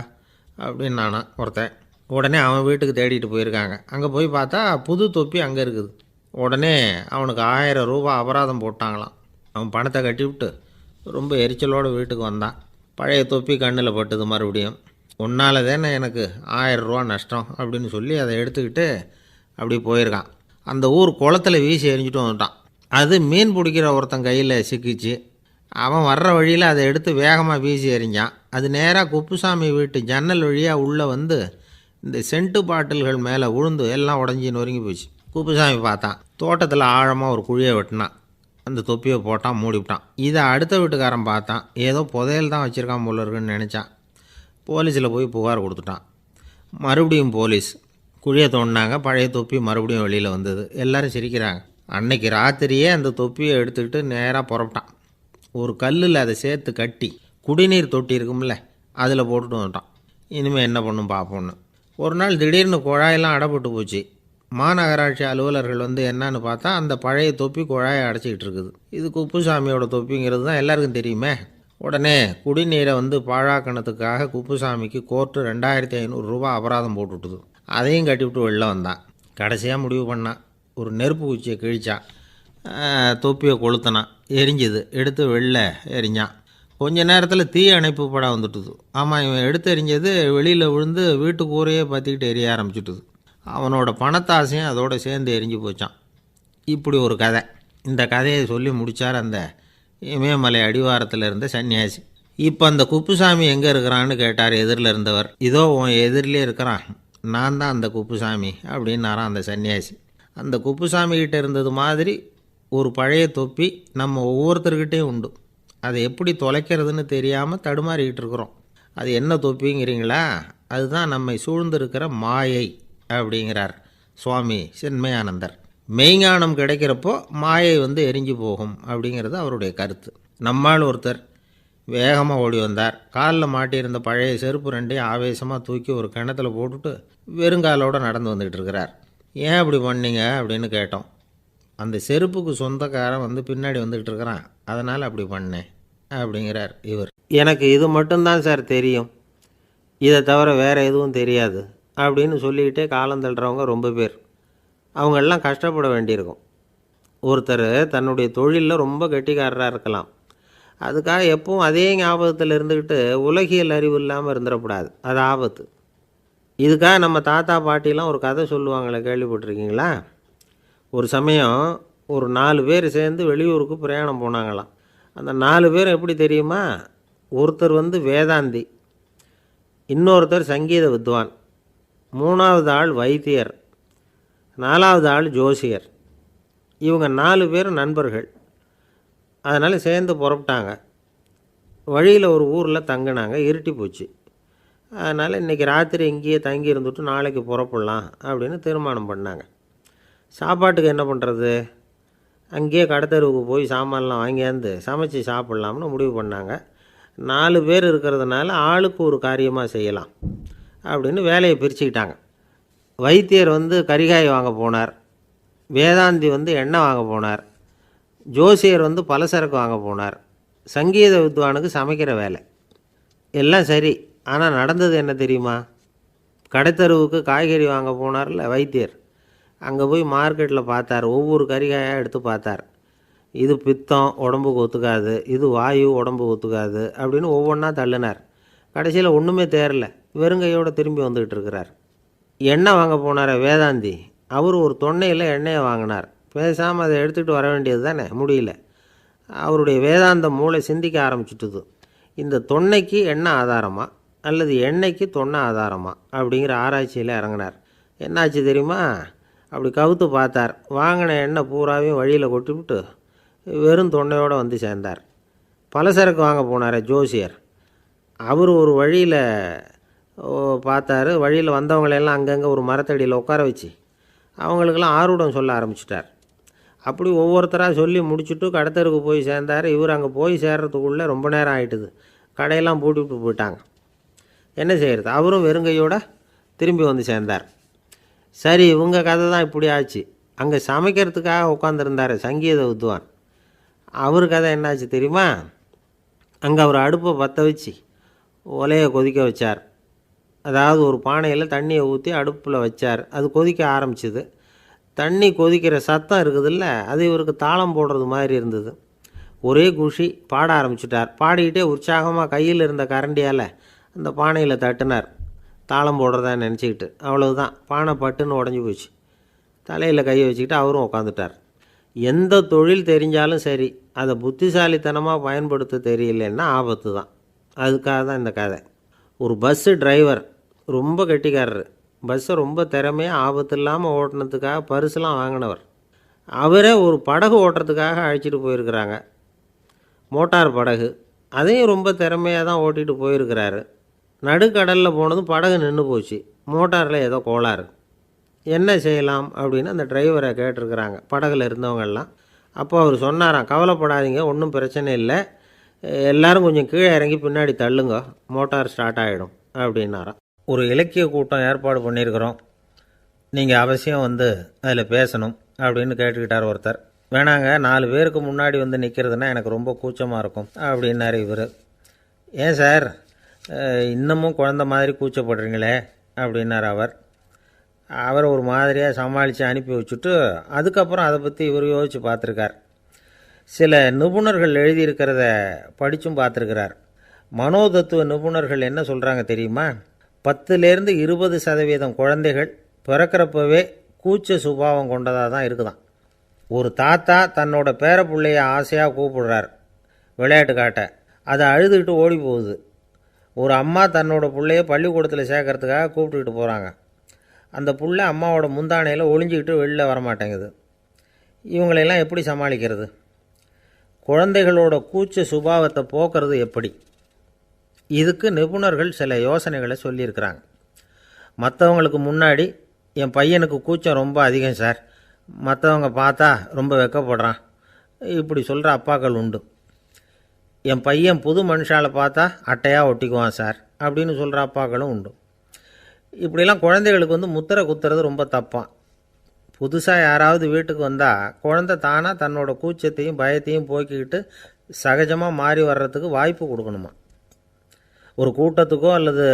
அப்படின்னு நானா ஒருத்தன். உடனே அவன் வீட்டுக்கு தேடிட்டு போயிருக்காங்க. அங்கே போய் பார்த்தா புது தொப்பி அங்கே இருக்குது. உடனே அவனுக்கு 1000 ரூபா அபராதம் போட்டாங்களாம். அவன் பணத்தை கட்டிவிட்டு ரொம்ப எரிச்சலோடு வீட்டுக்கு வந்தான். பழைய தொப்பி கண்ணில் பட்டுது. மறுபடியும் உன்னால் தானே எனக்கு 1000 ரூபா நஷ்டம் அப்படின்னு சொல்லி அதை எடுத்துக்கிட்டு அப்படி போயிருக்கான். அந்த ஊர் குளத்தில் வீசி எரிஞ்சிட்டு வந்துட்டான். அது மீன் பிடிக்கிற ஒருத்தன் கையில் சிக்கிச்சு. அவன் வர்ற வழியில் அதை எடுத்து வேகமாக வீசி எறிஞ்சான். அது நேராக குப்புசாமி வீட்டு ஜன்னல் வழியாக உள்ளே வந்து இந்த சென்ட்டு பாட்டில்கள் மேலே விழுந்து எல்லாம் உடஞ்சி நொறுங்கி போச்சு. குப்புசாமி பார்த்தான். தோட்டத்தில் ஆழமாக ஒரு குழியை வெட்டினான். அந்த தொப்பியை போட்டான், மூடிவிட்டான். இதை அடுத்த வீட்டுக்காரன் பார்த்தான். ஏதோ புதையல் தான் வச்சுருக்கான் போல இருக்குன்னு நினச்சான். போலீஸில் போய் புகார் கொடுத்துட்டான். மறுபடியும் போலீஸ் குழியை தோண்டினாங்க. பழைய தொப்பி மறுபடியும் வெளியில் வந்தது. எல்லோரும் சிரிக்கிறாங்க. அன்னைக்கு ராத்திரியே அந்த தொப்பியை எடுத்துக்கிட்டு நேராக புறப்பட்டான். ஒரு கல்லில் அதை சேர்த்து கட்டி குடிநீர் தொட்டி இருக்கும்ல, அதில் போட்டுட்டு வந்துட்டான். இனிமேல் என்ன பண்ணும் பார்ப்போன்னு. ஒரு நாள் திடீர்னு குழாயெல்லாம் அடைப்பட்டு போச்சு. மாநகராட்சி அலுவலர்கள் வந்து என்னன்னு பார்த்தா அந்த பழைய தொப்பி குழாயை அடைச்சிக்கிட்டு இருக்குது. இது குப்புசாமியோட தொப்பிங்கிறது தான் எல்லாருக்கும் தெரியுமே. உடனே குடிநீரை வந்து பாழாக்கணத்துக்காக குப்புசாமிக்கு கோர்ட்டு 2500 ரூபா அபராதம் போட்டுவிட்டுது. அதையும் கட்டிவிட்டு வெளில வந்தான். கடைசியாக முடிவு பண்ணான். ஒரு நெருப்பு குச்சியை கிழிச்சான். தொப்பியை கொளுத்தினான். எரிஞ்சுது. எடுத்து வெளில எரிஞ்சான். கொஞ்ச நேரத்தில் தீ அணைப்பு படம் வந்துட்டுது. ஆமாம், இவன் எடுத்து எரிஞ்சது வெளியில் விழுந்து வீட்டு கூரையே பற்றிக்கிட்டு எரிய ஆரம்பிச்சுட்டுது. அவனோட பணத்தாசையும் அதோடு சேர்ந்து எரிஞ்சு போச்சான். இப்படி ஒரு கதை. இந்த கதையை சொல்லி முடித்தார் அந்த இமயமலை அடிவாரத்தில் இருந்த சன்னியாசி. இப்போ அந்த குப்புசாமி எங்கே இருக்கிறான்னு கேட்டார் எதிரில் இருந்தவர். இதோ உன் எதிரிலே இருக்கிறான், நான் தான் அந்த குப்புசாமி அப்படின்னாரான் அந்த சன்னியாசி. அந்த குப்புசாமிகிட்ட இருந்தது மாதிரி ஒரு பழைய தொப்பி நம்ம ஒவ்வொருத்தர்கிட்டையும் உண்டு. அதை எப்படி தொலைக்கிறதுன்னு தெரியாமல் தடுமாறிக்கிட்டு இருக்கிறோம். அது என்ன தொப்பிங்கிறீங்களா? அதுதான் நம்மை சூழ்ந்திருக்கிற மாயை அப்படிங்கிறார் சுவாமி சின்மயானந்தர். மெய்ஞானம் கிடைக்கிறப்போ மாயை வந்து எரிஞ்சு போகும் அப்படிங்கிறது அவருடைய கருத்து. நம்மால் ஒருத்தர் வேகமாக ஓடி வந்தார். காலில் மாட்டியிருந்த பழைய செருப்பு ரெண்டையும் ஆவேசமாக தூக்கி ஒரு கிணத்துல போட்டுட்டு வெறுங்காலோடு நடந்து வந்துக்கிட்டு இருக்கிறார். ஏன் அப்படி பண்ணீங்க அப்படின்னு கேட்டோம். அந்த செருப்புக்கு சொந்தக்காரன் வந்து பின்னாடி வந்துக்கிட்டு இருக்கிறான், அதனால் அப்படி பண்ணேன் அப்படிங்கிறார் இவர். எனக்கு இது மட்டும்தான் சார் தெரியும், இதை தவிர வேறு எதுவும் தெரியாது அப்படின்னு சொல்லிக்கிட்டே காலம் தள்ளுறவங்க ரொம்ப பேர். அவங்கெல்லாம் கஷ்டப்பட வேண்டியிருக்கும். ஒருத்தர் தன்னுடைய தொழிலில் ரொம்ப கெட்டிக்காரராக இருக்கலாம். அதுக்காக எப்பவும் அதே ஞாபகத்தில் இருந்துக்கிட்டு உலகியல் அறிவு இல்லாமல் இருந்துடக்கூடாது. அது ஆபத்து. இதுக்காக நம்ம தாத்தா பாட்டிலாம் ஒரு கதை சொல்லுவாங்களே, கேள்விப்பட்டிருக்கீங்களா? ஒரு சமயம் ஒரு 4 பேர் சேர்ந்து வெளியூருக்கு பிரயாணம் போனாங்களாம். அந்த 4 பேர் எப்படி தெரியுமா? ஒருத்தர் வந்து வேதாந்தி, இன்னொருத்தர் சங்கீத வித்வான், 3வது ஆள் வைத்தியர், 4வது ஆள் ஜோசியர். இவங்க 4 பேரும் நண்பர்கள். அதனால் சேர்ந்து புறப்பட்டாங்க. வழியில் ஒரு ஊரில் தங்கினாங்க. இருட்டி போச்சு. அதனால் இன்றைக்கி ராத்திரி இங்கேயே தங்கி இருந்துட்டு நாளைக்கு புறப்படலாம் அப்படின்னு தீர்மானம் பண்ணாங்க. சாப்பாட்டுக்கு என்ன பண்ணுறது? அங்கேயே கடத்தெருவுக்கு போய் சாமான்லாம் வாங்கியாந்து சமைச்சு சாப்பிட்லாம்னு முடிவு பண்ணாங்க. 4 பேர் இருக்கிறதுனால ஆளுக்கு ஒரு காரியமாக செய்யலாம் அப்படின்னு வேலையை பிரிச்சுக்கிட்டாங்க. வைத்தியர் வந்து கரிகாய் வாங்க போனார், வேதாந்தி வந்து எண்ணெய் வாங்க போனார், ஜோசியர் வந்து பலசரக்கு வாங்க போனார், சங்கீத வித்வானுக்கு சமைக்கிற வேலை. எல்லாம் சரி. ஆனால் நடந்தது என்ன தெரியுமா? கடைத்தெருவுக்கு காய்கறி வாங்க போனார்ல வைத்தியர், அங்கே போய் மார்க்கெட்டில் பார்த்தார். ஒவ்வொரு கறிகாயாக எடுத்து பார்த்தார். இது பித்தம், உடம்புக்கு ஒத்துக்காது, இது வாயு, உடம்புக்கு ஒத்துக்காது அப்படின்னு ஒவ்வொன்றா தள்ளினார். கடைசியில் ஒன்றுமே தேரல. வெறுங்கையோடு திரும்பி வந்துக்கிட்டு இருக்கிறார். எண்ணெய் வாங்க போனார் வேதாந்தி, அவர் ஒரு தொன்னையில் எண்ணெயை வாங்கினார். பேசாமல் அதை எடுத்துகிட்டு வர வேண்டியது தானே, முடியல. அவருடைய வேதாந்த மூளை சிந்திக்க ஆரம்பிச்சுட்டுது. இந்த தொன்னைக்கு எண்ணெய் ஆதாரமா அல்லது எண்ணெய்க்கு தொன்னை ஆதாரமா அப்படிங்கிற ஆராய்ச்சியில் இறங்கினார். என்னாச்சு தெரியுமா? அப்படி கவுத்து பார்த்தார். வாங்கின எண்ணெய் பூராவையும் வழியில் கொட்டிவிட்டு வெறும் தொன்னையோடு வந்து சேர்ந்தார். பலசரக்கு வாங்க போனார் ஜோசியர். அவர் ஒரு வழியில் பார்த்தார். வழியில் வந்தவங்களெல்லாம் அங்கங்கே ஒரு மரத்தடியில் உட்கார வச்சு அவங்களுக்கெல்லாம் ஆர்வம் சொல்ல ஆரம்பிச்சிட்டார். அப்படி ஒவ்வொருத்தராக சொல்லி முடிச்சுட்டு கடத்தருக்கு போய் சேர்ந்தார். இவர் அங்கே போய் சேர்றதுக்குள்ளே ரொம்ப நேரம் ஆகிட்டுது. கடையெல்லாம் பூட்டிவிட்டு போயிட்டாங்க. என்ன செய்கிறது? அவரும் வெறுங்கையோடு திரும்பி வந்து சேர்ந்தார். சரி, இவங்க கதை தான் இப்படி ஆச்சு. அங்கே சமைக்கிறதுக்காக உட்காந்துருந்தார் சங்கீத வித்வான். அவர் கதை என்னாச்சு தெரியுமா? அங்கே அவர் அடுப்பை பற்ற வச்சு ஒலையை கொதிக்க வச்சார். அதாவது ஒரு பானையில் தண்ணியை ஊற்றி அடுப்பில் வச்சார். அது கொதிக்க ஆரம்பிச்சிது. தண்ணி கொதிக்கிற சத்தம் இருக்குதுல்ல, அது இவருக்கு தாளம் போடுறது மாதிரி இருந்தது. ஒரே குஷி, பாட ஆரம்பிச்சிட்டார். பாடிக்கிட்டே உற்சாகமாக கையில் இருந்த கரண்டியால் அந்த பானையில் தட்டினார், தாளம் போடுறதா நினச்சிக்கிட்டு. அவ்வளவுதான், பானை பட்டுன்னு உடஞ்சி போச்சு. தலையில் கையை வச்சுக்கிட்டு அவரும் உட்காந்துட்டார். எந்த தொழில் தெரிஞ்சாலும் சரி, அதை புத்திசாலித்தனமாக பயன்படுத்த தெரியலன்னா ஆபத்து தான். அதுக்காக தான் இந்த கதை. ஒரு பஸ்ஸு டிரைவர் ரொம்ப கெட்டிக்காரர். பஸ்ஸை ரொம்ப திறமையாக ஆபத்து இல்லாமல் ஓட்டினதுக்காக பரிசுலாம் வாங்கினவர். அவரே ஒரு படகு ஓட்டுறதுக்காக அழைச்சிட்டு போயிருக்கிறாங்க, மோட்டார் படகு. அதையும் ரொம்ப திறமையாக தான் ஓட்டிகிட்டு போயிருக்கிறாரு. நடுக்கடலில் போனதும் படகு நின்று போச்சு. மோட்டாரில் ஏதோ கோளாறு. என்ன செய்யலாம் அப்படின்னு அந்த டிரைவரை கேட்டிருக்கிறாங்க படகுல இருந்தவங்கெல்லாம். அப்போ அவர் சொன்னாராம், கவலைப்படாதீங்க, ஒன்றும் பிரச்சனை இல்லை, எல்லோரும் கொஞ்சம் கீழே இறங்கி பின்னாடி தள்ளுங்க, மோட்டார் ஸ்டார்ட் ஆகிடும் அப்படின்னாராம். ஒரு இலக்கிய கூட்டம் ஏற்பாடு பண்ணியிருக்கிறோம், நீங்கள் அவசியம் வந்து அதில் பேசணும் அப்படின்னு கேட்டுக்கிட்டார் ஒருத்தர். வேணாங்க, 4 பேருக்கு முன்னாடி வந்து நிற்கிறதுனா எனக்கு ரொம்ப கூச்சமாக இருக்கும் அப்படின்னாரு இவர். ஏன் சார் இன்னமும் குழந்த மாதிரி கூச்சப்படுறீங்களே அப்படின்னார் அவர். அவரை ஒரு மாதிரியாக சமாளித்து அனுப்பி வச்சுட்டு அதுக்கப்புறம் அதை பற்றி இவர் யோசித்து பார்த்துருக்கார். சில நிபுணர்கள் எழுதியிருக்கிறத படித்தும் பார்த்துருக்கிறார். மனோதத்துவ நிபுணர்கள் என்ன சொல்கிறாங்க தெரியுமா? 10லேருந்து 20% குழந்தைகள் பிறக்கிறப்பவே கூச்ச சுபாவம் கொண்டதாக தான் இருக்குதான். ஒரு தாத்தா தன்னோட பேர பிள்ளைய ஆசையாக கூப்பிடுறார் விளையாட்டு காட்ட, அதை அழுதுகிட்டு ஓடி போகுது. ஒரு அம்மா தன்னோட பிள்ளைய பள்ளிக்கூடத்தில் சேர்க்கறதுக்காக கூப்பிட்டுக்கிட்டு போகிறாங்க. அந்த புள்ள அம்மாவோட முந்தானையில் ஒளிஞ்சிக்கிட்டு வெளில வரமாட்டேங்குது. இவங்களெல்லாம் எப்படி சமாளிக்கிறது? குழந்தைகளோட கூச்ச சுபாவத்தை போக்குறது எப்படி? இதுக்கு நிபுணர்கள் சில யோசனைகளை சொல்லியிருக்கிறாங்க. மற்றவங்களுக்கு முன்னாடி என் பையனுக்கு கூச்சம் ரொம்ப அதிகம் சார், மற்றவங்க பார்த்தா ரொம்ப வெக்கப்படுறான், இப்படி சொல்கிற அப்பாக்கள் உண்டு. என் பையன் புது மனுஷால பார்த்தா அட்டையாக ஒட்டிக்குவான் சார் அப்படின்னு சொல்கிற அப்பாக்களும் உண்டு. இப்படிலாம் குழந்தைகளுக்கு வந்து முத்திரை குத்துறது ரொம்ப தப்பான். புதுசாக யாராவது வீட்டுக்கு வந்தால் குழந்தை தானாக தன்னோட கூச்சத்தையும் பயத்தையும் போக்கிக்கிட்டு சகஜமாக மாறி வர்றதுக்கு வாய்ப்பு கொடுக்கணுமா. ஒரு கூட்டத்துக்கோ அல்லது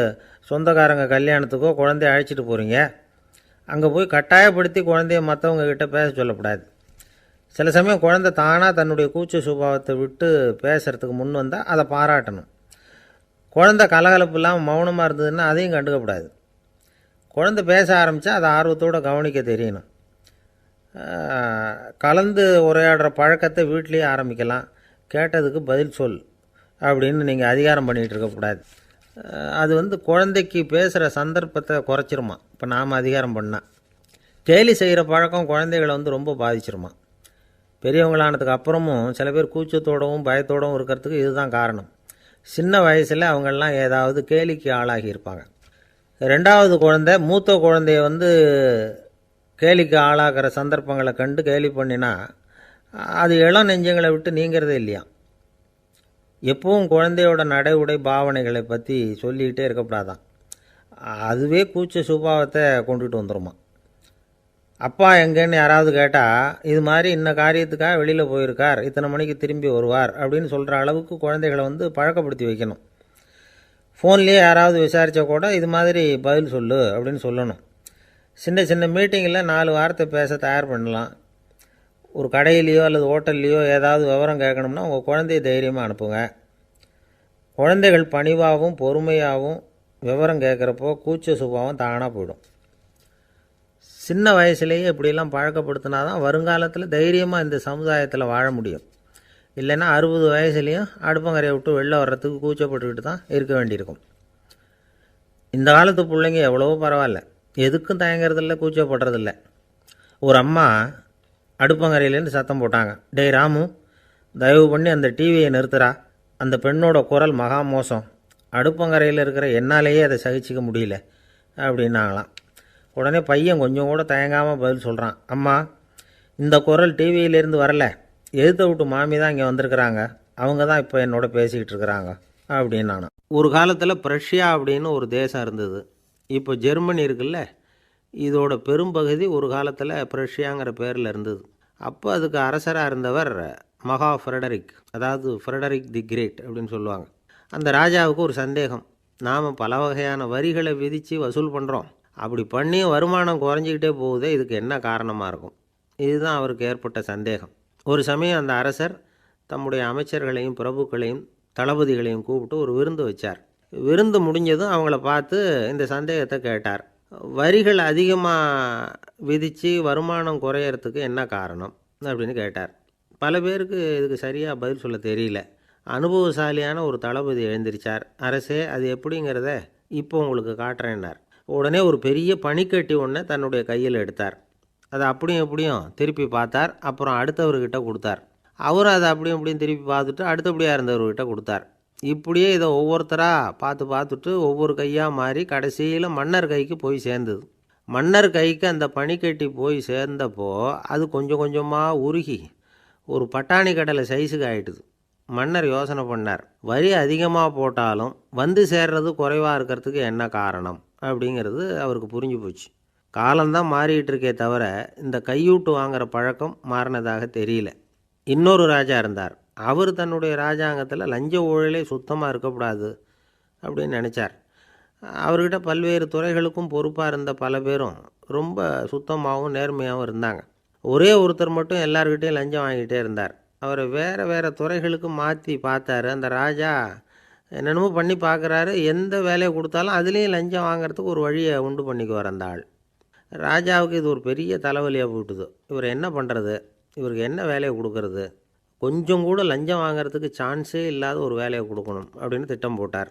சொந்தக்காரங்க கல்யாணத்துக்கோ குழந்தைய அழைச்சிட்டு போகிறீங்க, அங்கே போய் கட்டாயப்படுத்தி குழந்தைய மற்றவங்க கிட்ட பேச சொல்லக்கூடாது. சில சமயம் குழந்தை தானாக தன்னுடைய கூச்ச சுபாவத்தை விட்டு பேசுகிறதுக்கு முன் வந்தால் அதை பாராட்டணும். குழந்தை கலகலப்பு இல்லாமல் மௌனமாக இருந்ததுன்னா அதையும் கண்டுக்கக்கூடாது. குழந்தை பேச ஆரம்பித்தா அதை ஆர்வத்தோடு கவனிக்க தெரியணும். கலந்து உரையாடுற பழக்கத்தை வீட்லேயே ஆரம்பிக்கலாம். கேட்டதுக்கு பதில் சொல் அப்படின்னு நீங்கள் அதிகாரம் பண்ணிகிட்டு இருக்கக்கூடாது. அது வந்து குழந்தைக்கு பேசுகிற சந்தர்ப்பத்தை குறைச்சிருமா. இப்போ நாம் அதிகாரம் பண்ணால் கேலி செய்கிற பழக்கம் குழந்தைகளை வந்து ரொம்ப பாதிச்சிருமா. பெரியவங்களானதுக்கு அப்புறமும் சில பேர் கூச்சத்தோடவும் பயத்தோடவும் இருக்கிறதுக்கு இதுதான் காரணம். சின்ன வயசில் அவங்கெல்லாம் ஏதாவது கேலிக்கு ஆளாகி இருப்பாங்க. 2வது குழந்தை மூத்த குழந்தைய வந்து கேலிக்கு ஆளாகிற சந்தர்ப்பங்களை கண்டு கேலி பண்ணினா அது இளம் நெஞ்சங்களை விட்டு நீங்கிறதே இல்லையா. எப்பவும் குழந்தையோட நடை உடை பாவனைகளை பற்றி சொல்லிக்கிட்டே இருக்கக்கூடாதான். அதுவே கூச்ச சுபாவத்தை கொண்டுட்டு வந்துடுமா. அப்பா எங்கேன்னு யாராவது கேட்டால் இது மாதிரி இன்ன காரியத்துக்காக வெளியில் போயிருக்கார், இத்தனை மணிக்கு திரும்பி வருவார் அப்படின்னு சொல்கிற அளவுக்கு குழந்தைகளை வந்து பழக்கப்படுத்தி வைக்கணும். ஃபோன்லேயே யாராவது விசாரித்தா கூட இது மாதிரி பதில் சொல்லு அப்படின்னு சொல்லணும். சின்ன சின்ன மீட்டிங்கில் 4 வார்த்தை பேச தயார் பண்ணலாம். ஒரு கடையிலையோ அல்லது ஹோட்டல்லையோ ஏதாவது விவரம் கேட்கணும்னா உங்கள் குழந்தைய தைரியமாக அனுப்புங்க. குழந்தைகள் பணிவாகவும் பொறுமையாகவும் விவரம் கேட்குறப்போ கூச்ச சுபாவம் தானாக போயிடும். சின்ன வயசுலேயே இப்படிலாம் பழக்கப்படுத்தினா தான் வருங்காலத்தில் தைரியமாக இந்த சமுதாயத்தில் வாழ முடியும். இல்லைன்னா 60 வயசுலேயும் அடுப்பங்கரையை விட்டு வெளில வர்றதுக்கு கூச்சப்பட்டுக்கிட்டு தான் இருக்க வேண்டியிருக்கும். இந்த காலத்து பிள்ளைங்க எவ்வளவோ பரவாயில்ல, எதுக்கும் தயங்குறதில்ல, கூச்சப்படுறதில்ல. ஒரு அம்மா அடுப்பங்கரையிலேருந்து சத்தம் போட்டாங்க, டேய் ராமு, தயவு பண்ணி அந்த டிவியை நிறுத்துறா, அந்த பெண்ணோட குரல் மகா மோசம், அடுப்பங்கரையில் இருக்கிற என்னாலேயே அதை சகிச்சிக்க முடியல அப்படின்னாங்களாம். உடனே பையன் கொஞ்சம் கூட தயங்காமல் பதில் சொல்கிறான், அம்மா இந்த குரல் டிவியிலேருந்து வரல, எதிர்த்த விட்டு மாமி தான் இங்கே வந்திருக்கிறாங்க, அவங்க தான் இப்போ என்னோட பேசிக்கிட்டு இருக்கிறாங்க அப்படின்னு நான். ஒரு காலத்தில் பிரஷ்யா அப்படின்னு ஒரு தேசம் இருந்தது. இப்போ ஜெர்மனி இருக்குல்ல, இதோட பெரும்பகுதி ஒரு காலத்தில் பிரஷ்யாங்கிற பேரில் இருந்தது. அப்போ அதுக்கு அரசராக இருந்தவர் மகா ஃப்ரெடரிக், அதாவது ஃப்ரெடரிக் தி கிரேட் அப்படின்னு சொல்லுவாங்க. அந்த ராஜாவுக்கு ஒரு சந்தேகம், நாம் பல வகையான வரிகளை விதித்து வசூல் பண்ணுறோம், அப்படி பண்ணி வருமானம் குறைஞ்சிக்கிட்டே போகுதே, இதுக்கு என்ன காரணமாக இருக்கும்? இதுதான் அவருக்கு ஏற்பட்ட சந்தேகம். ஒரு சமயம் அந்த அரசர் தம்முடைய அமைச்சர்களையும் பிரபுக்களையும் தளபதிகளையும் கூப்பிட்டு ஒரு விருந்து வச்சார். விருந்து முடிஞ்சதும் அவங்கள பார்த்து இந்த சந்தேகத்தை கேட்டார். வரிகள் அதிகமாக விதித்து வருமானம் குறையறதுக்கு என்ன காரணம் அப்படின்னு கேட்டார். பல பேருக்கு இதுக்கு சரியாக பதில் சொல்ல தெரியல. அனுபவசாலியான ஒரு தளபதி எழுந்திரிச்சார். அரசே, அது எப்படிங்கிறத இப்போ உங்களுக்கு காட்டுறேன்னார். உடனே ஒரு பெரிய பனிக்கட்டி ஒன்றை தன்னுடைய கையில் எடுத்தார். அதை அப்படியும் எப்படியும் திருப்பி பார்த்தார். அப்புறம் அடுத்தவர்கிட்ட கொடுத்தார். அவர் அதை அப்படியும் இப்படியும் திருப்பி பார்த்துட்டு அடுத்தபடியாக இருந்தவர்கிட்ட கொடுத்தார். இப்படியே இதை ஒவ்வொருத்தராக பார்த்துட்டு ஒவ்வொரு கையாக மாறி கடைசியில் மன்னர் கைக்கு போய் சேர்ந்தது. மன்னர் கைக்கு அந்த பனிக்கட்டி போய் சேர்ந்தப்போ அது கொஞ்சம் கொஞ்சமாக உருகி ஒரு பட்டாணி கடலை சைஸுக்கு ஆகிட்டுது. மன்னர் யோசனை பண்ணார், வரி அதிகமாக போட்டாலும் வந்து சேர்றது குறைவாக இருக்கிறதுக்கு என்ன காரணம் அப்படிங்கிறது அவருக்கு புரிஞ்சு போச்சு. காலம்தான் மாறிக்கிட்டு இருக்கே தவிர இந்த கையூட்டு வாங்குகிற பழக்கம் மாறினதாக தெரியல. இன்னொரு ராஜா இருந்தார். அவர் தன்னுடைய ராஜாங்கத்தில் லஞ்ச ஊழலே சுத்தமாக இருக்கக்கூடாது அப்படின்னு நினச்சார். அவர்கிட்ட பல்வேறு துறைகளுக்கும் பொறுப்பாக இருந்த பல பேரும் ரொம்ப சுத்தமாகவும் நேர்மையாகவும் இருந்தாங்க. ஒரே ஒருத்தர் மட்டும் எல்லார்கிட்டையும் லஞ்சம் வாங்கிட்டே இருந்தார். அவரை வேறு வேறு துறைகளுக்கு மாற்றி பார்த்தாரு. அந்த ராஜா என்னென்னமோ பண்ணி பார்க்குறாரு. எந்த வேலையை கொடுத்தாலும் அதுலேயும் லஞ்சம் வாங்கிறதுக்கு ஒரு வழியை உண்டு பண்ணிக்குவார் அந்த ஆள். ராஜாவுக்கு இது ஒரு பெரிய தலைவலியாக போட்டுது. இவர் என்ன பண்ணுறது? இவருக்கு என்ன வேலையை கொடுக்கறது? கொஞ்சம் கூட லஞ்சம் வாங்கிறதுக்கு சான்ஸே இல்லாத ஒரு வேலையை கொடுக்கணும் அப்படின்னு திட்டம் போட்டார்.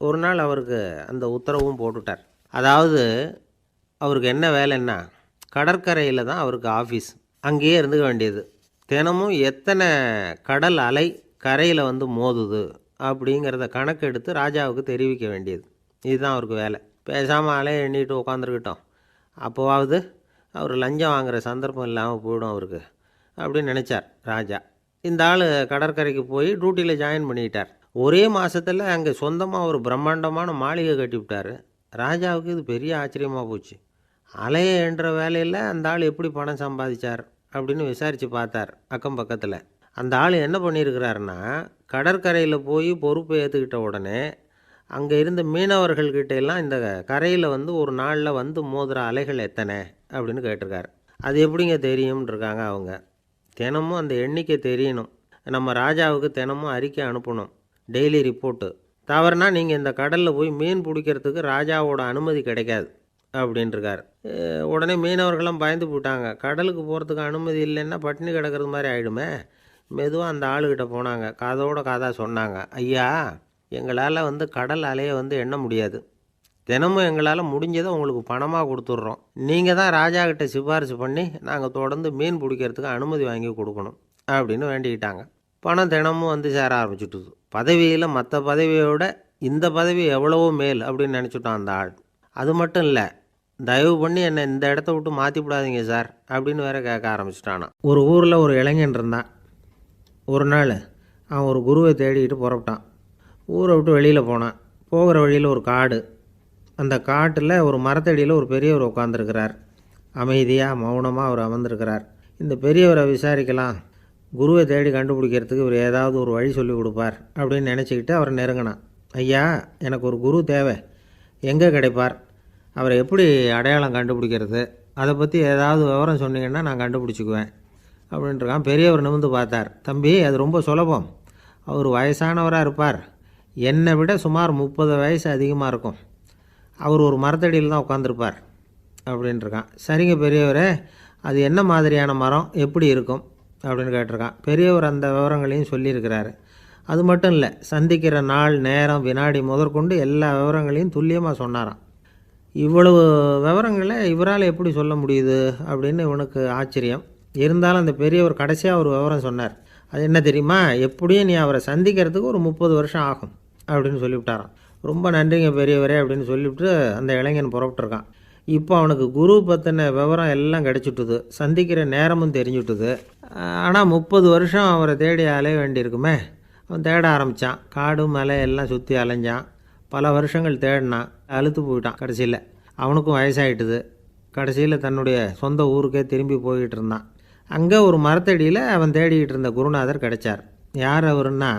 ஒரு நாள் அவருக்கு அந்த உத்தரவும் போட்டுட்டார். அதாவது அவருக்கு என்ன வேலைன்னா, கடற்கரையில் தான் அவருக்கு ஆஃபீஸ். அங்கேயே இருந்துக்க வேண்டியது. தினமும் எத்தனை கடல் அலை கரையில் வந்து மோதுது அப்படிங்கிறத கணக்கெடுத்து ராஜாவுக்கு தெரிவிக்க வேண்டியது. இதுதான் அவருக்கு வேலை. பேசாமல் அலையை எண்ணிட்டு உட்காந்துருக்கிட்டோம், அப்போவாவது அவர் லஞ்சம் வாங்குகிற சந்தர்ப்பம் இல்லாமல் போயிடும் அவருக்கு அப்படின்னு நினச்சார் ராஜா. இந்த ஆள் கடற்கரைக்கு போய் டியூட்டியில் ஜாயின் பண்ணிக்கிட்டார். ஒரே மாதத்தில் அங்கே சொந்தமாக ஒரு பிரம்மாண்டமான மாளிகை கட்டிவிட்டார். ராஜாவுக்கு இது பெரிய ஆச்சரியமாக போச்சு. அலையை என்ற வேலையில் அந்த ஆள் எப்படி பணம் சம்பாதிச்சார் அப்படின்னு விசாரித்து பார்த்தார் அக்கம் பக்கத்தில். அந்த ஆள் என்ன பண்ணியிருக்கிறாருன்னா, கடற்கரையில் போய் பொறுப்பை ஏற்றுக்கிட்ட உடனே அங்கே இருந்த மீனவர்கள்கிட்ட எல்லாம் இந்த கரையில் வந்து ஒரு நாளில் வந்து மோதுகிற அலைகள் எத்தனை அப்படின்னு கேட்டிருக்காரு. அது எப்படிங்க தெரியும்னு இருக்காங்க அவங்க. தினமும் அந்த எண்ணிக்கை தெரியணும். நம்ம ராஜாவுக்கு தினமும் அறிக்கை அனுப்பணும், டெய்லி ரிப்போர்ட்டு. தவறுனா நீங்கள் இந்த கடலில் போய் மீன் பிடிக்கிறதுக்கு ராஜாவோட அனுமதி கிடைக்காது அப்படின்ட்டுருக்கார். உடனே மீனவர்கள்லாம் பயந்து போட்டாங்க. கடலுக்கு போகிறதுக்கு அனுமதி இல்லைன்னா பட்டினி கிடக்கிறது மாதிரி ஆகிடுமே. மெதுவாக அந்த ஆளுகிட்ட போனாங்க. காதோட காதாக சொன்னாங்க, ஐயா, எங்களால் வந்து கடல் அலையை வந்து எண்ண முடியாது. தினமும் எங்களால் முடிஞ்சதை உங்களுக்கு பணமாக கொடுத்துட்றோம். நீங்கள் தான் ராஜா கிட்ட சிபாரிசு பண்ணி நாங்கள் தொடர்ந்து மீன் பிடிக்கிறதுக்கு அனுமதி வாங்கி கொடுக்கணும் அப்படின்னு வேண்டிக்கிட்டாங்க. பணம் தினமும் வந்து சேர ஆரம்பிச்சுட்டுது. பதவியில் மற்ற பதவியோட இந்த பதவி எவ்வளவோ மேல் அப்படின்னு நினச்சிட்டோம் அந்த ஆள். அது மட்டும் இல்லை, தயவு பண்ணி என்னை இந்த இடத்த விட்டு மாற்றிவிடாதீங்க சார் அப்படின்னு வேற கேட்க ஆரம்பிச்சிட்டானான். ஒரு ஊரில் ஒரு இளைஞன் இருந்தான். ஒரு நாள் அவன் ஒரு குருவை தேடிக்கிட்டு புறப்பட்டான். ஊரை விட்டு வெளியில் போனான். போகிற வழியில் ஒரு காடு. அந்த காட்டில் ஒரு மரத்தடியில் ஒரு பெரியவர் உட்காந்துருக்கிறார். அமைதியாக மௌனமாக அவர் அமர்ந்திருக்கிறார். இந்த பெரியவரை விசாரிக்கலாம், குருவை தேடி கண்டுபிடிக்கிறதுக்கு இவர் ஏதாவது ஒரு வழி சொல்லி கொடுப்பார் அப்படின்னு நினச்சிக்கிட்டு அவரை நெருங்கினான். ஐயா, எனக்கு ஒரு குரு தேவை, எங்கே கிடைப்பார்? அவரை எப்படி அடையாளம் கண்டுபிடிக்கிறது? அதை பற்றி ஏதாவது விவரம் சொன்னீங்கன்னா நான் கண்டுபிடிச்சிக்குவேன் அப்படின்ட்டுருக்கான். பெரியவர் நிமிர்ந்து பார்த்தார். தம்பி, அது ரொம்ப சுலபம். அவர் வயசானவராக இருப்பார். என்னை விட சுமார் 30 வயசு அதிகமாக இருக்கும். அவர் ஒரு மரத்தடியில் தான் உட்காந்துருப்பார் அப்படின்ட்டுருக்கான். சரிங்க பெரியவரே, அது என்ன மாதிரியான மரம், எப்படி இருக்கும் அப்படின்னு கேட்டிருக்கான். பெரியவர் அந்த விவரங்களையும் சொல்லியிருக்கிறாரு. அது மட்டும் இல்லை, சந்திக்கிற நாள், நேரம், வினாடி முதற்கொண்டு எல்லா விவரங்களையும் துல்லியமாக சொன்னாராம். இவ்வளவு விவரங்களை இவரால் எப்படி சொல்ல முடியுது அப்படின்னு இவனுக்கு ஆச்சரியம். இருந்தாலும் அந்த பெரியவர் கடைசியாக ஒரு விவரம் சொன்னார். அது என்ன தெரியுமா? எப்படியும் நீ அவரை சந்திக்கிறதுக்கு ஒரு 30 வருஷம் ஆகும் அப்படின்னு சொல்லிவிட்டாராம். ரொம்ப நன்றிங்க பெரியவரே அப்படின்னு சொல்லிவிட்டு அந்த இளைஞன் புறப்பட்டுருக்கான். இப்போ அவனுக்கு குரு பற்றின விவரம் எல்லாம் கிடச்சிட்டுது, சந்திக்கிற நேரமும் தெரிஞ்சுட்டுது. ஆனால் 30 வருஷம் அவரை தேடி அலைய வேண்டியிருக்குமே. அவன் தேட ஆரம்பித்தான். காடு மலை எல்லாம் சுற்றி அலைஞ்சான். பல வருஷங்கள் தேடினான். அழுத்து போயிட்டான். கடைசியில் அவனுக்கும் வயசாகிட்டுது. கடைசியில் தன்னுடைய சொந்த ஊருக்கே திரும்பி போய்கிட்டு இருந்தான். அங்கே ஒரு மரத்தடியில் அவன் தேடிக்கிட்டு இருந்த குருநாதர் கிடைச்சார். யார் அவருன்னா,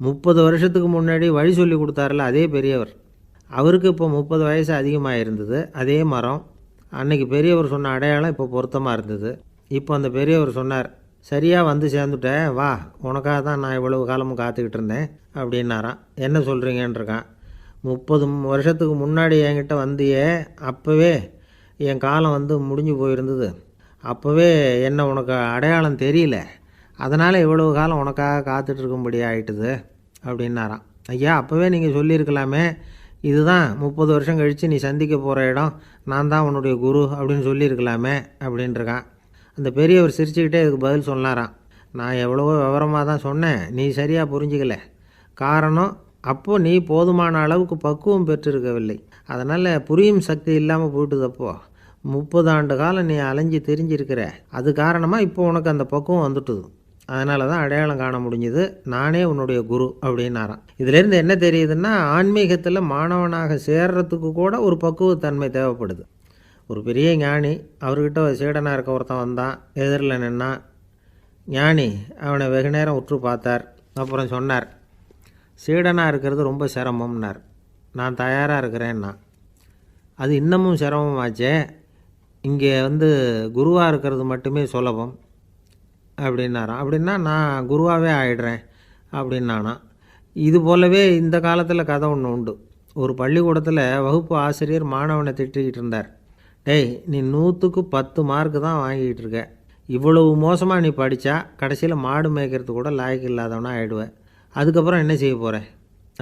30 வருஷத்துக்கு முன்னாடி வழி சொல்லி கொடுத்தாருல அதே பெரியவர். அவருக்கு இப்போ 30 வயசு அதிகமாக இருந்தது. அதே மரம் அன்னைக்கு பெரியவர் சொன்ன அடையாளம் இப்போ பொருத்தமாக இருந்தது. இப்போ அந்த பெரியவர் சொன்னார், சரியாக வந்து சேர்ந்துட்டேன், வா, உனக்காக தான் நான் இவ்வளவு காலமும் காத்துக்கிட்டு இருந்தேன் அப்படின்னாராம். என்ன சொல்கிறீங்கன்றிருக்கான். 30 வருஷத்துக்கு முன்னாடி என்கிட்ட வந்தியே, அப்போவே என் காலம் வந்து முடிஞ்சு போயிருந்தது. அப்போவே என்ன உனக்கு அடையாளம் தெரியல, அதனால் இவ்வளவு காலம் உனக்காக காத்துட்ருக்கும்படி ஆயிட்டுது அப்படின்னாராம். ஐயா, அப்போவே நீங்கள் சொல்லியிருக்கலாமே, இதுதான் 30 வருஷம் கழித்து நீ சந்திக்க போகிற இடம், நான் தான் உன்னுடைய குரு அப்படின்னு சொல்லியிருக்கலாமே அப்படின்ட்டுருக்கான். அந்த பெரியவர் சிரிச்சுக்கிட்டே இதுக்கு பதில் சொன்னாராம். நான் எவ்வளவோ விவரமாக தான் சொன்னேன், நீ சரியாக புரிஞ்சிக்கல. காரணம், அப்போது நீ போதுமான அளவுக்கு பக்குவம் பெற்றிருக்கவில்லை. அதனால் புரியும் சக்தி இல்லாமல் போயிட்டுதப்போ 30 ஆண்டு காலம் நீ அலைஞ்சி தெரிஞ்சிருக்கிற. அது காரணமாக இப்போ உனக்கு அந்த பக்குவம் வந்துட்டுது. அதனால தான் அடையாளம் காண முடிஞ்சுது, நானே உன்னுடைய குரு அப்படின்னாராம். இதிலேருந்து என்ன தெரியுதுன்னா, ஆன்மீகத்தில் மாணவனாக சேர்றதுக்கு கூட ஒரு பக்குவத்தன்மை தேவைப்படுது. ஒரு பெரிய ஞானி, அவர்கிட்ட ஒரு சீடனாக இருக்க ஒருத்தன் வந்தான், எதிரில் நின்னான். ஞானி அவனை வெகு நேரம் உற்று பார்த்தார். அப்புறம் சொன்னார், சீடனாக இருக்கிறது ரொம்ப சிரமம்னார். நான் தயாராக இருக்கிறேன்னா. அது இன்னமும் சிரமமாச்சே, இங்கே வந்து குருவாக இருக்கிறது மட்டுமே சுலபம் அப்படின்னாராம். அப்படின்னா நான் குருவாகவே ஆயிடுறேன் அப்படின்னானா. இது போலவே இந்த காலத்தில் கதை ஒன்று உண்டு. ஒரு பள்ளிக்கூடத்தில் வகுப்பு ஆசிரியர் மாணவனை திட்டிக்கிட்டு இருந்தார். டேய், நீ 100க்கு 10 மார்க்கு தான் வாங்கிக்கிட்டு இருக்க. இவ்வளவு மோசமாக நீ படித்தா கடைசியில் மாடு மேய்க்கிறது கூட லாய்க்கு இல்லாதவனா ஆகிடுவேன். அதுக்கப்புறம் என்ன செய்ய போகிறேன்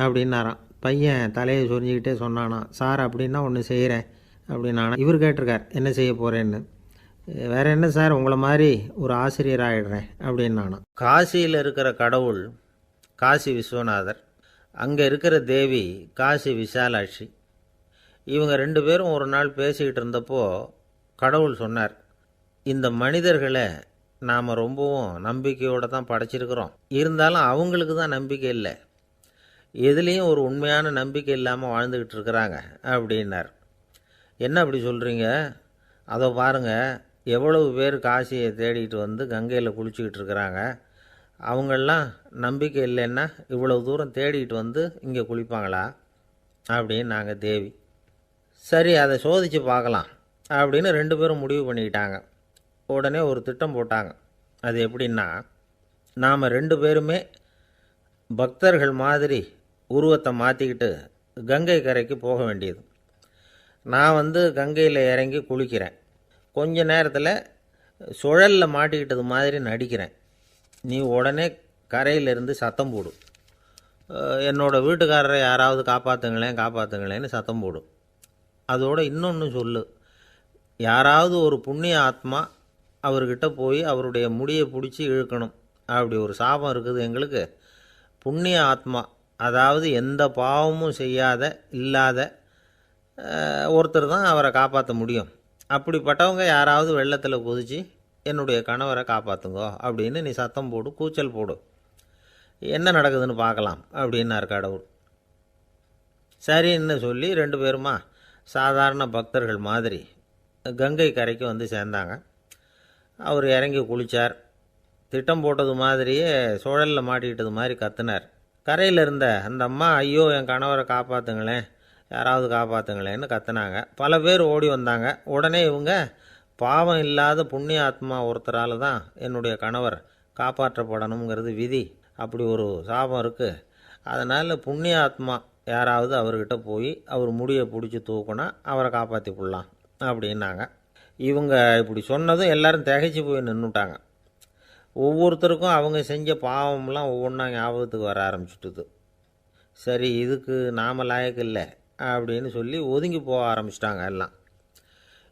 அப்படின்னாராம். பையன் தலையை சொரிஞ்சிக்கிட்டே சொன்னானா, சார் அப்படின்னா ஒன்று செய்கிறேன் அப்படின்னானா. இவர் கேட்டிருக்கார், என்ன செய்ய போகிறேன்னு. வேறு என்ன சார், உங்களை மாதிரி ஒரு ஆசிரியர் ஆகிடுறேன் அப்படின்னானா. காசியில் இருக்கிற கடவுள் காசி விஸ்வநாதர், அங்கே இருக்கிற தேவி காசி விசாலாட்சி. இவங்க 2 பேரும் ஒரு நாள் பேசிக்கிட்டு இருந்தப்போ கடவுள் சொன்னார், இந்த மனிதர்களை நாம் ரொம்பவும் நம்பிக்கையோடு தான் படைச்சிருக்கிறோம். இருந்தாலும் அவங்களுக்கு தான் நம்பிக்கை இல்லை, எதுலேயும் ஒரு உண்மையான நம்பிக்கை இல்லாமல் வாழ்ந்துக்கிட்டு இருக்கிறாங்க அப்படின்னார். என்ன அப்படி சொல்கிறீங்க? அதோ பாருங்கள், எவ்வளவு பேர் காசியை தேடிட்டு வந்து கங்கையில் குளிச்சுக்கிட்டு இருக்கிறாங்க. அவங்களெலாம் நம்பிக்கை இல்லைன்னா இவ்வளவு தூரம் தேடிட்டு வந்து இங்கே குளிப்பாங்களா அப்படின்னு நாங்கள் தேவி. சரி, அதை சோதித்து பார்க்கலாம் அப்படின்னு 2 பேரும் முடிவு பண்ணிக்கிட்டாங்க. உடனே ஒரு திட்டம் போட்டாங்க. அது எப்படின்னா, நாம் 2 பேருமே பக்தர்கள் மாதிரி உருவத்தை மாற்றிக்கிட்டு கங்கை கரைக்கு போக வேண்டியது. நான் வந்து கங்கையில் இறங்கி குளிக்கிறேன். கொஞ்ச நேரத்தில் சுழலில் மாட்டிக்கிட்டது மாதிரி நடிக்கிறேன். நீ உடனே கரையிலிருந்து சத்தம் போடும், என்னோடய வீட்டுக்காரரை யாராவது காப்பாற்றுங்களேன்னு சத்தம் போடும். அதோடு இன்னொன்று சொல்லு, யாராவது ஒரு புண்ணிய ஆத்மா அவர்கிட்ட போய் அவருடைய முடியை பிடிச்சி இழுக்கணும். அப்படி ஒரு சாபம் இருக்குது எங்களுக்கு. புண்ணிய ஆத்மா, அதாவது எந்த பாவமும் செய்யாத இல்லாத ஒருத்தர் தான் அவரை காப்பாற்ற முடியும். அப்படிப்பட்டவங்க யாராவது வெள்ளத்தில் குதித்து என்னுடைய கணவரை காப்பாற்றுங்கோ அப்படின்னு நீ சத்தம் போடு, கூச்சல் போடு, என்ன நடக்குதுன்னு பார்க்கலாம் அப்படின்னார் கடவுள். சரின்னு சொல்லி 2 பேருமா சாதாரண பக்தர்கள் மாதிரி கங்கை கரைக்கு வந்து சேர்ந்தாங்க. அவர் இறங்கி குளித்தார். திட்டம் போட்டது மாதிரியே சுழலில் மாட்டிக்கிட்டது மாதிரி கத்துனார். கரையில் இருந்த அந்த அம்மா, ஐயோ என் கணவரை காப்பாற்றுங்களேன், யாராவது காப்பாற்றுங்களேன்னு கத்துனாங்க. பல பேர் ஓடி வந்தாங்க. உடனே இவங்க, பாவம் இல்லாத புண்ணிய ஆத்மா ஒருத்தரால் தான் என்னுடைய கணவர் காப்பாற்றப்படணுங்கிறது விதி, அப்படி ஒரு சாபம் இருக்குது, அதனால் புண்ணிய ஆத்மா யாராவது அவர்கிட்ட போய் அவர் முடியை பிடிச்சி தூக்குனா அவரை காப்பாற்றி கொள்ளலாம் அப்படின்னாங்க. இவங்க இப்படி சொன்னதும் எல்லோரும் திகைச்சு போய் நின்றுட்டாங்க. ஒவ்வொருத்தருக்கும் அவங்க செஞ்ச பாவம்லாம் ஒவ்வொன்றா ஞாபகத்துக்கு வர ஆரம்பிச்சுட்டுது. சரி, இதுக்கு நாம் லாயக்கு இல்லை அப்படின்னு சொல்லி ஒதுங்கி போக ஆரம்பிச்சிட்டாங்க எல்லாம்.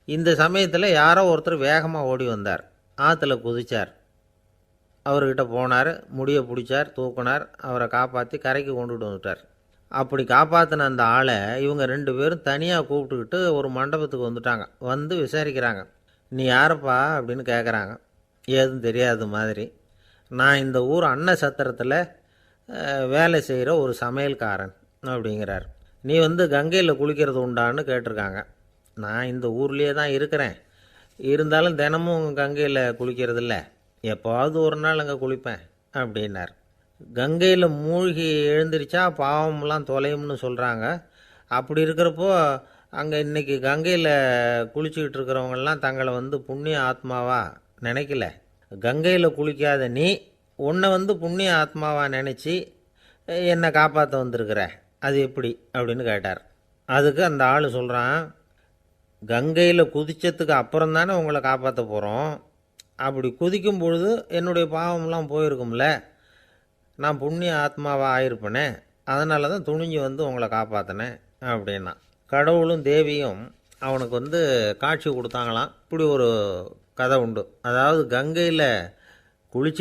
இந்த சமயத்தில் யாரோ ஒருத்தர் வேகமாக ஓடி வந்தார். ஆற்றுல குதித்தார். அவர்கிட்ட போனார், முடியை பிடிச்சார், தூக்குனார், அவரை காப்பாற்றி கரைக்கு கொண்டுட்டு வந்துட்டார். அப்படி காப்பாற்றின அந்த ஆளை இவங்க 2 பேரும் தனியாக கூப்பிட்டுக்கிட்டு ஒரு மண்டபத்துக்கு வந்துட்டாங்க. வந்து விசாரிக்கிறாங்க. நீ யாரப்பா அப்படின்னு கேட்குறாங்க. ஏதும் தெரியாத மாதிரி. நான் இந்த ஊர் அன்ன சத்திரத்தில் வேலை செய்கிற ஒரு சமையல்காரன் அப்படிங்கிறார். நீ வந்து கங்கையில் குளிக்கிறது உண்டான்னு கேட்டிருக்காங்க. நான் இந்த ஊர்லேயே தான் இருக்கிறேன், இருந்தாலும் தினமும் கங்கையில் குளிக்கிறதில்ல, எப்போவாவது ஒரு நாள் அங்கே குளிப்பேன் அப்படின்னார். கங்கையில் மூழ்கி எழுந்திரிச்சா பாவம்லாம் தொலையும்னு சொல்கிறாங்க. அப்படி இருக்கிறப்போ அங்கே இன்றைக்கி கங்கையில் குளிச்சுக்கிட்டு இருக்கிறவங்கெல்லாம் தங்களை புண்ணிய ஆத்மாவா நினைக்கல. கங்கையில் குளிக்காத நீ உன்னை புண்ணிய ஆத்மாவா நினச்சி என்னை காப்பாற்ற வந்திருக்கிற, அது எப்படி அப்படின்னு கேட்டார். அதுக்கு அந்த ஆள் சொல்கிறான், கங்கையில் குதித்ததுக்கு அப்புறம் தானே உங்களை காப்பாற்ற போகிறோம். அப்படி குதிக்கும் பொழுது என்னுடைய பாவம்லாம் போயிருக்கும்ல, நான் புண்ணிய ஆத்மாவாக ஆயிருப்பேனே, அதனால தான் துணிஞ்சு உங்களை காப்பாற்றினேன் அப்படின்னா. கடவுளும் தேவியும் அவனுக்கு காட்சி கொடுத்தாங்களாம். இப்படி ஒரு கதை உண்டு. அதாவது கங்கையில் குளிச்சு